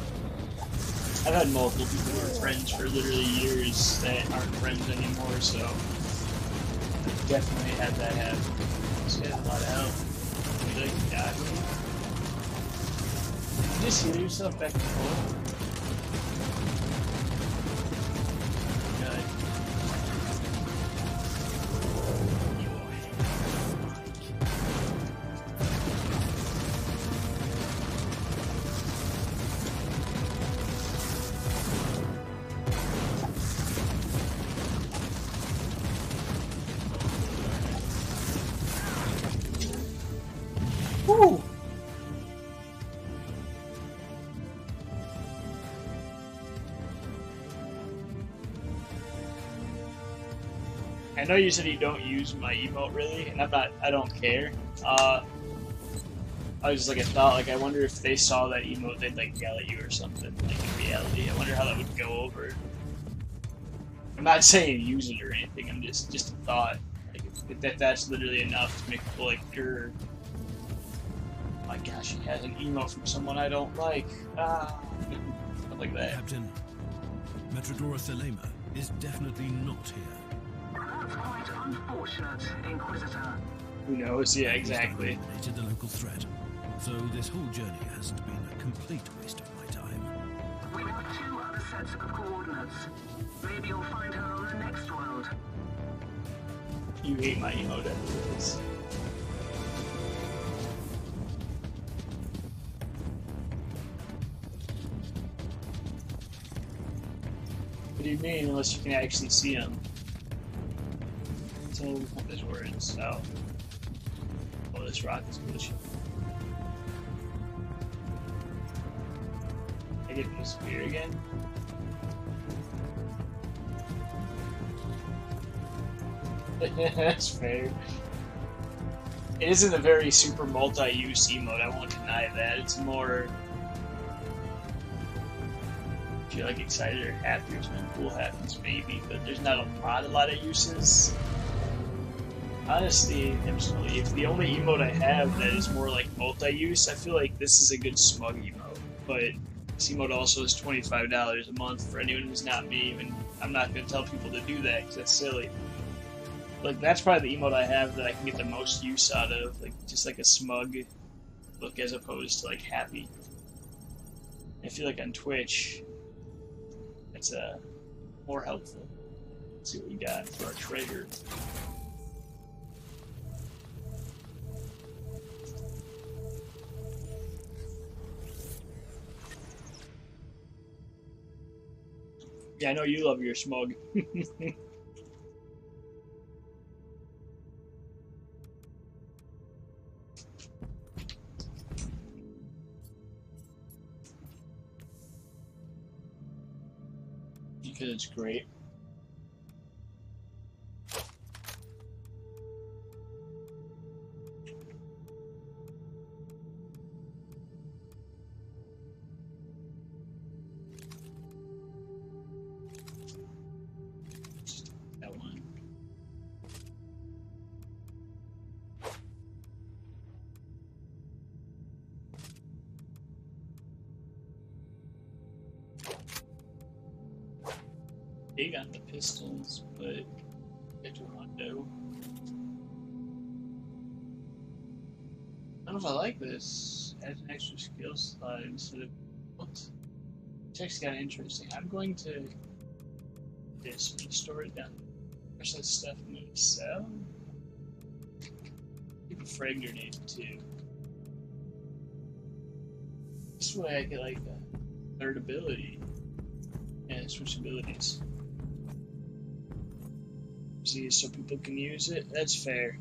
I've had multiple people who are friends for literally years that aren't friends anymore, so definitely had that happen. This guy has a lot of help. He like died. You just heal yourself back and forth. Good. Woo! I know you said you don't use my emote really, and I don't care. I was just like, I thought, like, I wonder if they saw that emote, they'd like yell at you or something, like in reality. I wonder how that would go over. I'm not saying use it or anything, I'm just a thought. Like, if that's literally enough to make people like, grr. Oh my gosh, he has an emote from someone I don't like. Ah, stuff like that. Captain, Metrodora Thelema is definitely not here. That's quite unfortunate, Inquisitor. Who knows? Yeah, exactly. Eliminated the local threat, so this whole journey hasn't been a complete waste of my time. We have 2 other sets of coordinates. Maybe you'll find her on the next world. You hate my emote anyways. What do you mean, unless you can actually see them? So, what this word, so. Oh, this rock is bullshit. I get this spear again? That's fair. It isn't a very super multi-use emote, I won't deny that. It's more... if you're like excited or happy or something cool happens, maybe, but there's not a lot of uses. Honestly, if the only emote I have that is more like multi-use, I feel like this is a good smug emote. But this emote also is $25 a month for anyone who's not me, and I'm not going to tell people to do that because that's silly. Like, that's probably the emote I have that I can get the most use out of, like just like a smug look as opposed to like happy. I feel like on Twitch, it's more helpful. Let's see what we got for our treasure. Yeah, I know you love your smug. Because it's great. That one. Big on the pistols, but get to Rondo. I don't know if I like this. Adds an extra skill slot instead of what? It's actually kind of interesting. I'm going to this and store it down. There's that stuff I'm going to sell. Keep a frag grenade too. This way I get like a third ability and switch abilities. See, so people can use it. That's fair.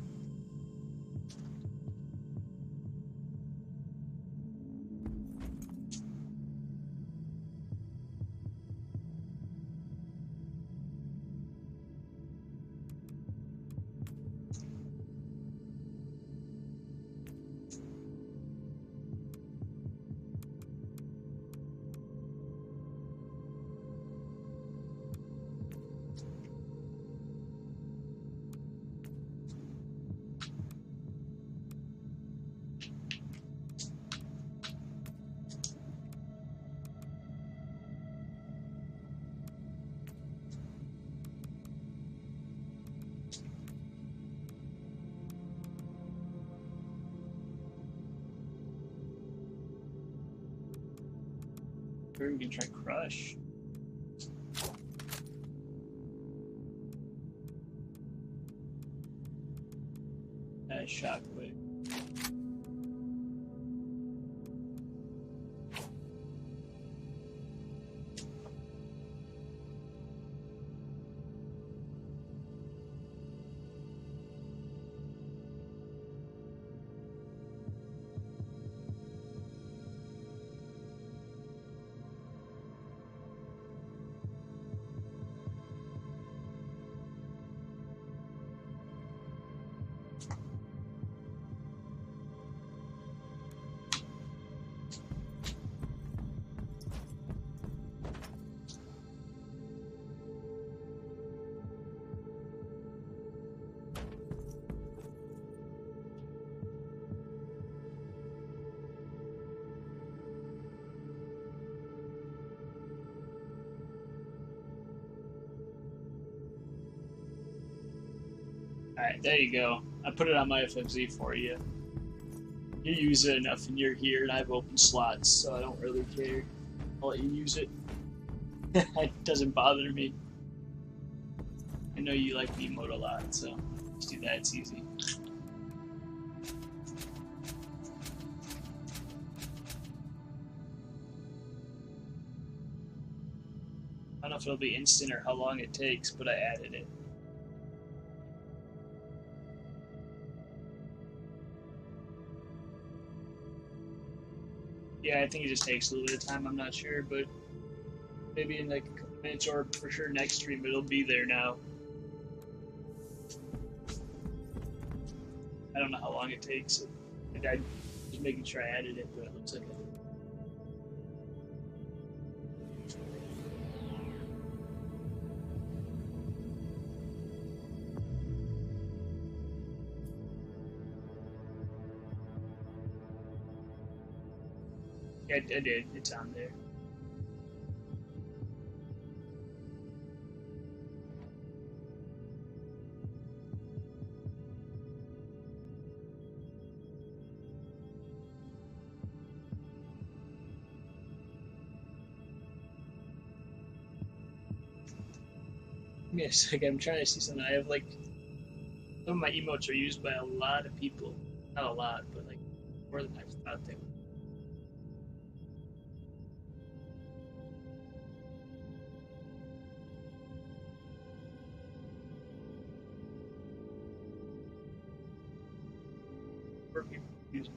Maybe we can try Crush. Shockwave. Alright, there you go. I put it on my FFZ for you. You use it enough and you're here, and I have open slots, so I don't really care. I'll let you use it. It doesn't bother me. I know you like the emote a lot, so just do that, it's easy. I don't know if it'll be instant or how long it takes, but I added it. Yeah, I think it just takes a little bit of time, I'm not sure, but maybe in like a couple minutes or for sure next stream it'll be there now. I don't know how long it takes. I was making sure I added it, but it looks like I did. Yeah, I did. It's on there. Yes, like I'm trying to see something. I have like some of my emotes are used by a lot of people. Not a lot, but like more than I thought they would. More people use them.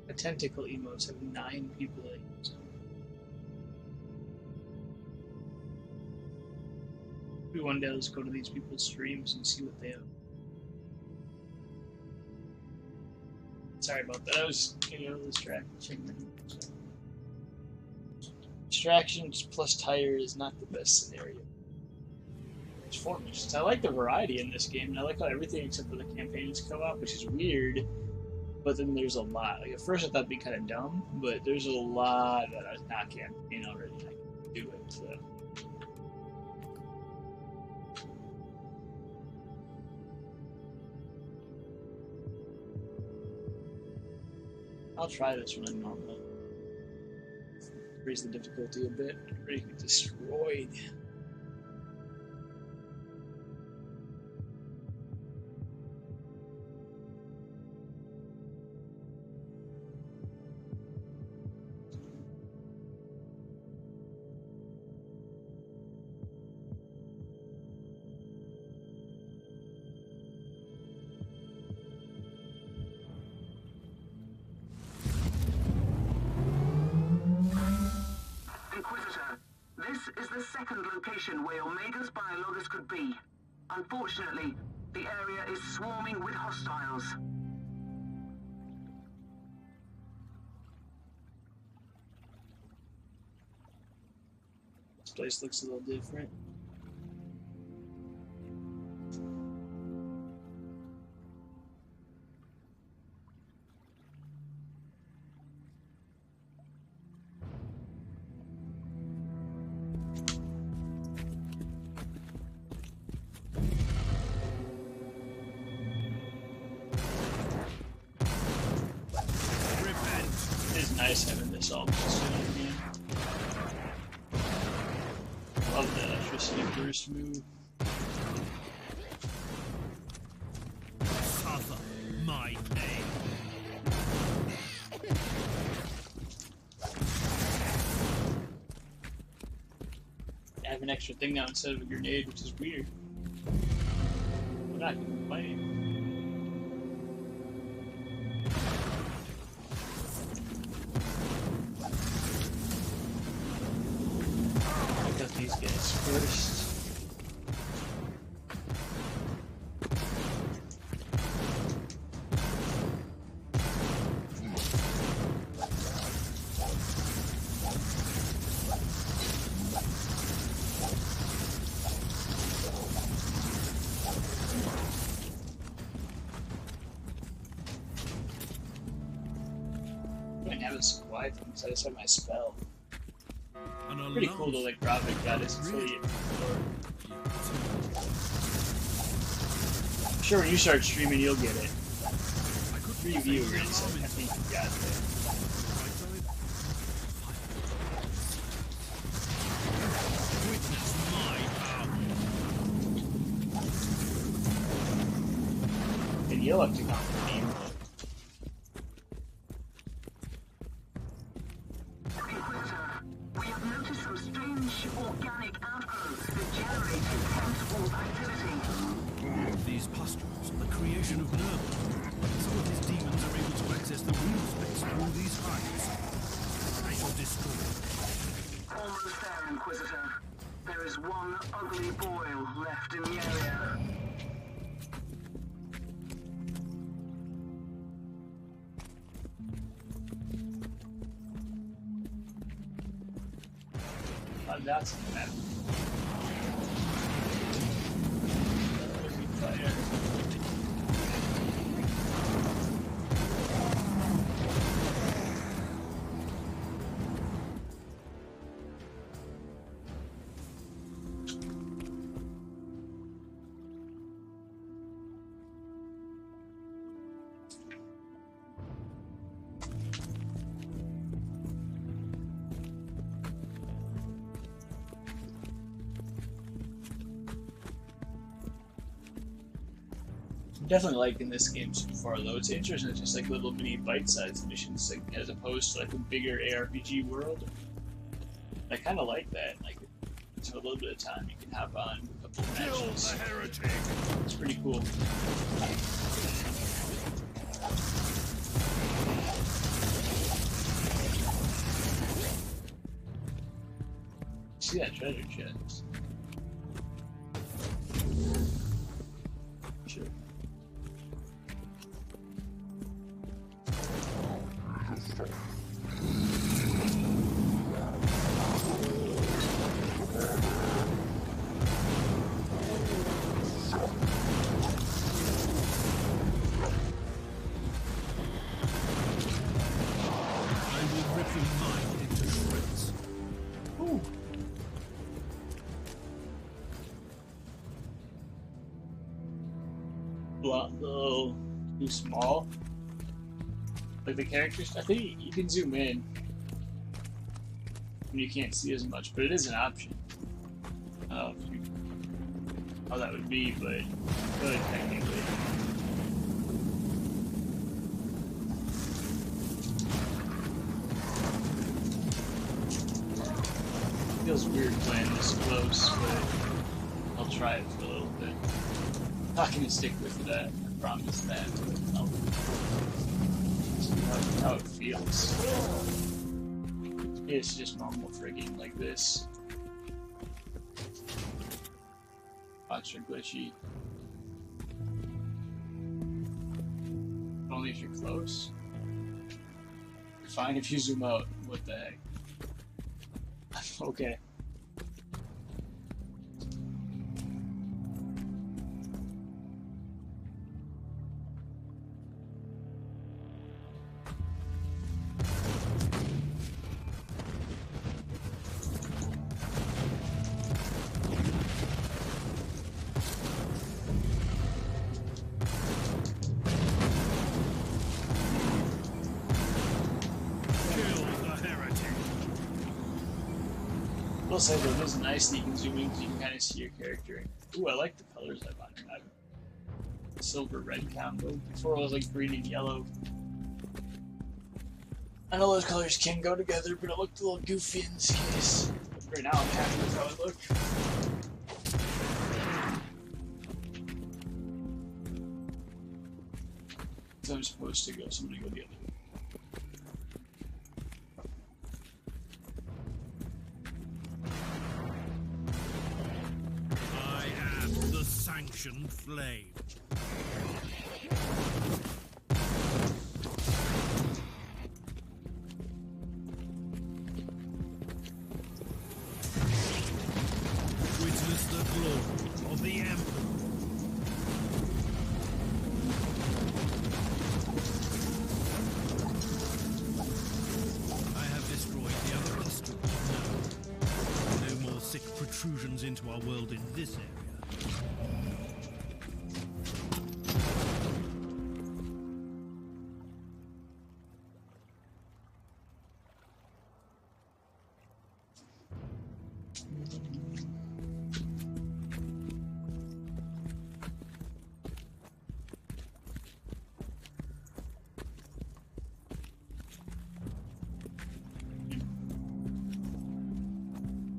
The tentacle emotes have 9 people that use them. Maybe one day let's go to these people's streams and see what they have. Sorry about that. I was getting a little distraction. Distractions plus tire is not the best scenario. It's 4 missions. I like the variety in this game, and I like how everything except for the campaigns come up, which is weird. But then there's a lot. Like at first I thought it'd be kind of dumb, but there's a lot that is not campaign already. I can do it. So. I'll try this one on normal. Raise the difficulty a bit. Everybody get destroyed. This is the second location where Omega's biologus could be. Unfortunately, the area is swarming with hostiles. This place looks a little different. nice having this all just in the game. Love the electricity burst move. Suffer my pain. I have an extra thing now instead of a grenade, which is weird. I'm not complaining. I got these guys first. Supply things. I just have my spell. Pretty cool though, like Robin got his affiliate before. I'm sure when you start streaming, you'll get it. 3 viewers, I think you got it. And you'll have to come to me. These pustules are the creation of nerve. Some of his demons are able to access the real space through these hives. I shall destroy. Almost there, Inquisitor. There is one ugly boil left in the area. That's the map. Definitely liking this game so far, though. It's interesting. It's just like little mini bite-sized missions, like as opposed to like a bigger ARPG world. I kind of like that. Like, for a little bit of time, you can hop on a couple of matches. The heretic. It's pretty cool. See that treasure chest? Sure. Little too small. Like the characters, I think you can zoom in and you can't see as much, but it is an option. I don't know how that would be, but you could technically. Feels weird playing this close, but I'll try it for a little bit. Not gonna stick with that, I promise that. I'll see how it feels. It's just normal for a game like this. Bots are glitchy. Only if you're close. Fine if you zoom out. What the heck? Okay. Kill say though, it is nice that you can zoom in because you can kind of see your character. Ooh, I like the colors I've on him. Silver red combo. Before it was like green and yellow. I know those colors can go together, but it looked a little goofy in this case. Right now I'm happy with how it looked. So I'm supposed to go, so I'm gonna go the other way. I am the sanctioned flame. Witness the glory of the Emperor. I have destroyed the other instruments. No more sick protrusions into our world in this area.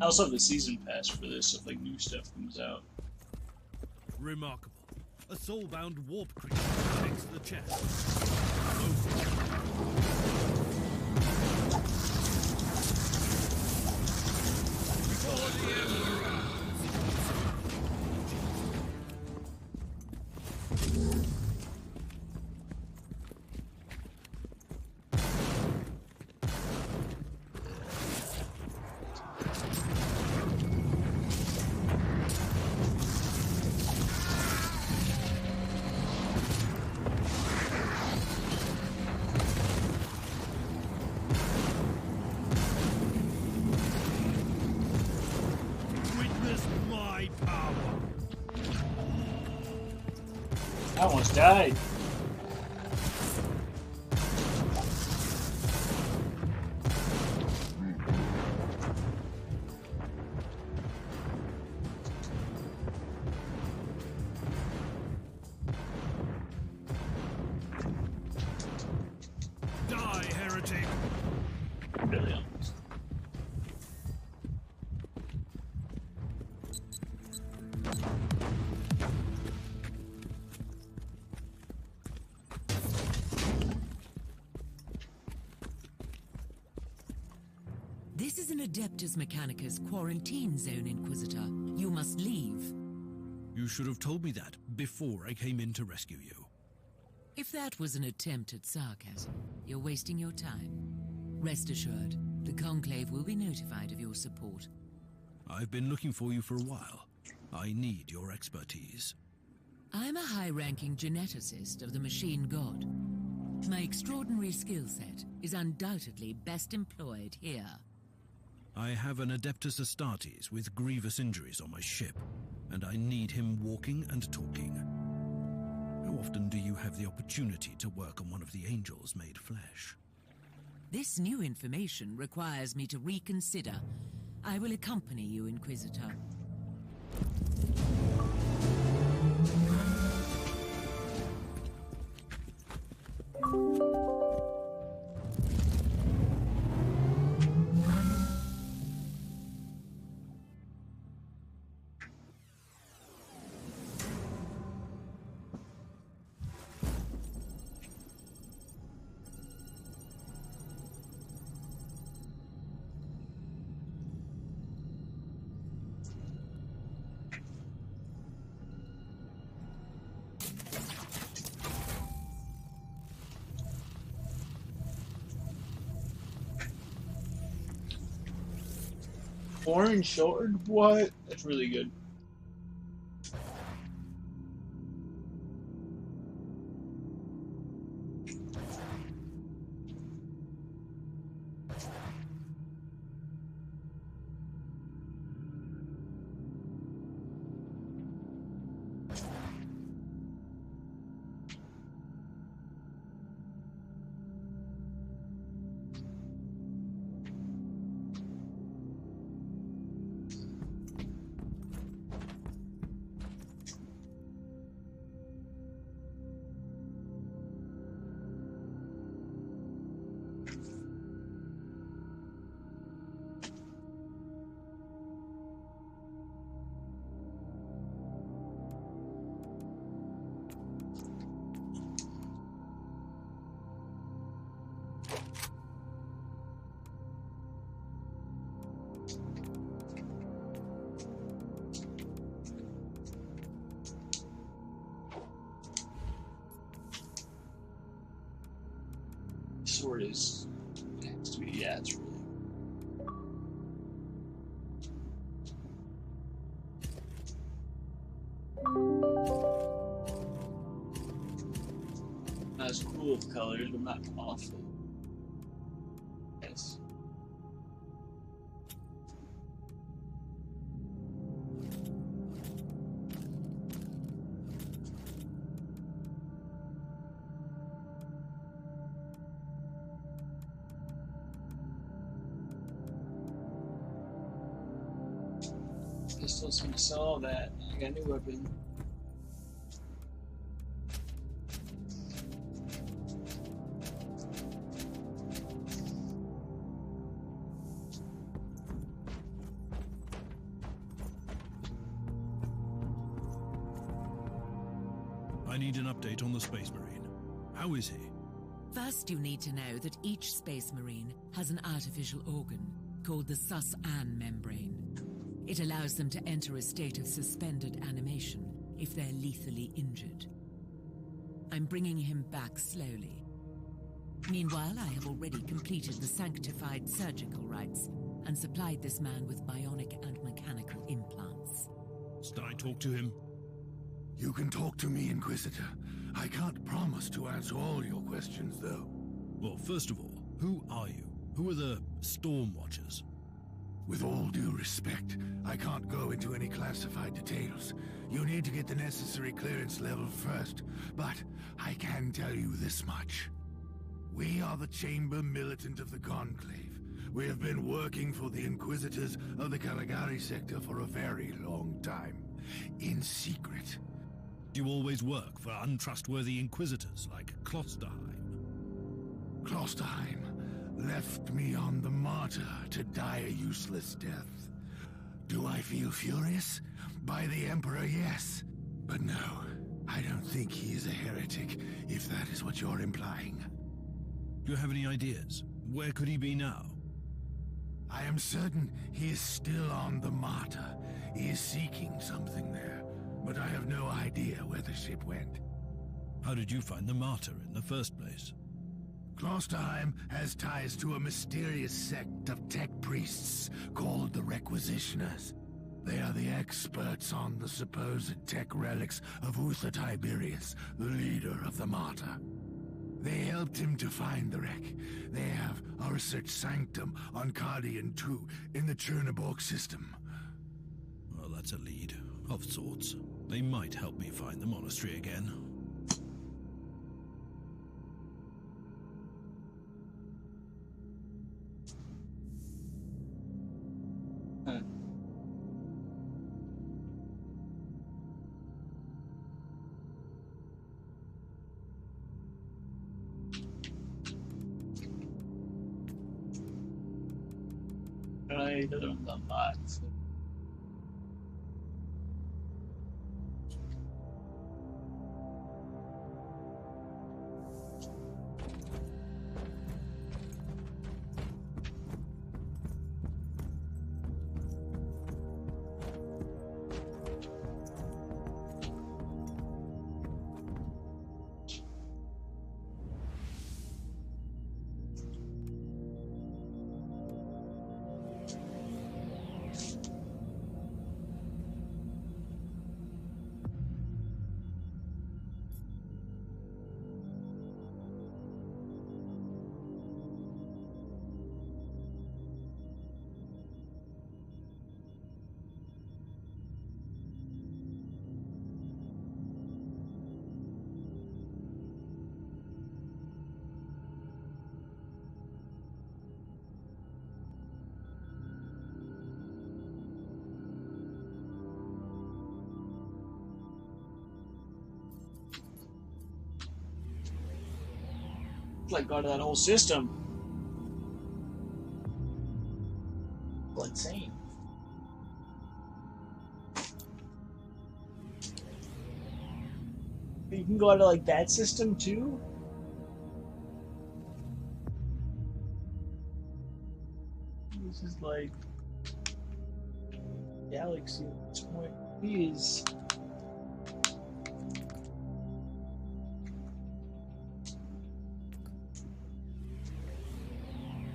I also have the season pass for this if like new stuff comes out. Remarkable. A soul-bound warp creature protects the chest. Before the Emperor! I almost died. Die, heretic! Really almost. This is an Adeptus Mechanicus quarantine zone, Inquisitor. You must leave. You should have told me that before I came in to rescue you. If that was an attempt at sarcasm, you're wasting your time. Rest assured, the Conclave will be notified of your support. I've been looking for you for a while. I need your expertise. I'm a high-ranking geneticist of the Machine God. My extraordinary skill set is undoubtedly best employed here. I have an Adeptus Astartes with grievous injuries on my ship, and I need him walking and talking. How often do you have the opportunity to work on one of the angels made flesh? This new information requires me to reconsider. I will accompany you, Inquisitor. Orange sword? What? That's really good. sword is. It has to be, yeah, it's really. Not as cool of colors, but not awful. Yes. Pistols, we saw that. I got a new weapon. I need an update on the Space Marine. How is he? First, you need to know that each Space Marine has an artificial organ called the Sus-An membrane. It allows them to enter a state of suspended animation if they're lethally injured. I'm bringing him back slowly. Meanwhile, I have already completed the sanctified surgical rites and supplied this man with bionic and mechanical implants. Must I talk to him? You can talk to me, Inquisitor. I can't promise to answer all your questions, though. Well, first of all, who are you? Who are the Storm Watchers? With all due respect, I can't go into any classified details. You need to get the necessary clearance level first, but I can tell you this much. We are the Chamber Militant of the Conclave. We have been working for the Inquisitors of the Caligari sector for a very long time, in secret. Do you always work for untrustworthy Inquisitors like Klosterheim? Klosterheim left me on the Martyr to die a useless death. Do I feel furious? By the Emperor, yes. But no, I don't think he is a heretic, if that is what you're implying. Do you have any ideas? Where could he be now? I am certain he is still on the Martyr. He is seeking something there, but I have no idea where the ship went. How did you find the Martyr in the first place? Klosterheim has ties to a mysterious sect of tech priests called the Requisitioners. They are the experts on the supposed tech relics of Uther Tiberius, the leader of the Martyr. They helped him to find the wreck. They have a research sanctum on Cardian 2 in the Chernobyl system. Well, that's a lead, of sorts. They might help me find the monastery again. I don't know that. Like got that whole system. Insane. You can go out of like that system too. This is like galaxy at this point. Is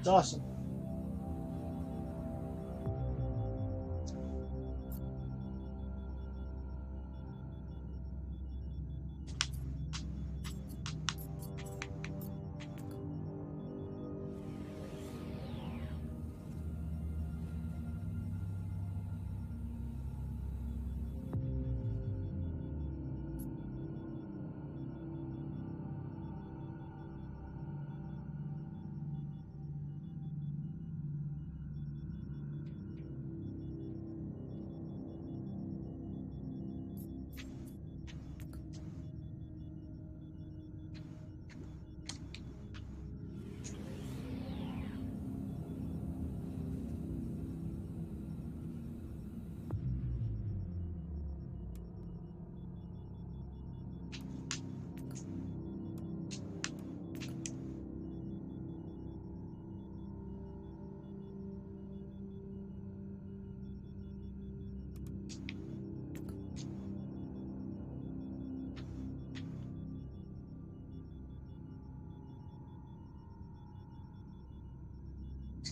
That's awesome.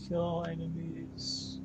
Kill enemies.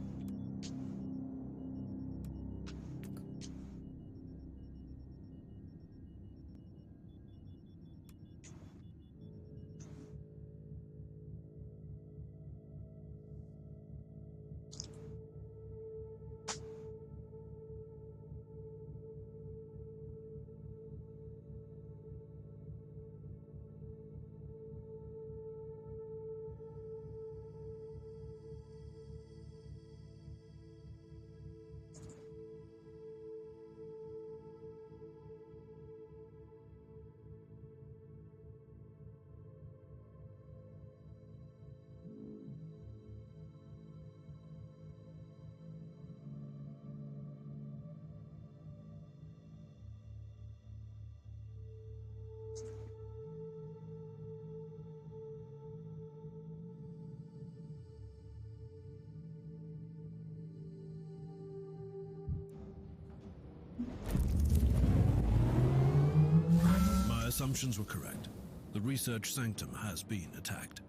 My assumptions were correct. The research sanctum has been attacked.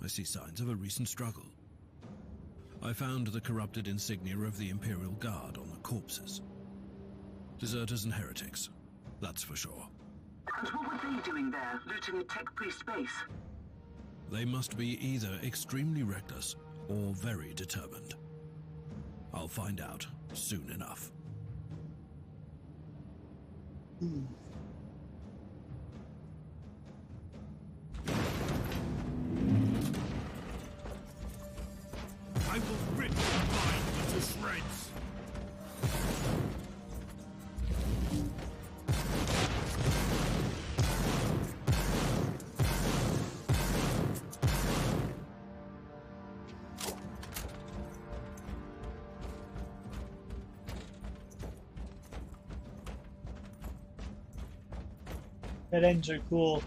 I see signs of a recent struggle. I found the corrupted insignia of the Imperial Guard on the corpses. Deserters and heretics, that's for sure. And what were they doing there, looting a tech priest base? They must be either extremely reckless or very determined. I'll find out soon enough. I will rip your mind into shreds. Dead ends are cool.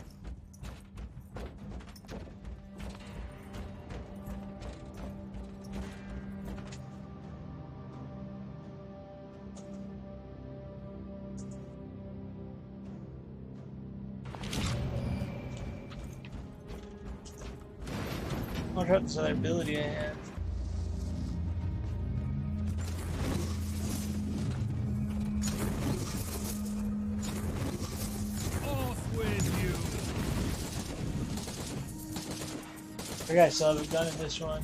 I wonder what this other ability I have. Off with you. Okay, so I've done in this one.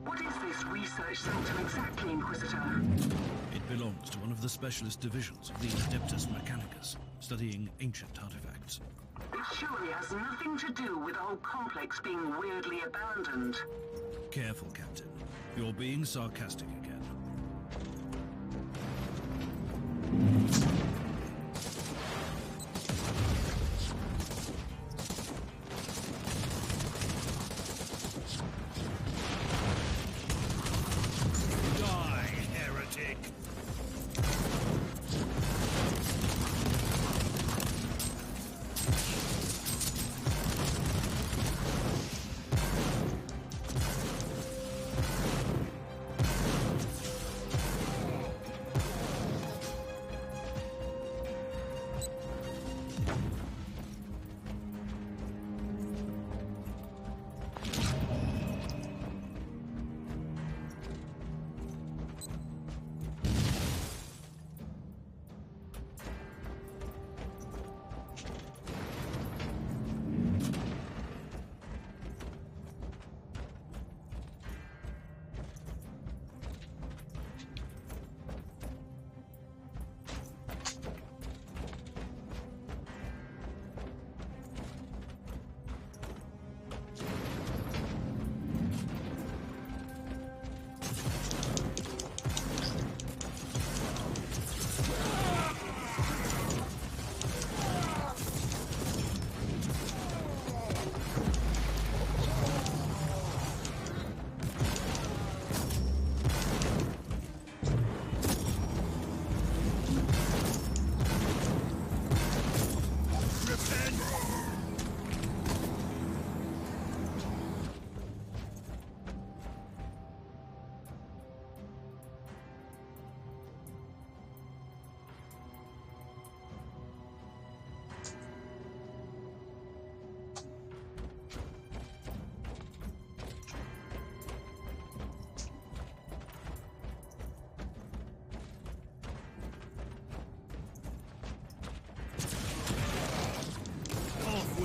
What is this research center exactly, Inquisitor? It belongs to one of the specialist divisions of the Adeptus Mechanicus, studying ancient artifacts. It surely has nothing to do with the whole complex being weirdly abandoned. Careful, Captain. You're being sarcastic again. Die, heretic.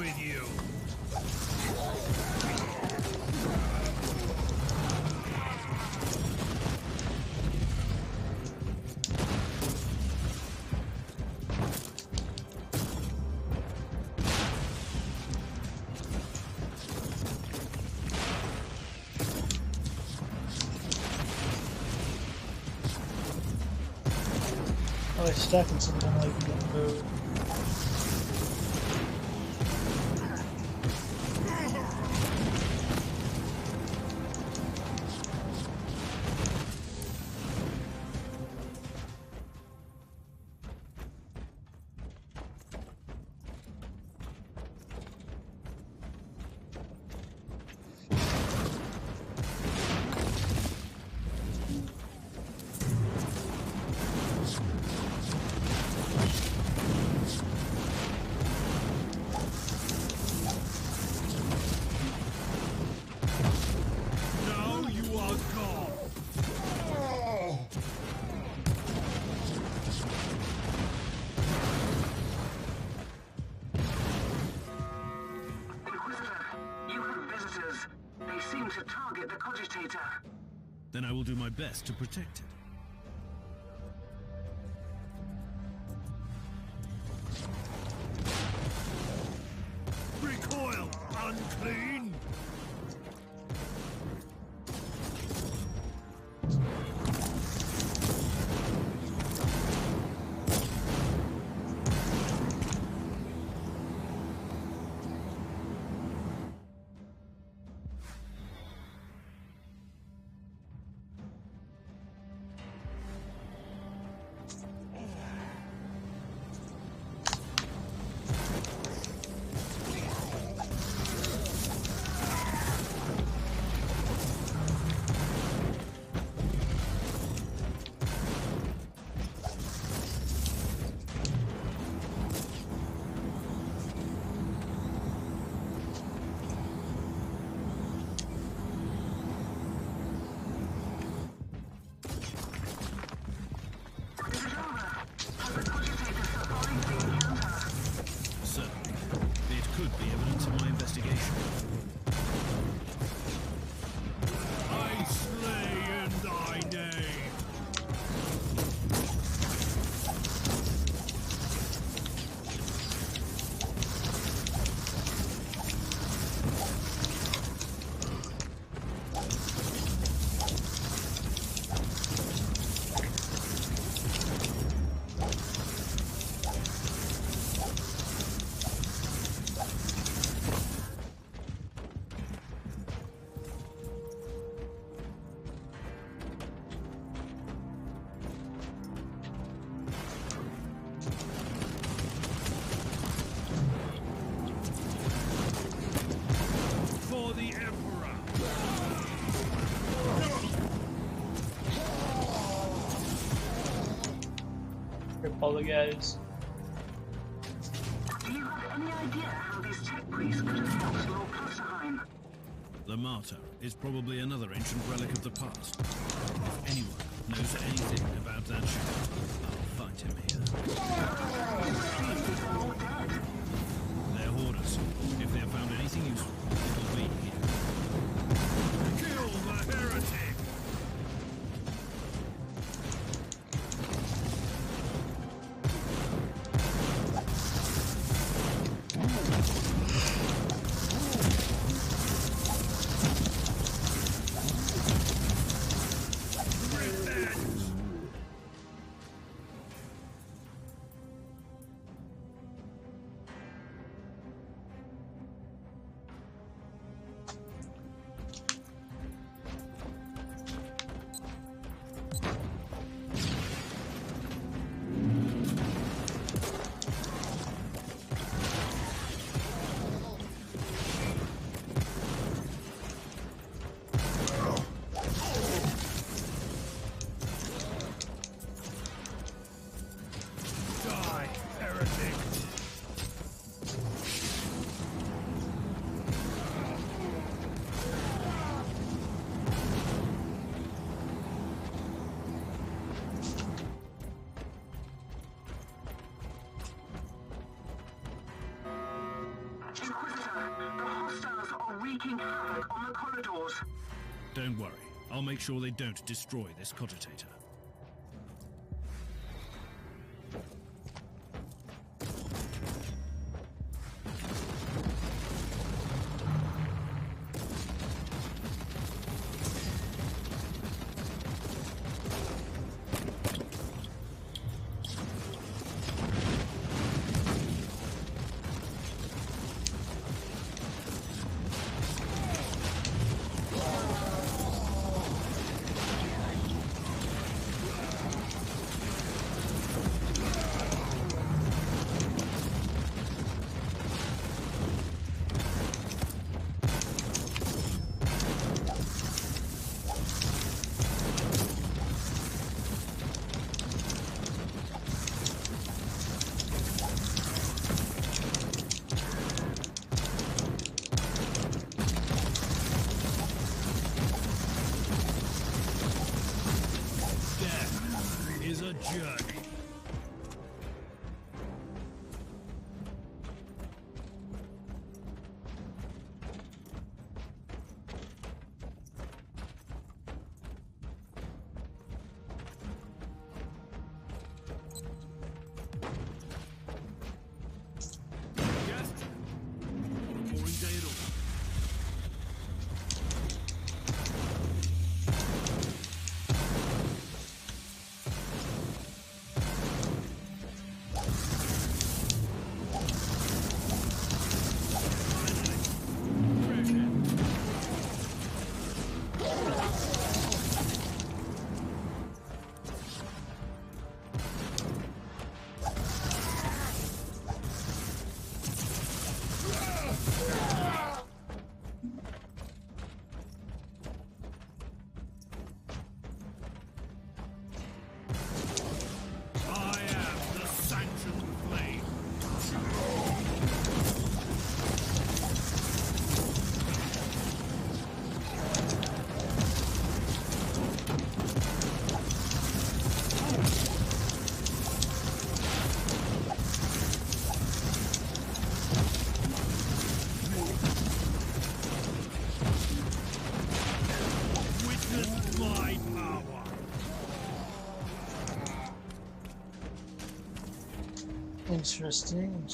with you. Oh, it's stuck in something like that move. To target the cogitator. Then I will do my best to protect it. Recoil, unclean! All the guys. Do you have any idea how these tech priests could have helped Lord Klosterheim? The Martyr is probably another ancient relic of the past. If anyone knows anything about that ship, I'll find him here. They're hoarders. If they have found anything useful, it'll be here. Kill the heretic! wreaking havoc on the corridors. Don't worry. I'll make sure they don't destroy this cogitator.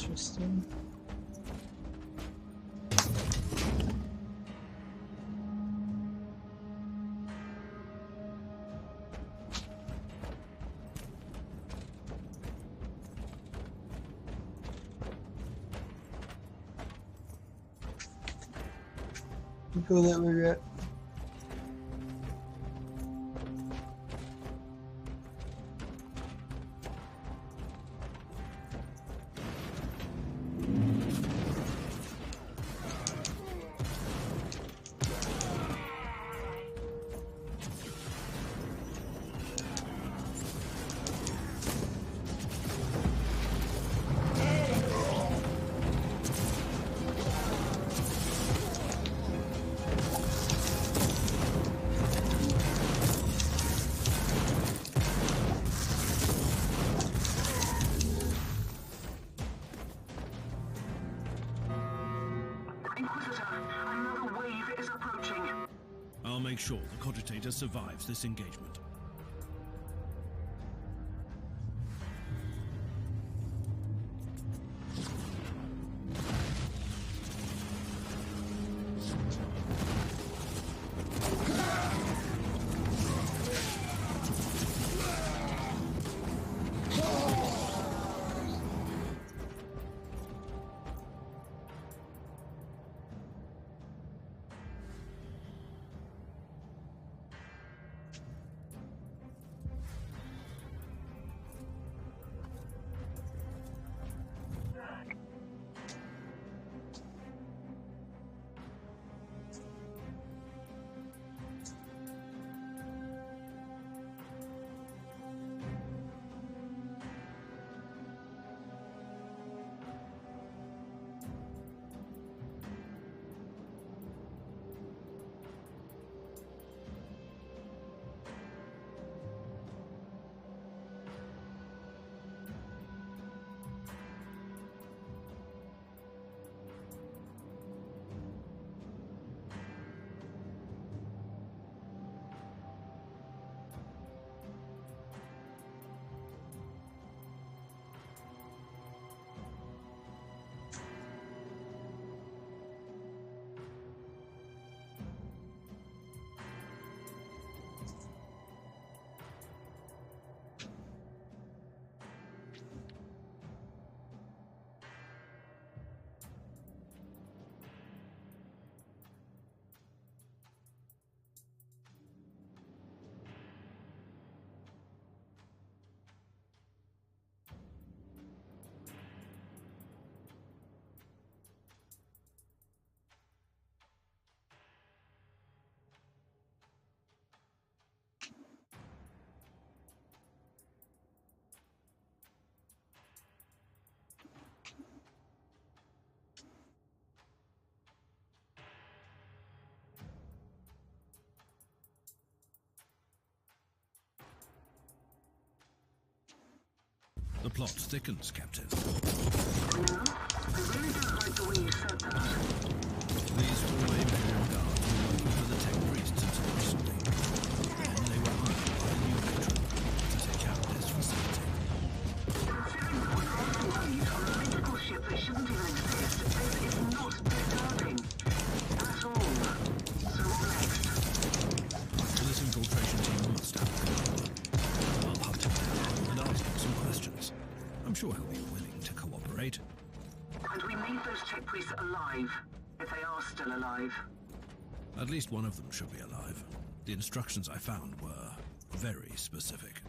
Interesting. Go that way, right? I'll make sure the cogitator survives this engagement. The plot thickens, Captain. No, I really don't like the way you said that. These four Imperial guards were working for the tech priests until recently. Then they were hired by a new patron to take out this facility. Considering that we're also thieves on a mythical ship that shouldn't even exist, this is not disturbing. At all. So what next? This infiltration team must have a commander. I'll hunt him down and ask him some questions. I'm sure he'll be willing to cooperate. And we leave those tech priests alive, if they are still alive. At least one of them should be alive. The instructions I found were very specific.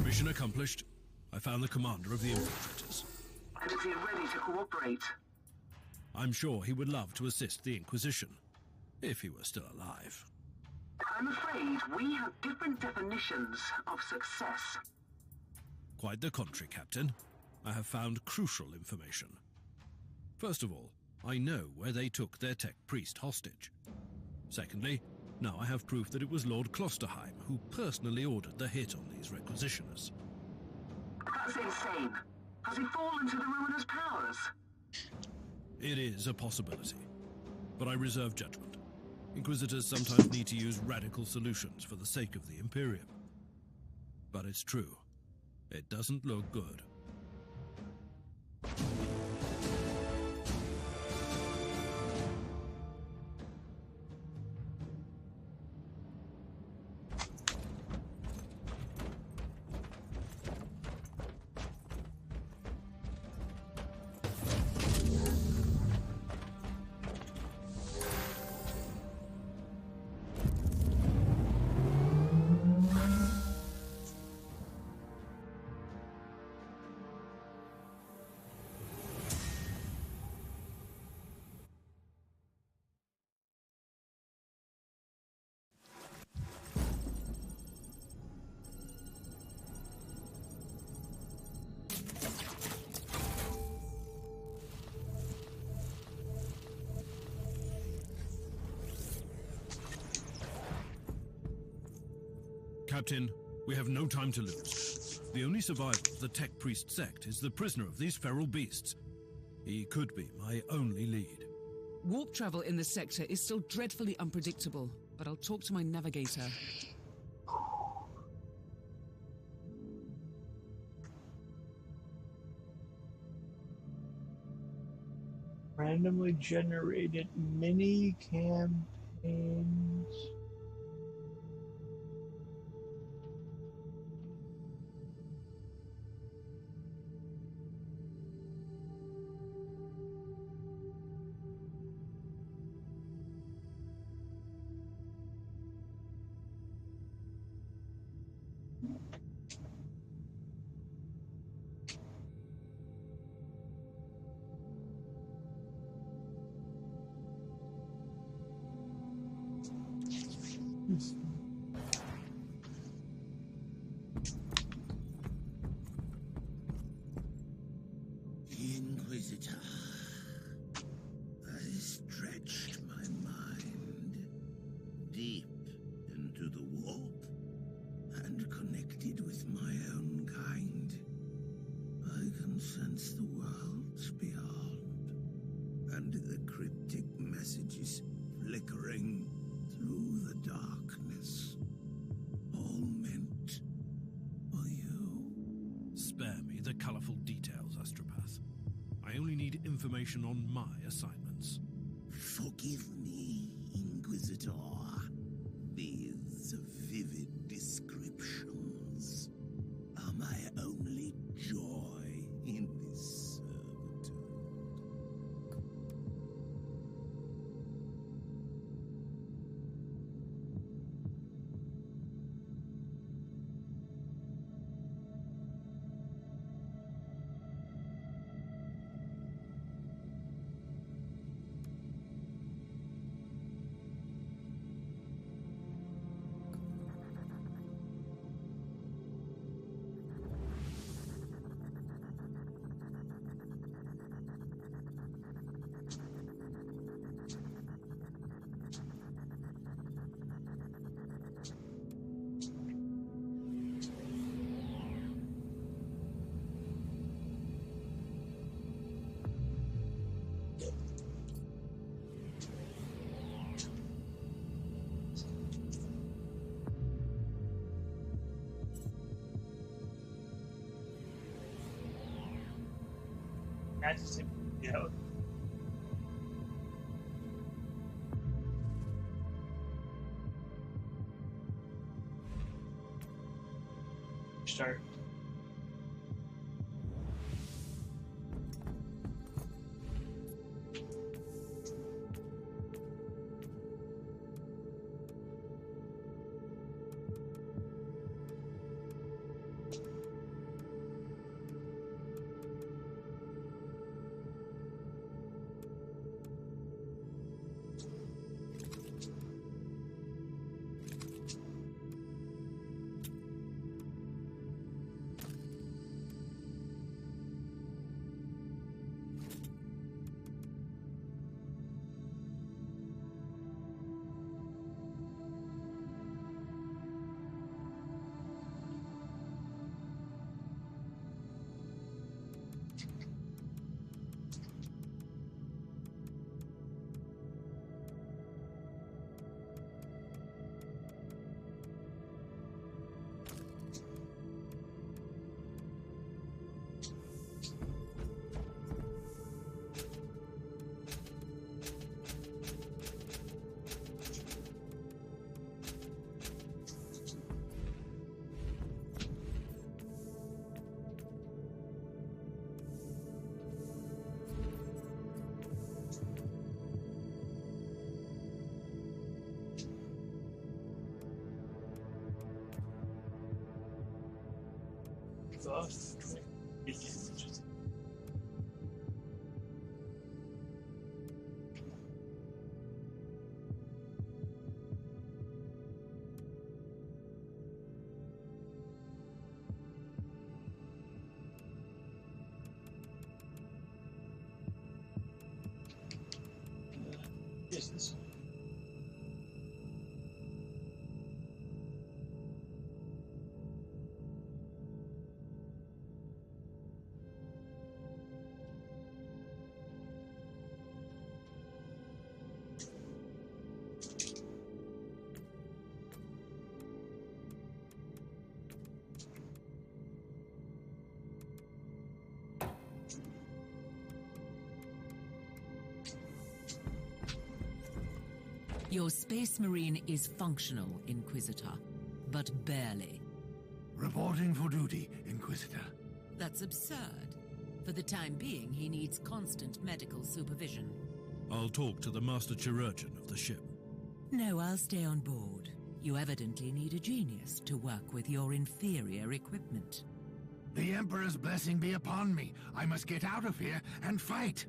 Mission accomplished. I found the commander of the infiltrators. And is he ready to cooperate? I'm sure he would love to assist the Inquisition, if he were still alive. I'm afraid we have different definitions of success. Quite the contrary, Captain. I have found crucial information. First of all, I know where they took their tech priest hostage. Secondly, now I have proof that it was Lord Klosterheim who personally ordered the hit on these requisitioners. That's insane. Has he fallen to the ruinous powers? It is a possibility, but I reserve judgment. Inquisitors sometimes need to use radical solutions for the sake of the Imperium. But it's true. It doesn't look good. Captain, we have no time to lose. The only survivor of the Tech Priest sect is the prisoner of these feral beasts. He could be my only lead. Warp travel in this sector is still dreadfully unpredictable, but I'll talk to my navigator. Randomly generated mini campaigns. Inquisitor, I stretched my mind deep into the warp and connected with my own kind. I can sense the worlds beyond and the cryptic messages flickering through the darkness. All meant for you. Spare me the colorful details, Astropath. I only need information on my assignments. Forgive me, Inquisitor. These vivid descriptions are my only joy in this servitude. I just, you know. Start. Business. Your Space Marine is functional, Inquisitor, but barely. Reporting for duty, Inquisitor. That's absurd. For the time being, he needs constant medical supervision. I'll talk to the Master Chirurgeon of the ship. No, I'll stay on board. You evidently need a genius to work with your inferior equipment. The Emperor's blessing be upon me. I must get out of here and fight.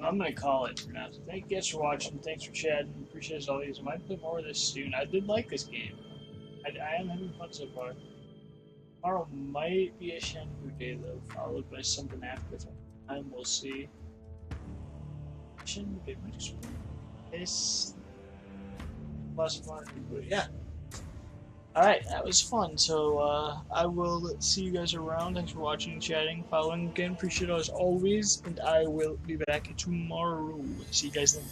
I'm gonna call it for now. So thank you guys for watching. Thanks for chatting. Appreciate it as always. I might play more of this soon. I did like this game. I am having fun so far. Tomorrow might be a Shenmue day though, followed by something after that. Time we'll see. Shenmue day might just be this plus fun. But yeah. Alright, that was fun. So I will see you guys around. Thanks for watching and chatting, following again. Appreciate it as always, and I will be back tomorrow. See you guys then.